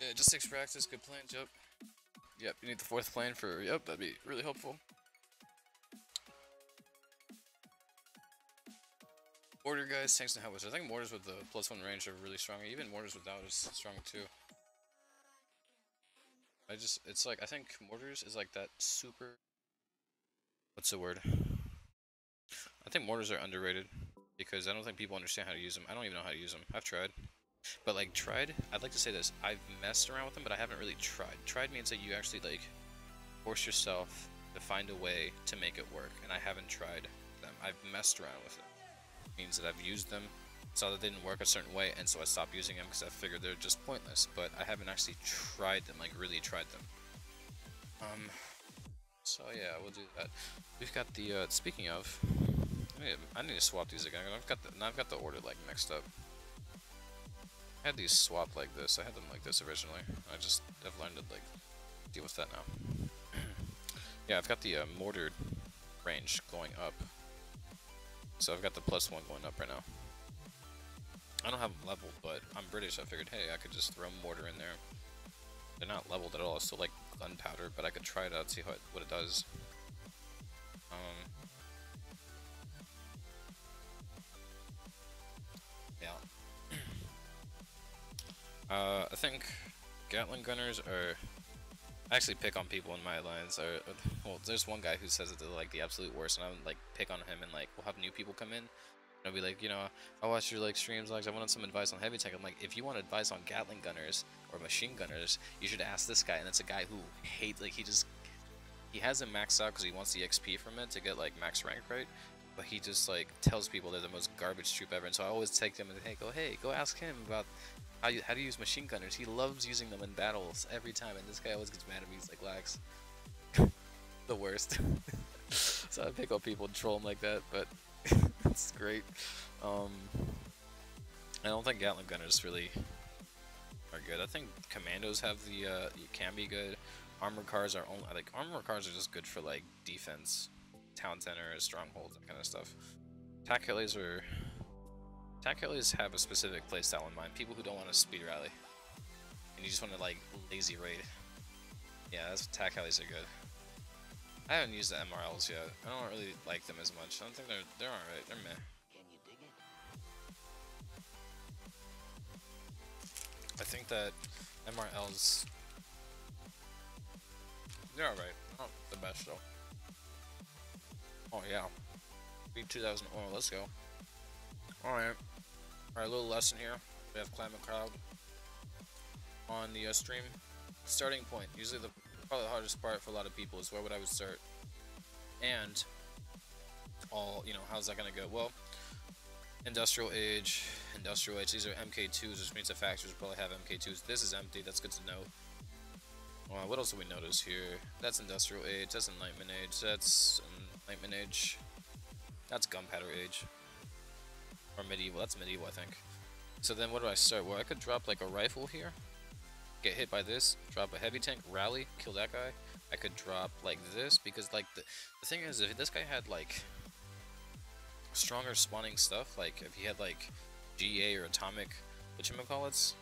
Yeah, just 6 practice, good plans, yep. Yep, you need the 4th plan for, yep, that'd be really helpful. Mortar guys, tanks and helpers. I think mortars with the +1 range are really strong. Even mortars without is strong too. It's like, I think mortars is like that super, what's the word? I think mortars are underrated because I don't think people understand how to use them. I don't even know how to use them. I've tried. But like tried, I'd like to say this. I've messed around with them, but I haven't really tried. Tried means that you actually like force yourself to find a way to make it work, and I haven't tried them. I've messed around with it. It means that I've used them, saw that they didn't work a certain way, and so I stopped using them because I figured they're just pointless. But I haven't actually tried them, like really tried them. So yeah, we'll do that. We've got the speaking of, I need to swap these again. I've got the order like mixed up. I had these swapped like this. I had them like this originally. I just have learned to like deal with that now. Yeah, I've got the mortared range going up. So I've got the +1 going up right now. I don't have them leveled, but I'm British. I figured, hey, I could just throw mortar in there. They're not leveled at all. It's still like gunpowder, but I could try it out, see what it does. Yeah. I think Gatling gunners are. I actually pick on people in my alliance. Well, there's one guy who says that they're like the absolute worst, and I would like pick on him, and like we'll have new people come in. I'll be like, you know, I watched your like streams, like I wanted some advice on heavy tank. I'm like, if you want advice on Gatling gunners or machine gunners, you should ask this guy. And it's a guy who hates, like he has it maxed out because he wants the XP from it to get like max rank, right? But he just like tells people they're the most garbage troop ever. And so I always take them and hey, go ask him about how to use machine gunners. He loves using them in battles every time. And this guy always gets mad at me. He's like, Lax, the worst. So I pick up people and troll them like that, but it's great. I don't think Gatling gunners really are good. I think commandos have the can be good. Armored cars are only, like armored cars are just good for like defense, town centers, strongholds, that kind of stuff. Attack helis have a specific playstyle in mind. People who don't want to speed rally and you just want to like lazy raid. Yeah, that's attack helis are good. I haven't used the MRLs yet. I don't really like them as much. I don't think they're alright. They're meh. I think that MRLs, they're alright. Not the best though. Oh yeah. Beat 2000 oil. Let's go. Alright. Alright, little lesson here. We have Climate Crowd on the stream. Starting point. Usually probably the hardest part for a lot of people is where would I would start. And how's that gonna go? Well, industrial age, these are MK2s, which means the factories probably have MK2s. This is empty, that's good to know. What else do we notice here? That's industrial age, that's enlightenment age, that's enlightenment age, that's gunpowder age. Or medieval, that's medieval I think. So then what do I start? Well, I could drop like a rifle here, get hit by this, drop a heavy tank, rally, kill that guy. I could drop like this, because like the thing is, if this guy had like stronger spawning stuff, like if he had like GA or atomic whatchamacallits.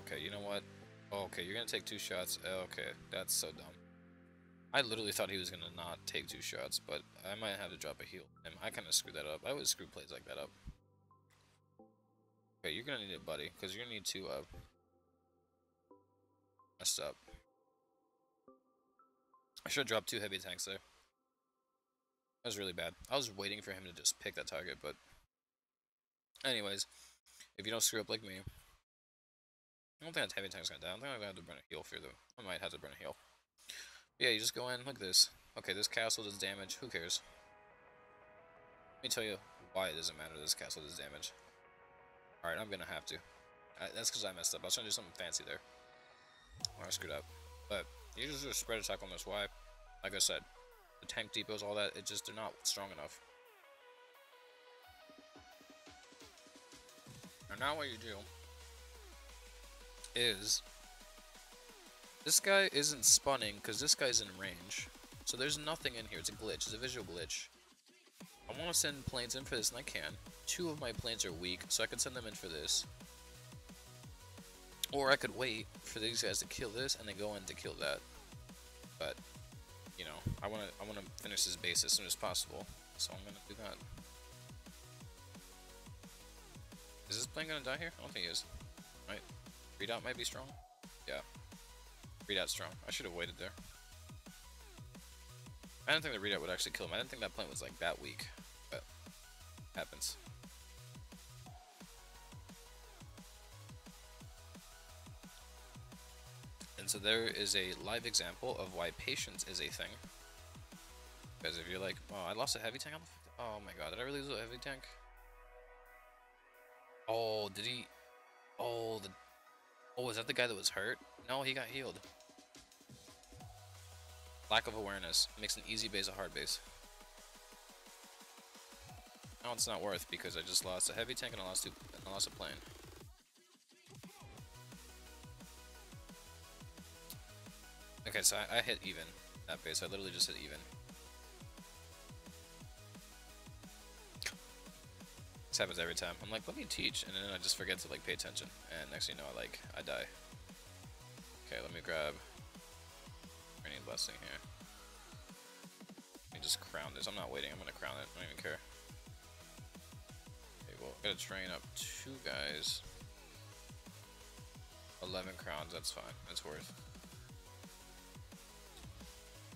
Okay, you know what? Oh, okay, you're gonna take 2 shots. Okay, that's so dumb. I literally thought he was gonna not take 2 shots, but I might have to drop a heal. And I kinda screwed that up. I always screw plays like that up. Okay, you're gonna need it, buddy, because you're gonna need to messed up. I should have dropped 2 heavy tanks there. That was really bad. I was waiting for him to just pick that target, but anyways, if you don't screw up like me, I don't think that heavy tank's gonna die. I don't think I'm gonna have to burn a heal for though. I might have to burn a heal. Yeah, you just go in, look at this. Okay, this castle does damage. Who cares? Let me tell you why it doesn't matter this castle does damage. Alright, I'm gonna have to. That's because I messed up. I was trying to do something fancy there. Oh, I screwed up. But you just do a spread attack on this. Why? Like I said, the tank depots, all that, they're not strong enough. And now what you do is, this guy isn't spawning because this guy's in range. So there's nothing in here. It's a glitch. It's a visual glitch. I want to send planes in for this, and I can. 2 of my planes are weak, so I can send them in for this. Or I could wait for these guys to kill this and then go in to kill that. But, you know, I wanna finish this base as soon as possible, so I'm gonna do that. Is this plane gonna die here? I don't think he is. Right? Redoubt might be strong? Yeah. Redoubt's strong. I should have waited there. I didn't think the redoubt would actually kill him. I didn't think that plane was like that weak. But happens. And so there is a live example of why patience is a thing. Because if you're like, oh, I lost a heavy tank on the... Oh my god, did I really lose a heavy tank? Oh, did he... Oh, was that the guy that was hurt? No, he got healed. Lack of awareness makes an easy base a hard base. Now it's not worth because I just lost a heavy tank and I lost a plane. Okay, Okay, so I hit even that base. I literally just hit even. This happens every time. I'm like, let me teach, and then I just forget to like pay attention, and next thing you know, like I die. Okay, let me grab Training Blessing here. Let me just crown this. I'm not waiting. I'm gonna crown it. I don't even care. Okay, well, gotta train up 2 guys. 11 crowns. That's fine. That's worth.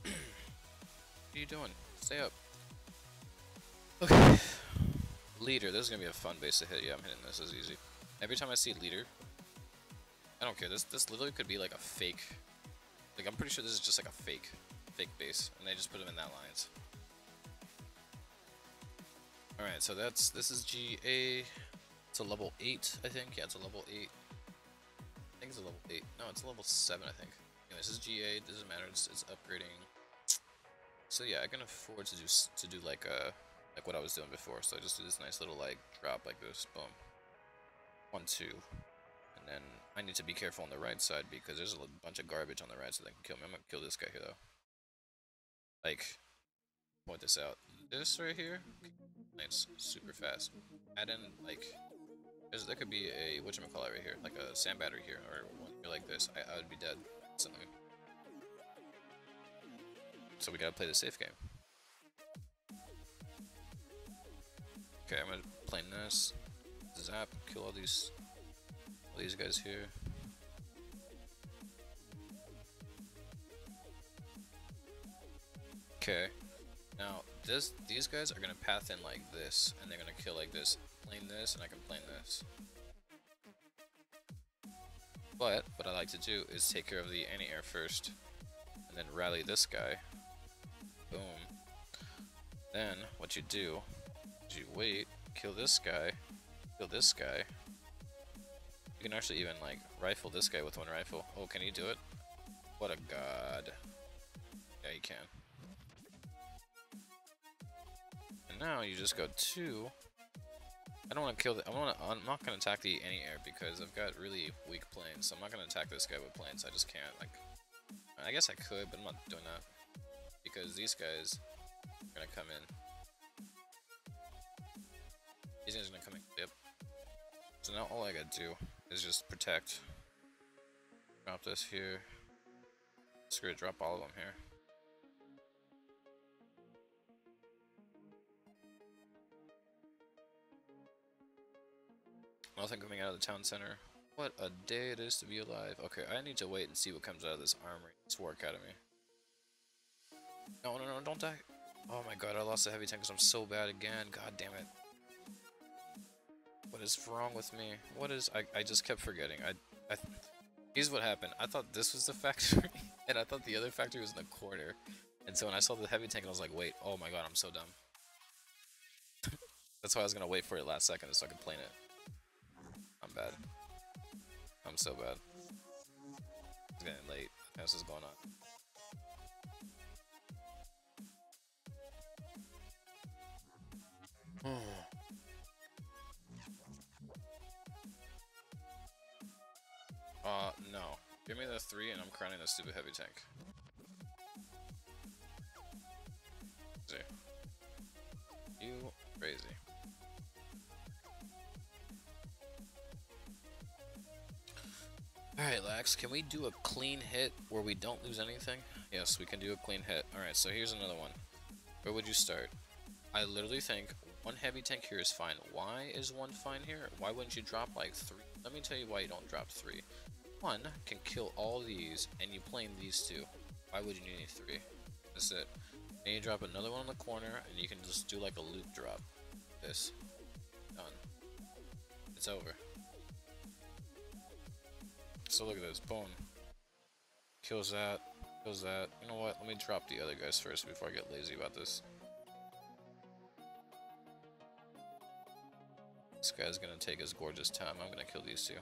What are you doing? Stay up. Okay. Leader. This is gonna be a fun base to hit. Yeah, I'm hitting this. This is easy. Every time I see leader, I don't care. This literally could be like a fake. Like I'm pretty sure this is just like a fake base, and they just put them in that lines. All right, so this is GA. It's a level 8, I think. Yeah, it's a level 8. I think it's a level 8. No, it's a level 7, I think. Anyway, this is GA. Doesn't matter. It's upgrading. So yeah, I can afford to do like what I was doing before. So I just do this nice little like drop like this. Boom. 1, 2. And then I need to be careful on the right side because there's a bunch of garbage on the right, so they can kill me. I'm gonna kill this guy here though. Like, point this out. This right here, nice, super fast. Add in like, there could be a whatchamacallit right here, like a sand battery here, or one here like this. I would be dead instantly. So we gotta play the safe game. Okay, I'm gonna play this. Zap, kill all these guys here. Okay. Now these guys are gonna path in like this, and they're gonna kill like this. Plane this, and I can plane this. But what I like to do is take care of the anti-air first, and then rally this guy. Boom. Then what you do is you wait, kill this guy, kill this guy. You can actually even like rifle this guy with 1 rifle. Oh, can you do it? What a god. Yeah, you can. And now you just go 2. I don't want to kill the. I'm not gonna attack the anti-air because I've got really weak planes. So I'm not gonna attack this guy with planes. I just can't. Like, I guess I could, but I'm not doing that because these guys are gonna come in. These guys are gonna come in. Yep. So now all I gotta do is just protect. Drop this here. Screw it. Drop all of them here. Nothing coming out of the town center. What a day it is to be alive. Okay, I need to wait and see what comes out of this armory. This war academy. No, no, no, don't die. Oh my god, I lost the heavy tank because I'm so bad again. God damn it. What is wrong with me? What is... I just kept forgetting. Here's what happened. I thought this was the factory, and I thought the other factory was in the corner. And so when I saw the heavy tank, I was like, wait, oh my god, I'm so dumb. That's why I was gonna wait for it last second so I could plane it. I'm bad. I'm so bad. It's getting late. What else is going on? No. Give me the 3 and I'm crowning the stupid heavy tank. See. You crazy. Alright, Lax, can we do a clean hit where we don't lose anything? Yes, we can do a clean hit. Alright, so here's another one. Where would you start? I literally think 1 heavy tank here is fine. Why is 1 fine here? Why wouldn't you drop like 3? Let me tell you why you don't drop 3. 1 can kill all these, and you plane these 2. Why would you need 3? That's it. Then you drop another one in the corner, and you can just do like a loop drop. This. Done. It's over. So look at this. Boom. Kills that. Kills that. You know what? Let me drop the other guys first before I get lazy about this. This guy's gonna take his gorgeous time. I'm gonna kill these 2.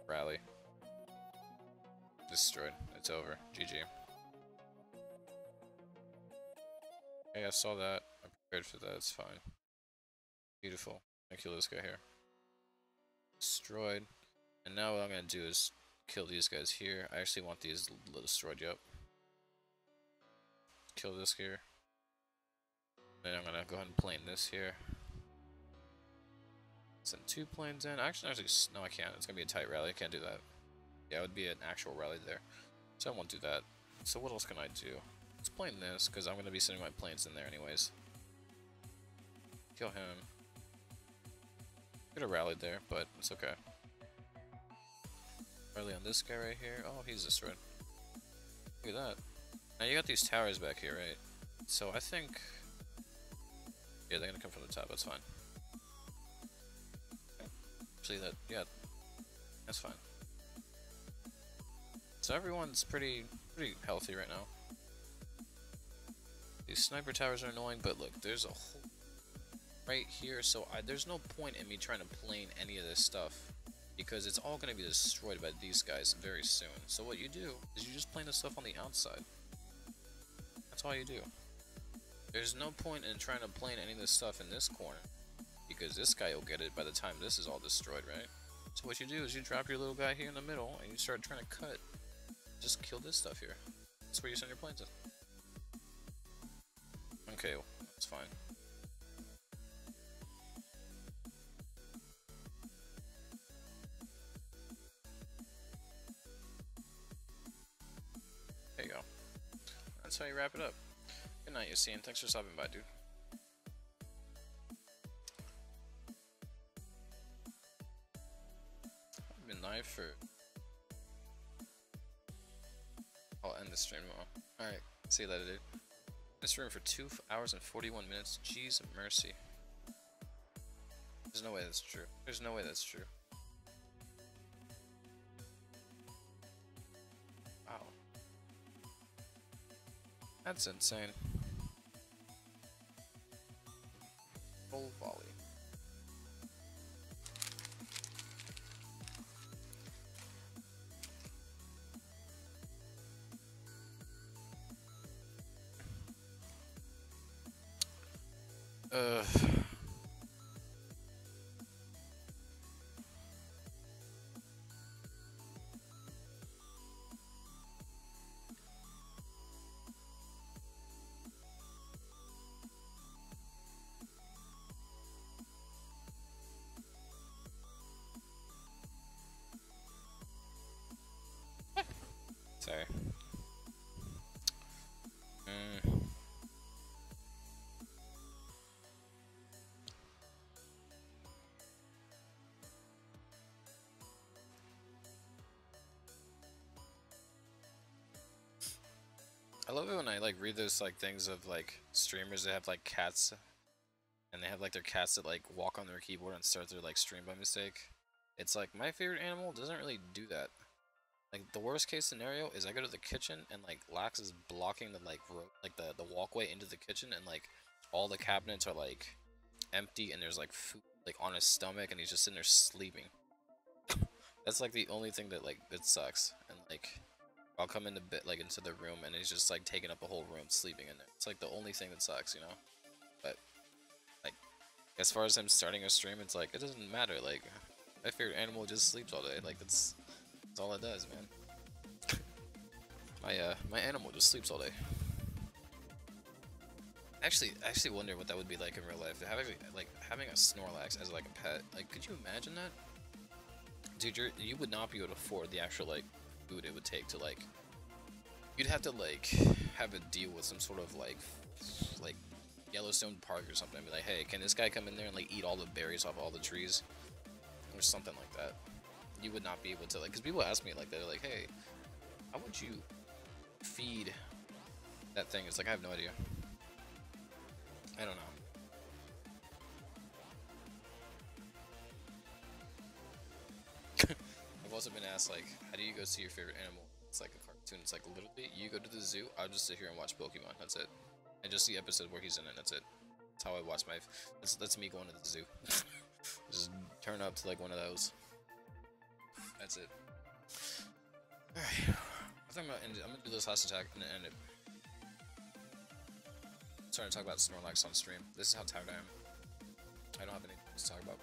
Rally. Destroyed. It's over. GG. Okay, I saw that. I'm prepared for that. It's fine. Beautiful. I kill this guy here. Destroyed. And now what I'm gonna do is kill these guys here. I actually want these destroyed. Yep. Kill this here. Then I'm gonna go ahead and plane this here. Send 2 planes in. Actually, no, I can't. It's gonna be a tight rally. I can't do that. Yeah, it would be an actual rally there. So I won't do that. So what else can I do? Let's plane this, because I'm gonna be sending my planes in there anyways. Kill him. Could have rallied there, but it's okay. Rally on this guy right here. Oh, he's destroyed. Look at that. Now you got these towers back here, right? So I think... yeah, they're gonna come from the top, that's fine. Actually, yeah, that's fine. So everyone's pretty healthy right now. These sniper towers are annoying, but look, there's a whole... right here, so there's no point in me trying to plane any of this stuff, because it's all going to be destroyed by these guys very soon. So what you do is you just plane the stuff on the outside. That's all you do. There's no point in trying to plane any of this stuff in this corner, because this guy will get it by the time this is all destroyed, right? So what you do is you drop your little guy here in the middle, and you start trying to cut. Just kill this stuff here. That's where you send your planes in. Okay, well, that's fine. There you go. That's how you wrap it up. Good night, Yassine. Thanks for stopping by, dude. I've been live for... I'll end the stream now. Alright, see you later, dude. This room for 2 hours and 41 minutes. Jeez mercy. There's no way that's true. There's no way that's true. Wow. That's insane. Full volley. Sorry. I love it when I like read those like things of like streamers that have like cats, and they have like their cats that like walk on their keyboard and start their like stream by mistake. It's like my favorite animal doesn't really do that. Like the worst case scenario is I go to the kitchen and like Lax is blocking the like the walkway into the kitchen, and like all the cabinets are like empty and there's like food like on his stomach and he's just sitting there sleeping. That's like the only thing that like it sucks. And like I'll come into into the room and he's just like taking up the whole room sleeping in there. It's like the only thing that sucks, you know. But like as far as him starting a stream, it's like it doesn't matter. Like my favorite animal just sleeps all day. Like that's all it does, man. My animal just sleeps all day. I actually wonder what that would be like in real life. Having a Snorlax as like a pet. Like, could you imagine that? Dude, you would not be able to afford the actual like food it would take to like. You'd have to like have a deal with some sort of like Yellowstone Park or something. Be like, hey, can this guy come in there and like eat all the berries off all the trees, or something like that? You would not be able to, like, because people ask me like that, they're like, hey, how would you feed that thing? It's like, I have no idea. I don't know. I've also been asked, like, how do you go see your favorite animal? It's like a cartoon. It's like, literally, you go to the zoo, I'll just sit here and watch Pokemon. That's it. And just the episode where he's in it. That's it. That's how I watch my... That's me going to the zoo. Just turn up to, like, one of those. That's it. Alright. I think I'm gonna do this last attack and end it. I'm starting to talk about Snorlax on stream. This is how tired I am. I don't have anything to talk about.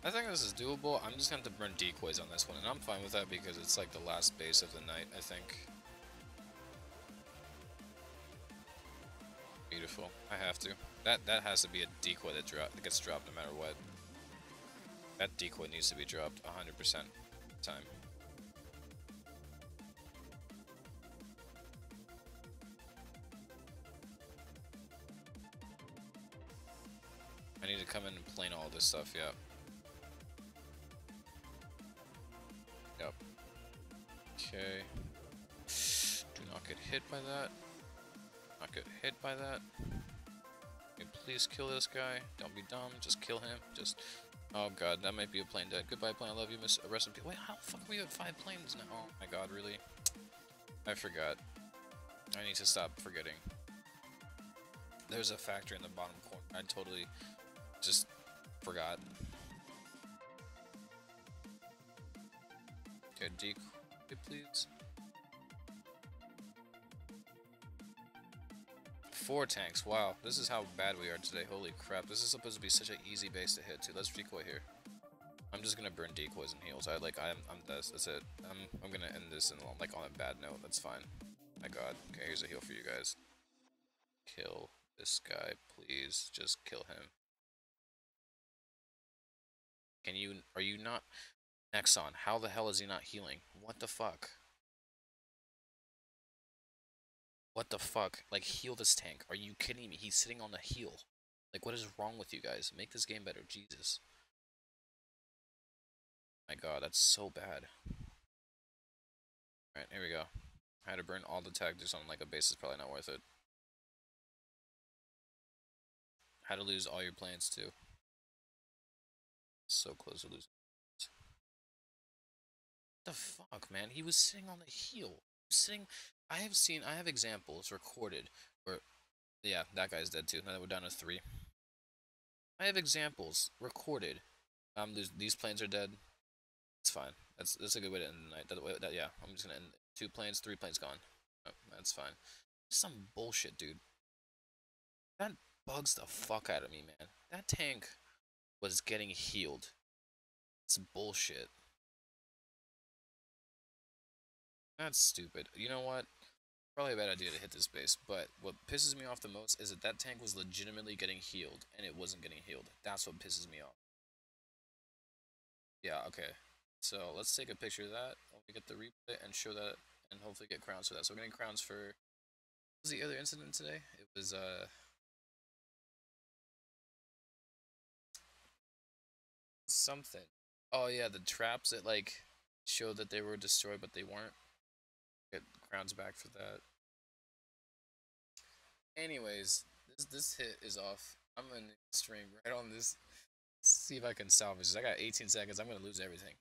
I think this is doable. I'm just gonna have to burn decoys on this one, and I'm fine with that because it's like the last base of the night, I think. Beautiful. I have to. That has to be a decoy that gets dropped no matter what. That decoy needs to be dropped 100% time. I need to come in and plane all this stuff, yeah. Yep. Okay. Do not get hit by that. Not get hit by that. Okay, please kill this guy. Don't be dumb. Just kill him. Just. Oh god, that might be a plane dead. Goodbye, plane. I love you, miss. Rest in peace. Wait, how the fuck are we at 5 planes now? Oh my god, really? I forgot. I need to stop forgetting. There's a factory in the bottom corner. I totally just forgot. Okay, decoy, please. 4 tanks. Wow, this is how bad we are today. Holy crap! This is supposed to be such an easy base to hit too. Let's decoy here. I'm just gonna burn decoys and heals. I'm that's it. I'm gonna end this in like on a bad note. That's fine. My god. Okay, here's a heal for you guys. Kill this guy, please. Just kill him. Can you? Are you not? Nexon, how the hell is he not healing? What the fuck? What the fuck? Like, heal this tank. Are you kidding me? He's sitting on the heal. Like, what is wrong with you guys? Make this game better. Jesus. My god, that's so bad. Alright, here we go. I had to burn all the tactics on like a base is probably not worth it. Had to lose all your plans too. So close to losing. What the fuck, man? He was sitting on the heel. Sitting. I have examples recorded where, yeah, that guy's dead too. Now we're down to 3. I have examples recorded. These planes are dead. It's fine. That's a good way to end the night. Yeah, I'm just gonna end 2 planes, 3 planes gone. Oh, that's fine. Some bullshit, dude. That bugs the fuck out of me, man. That tank was getting healed. It's bullshit. That's stupid. You know what? Probably a bad idea to hit this base, but what pisses me off the most is that tank was legitimately getting healed, and it wasn't getting healed. That's what pisses me off. Yeah, okay. So, let's take a picture of that when we get the replay and show that, and hopefully get crowns for that. So we're getting crowns for... What was the other incident today? It was, something. Oh yeah, the traps that, like, showed that they were destroyed, but they weren't. Get crowns back for that. Anyways, this hit is off. I'm gonna stream right on this. See if I can salvage this. I got 18 seconds. I'm gonna lose everything.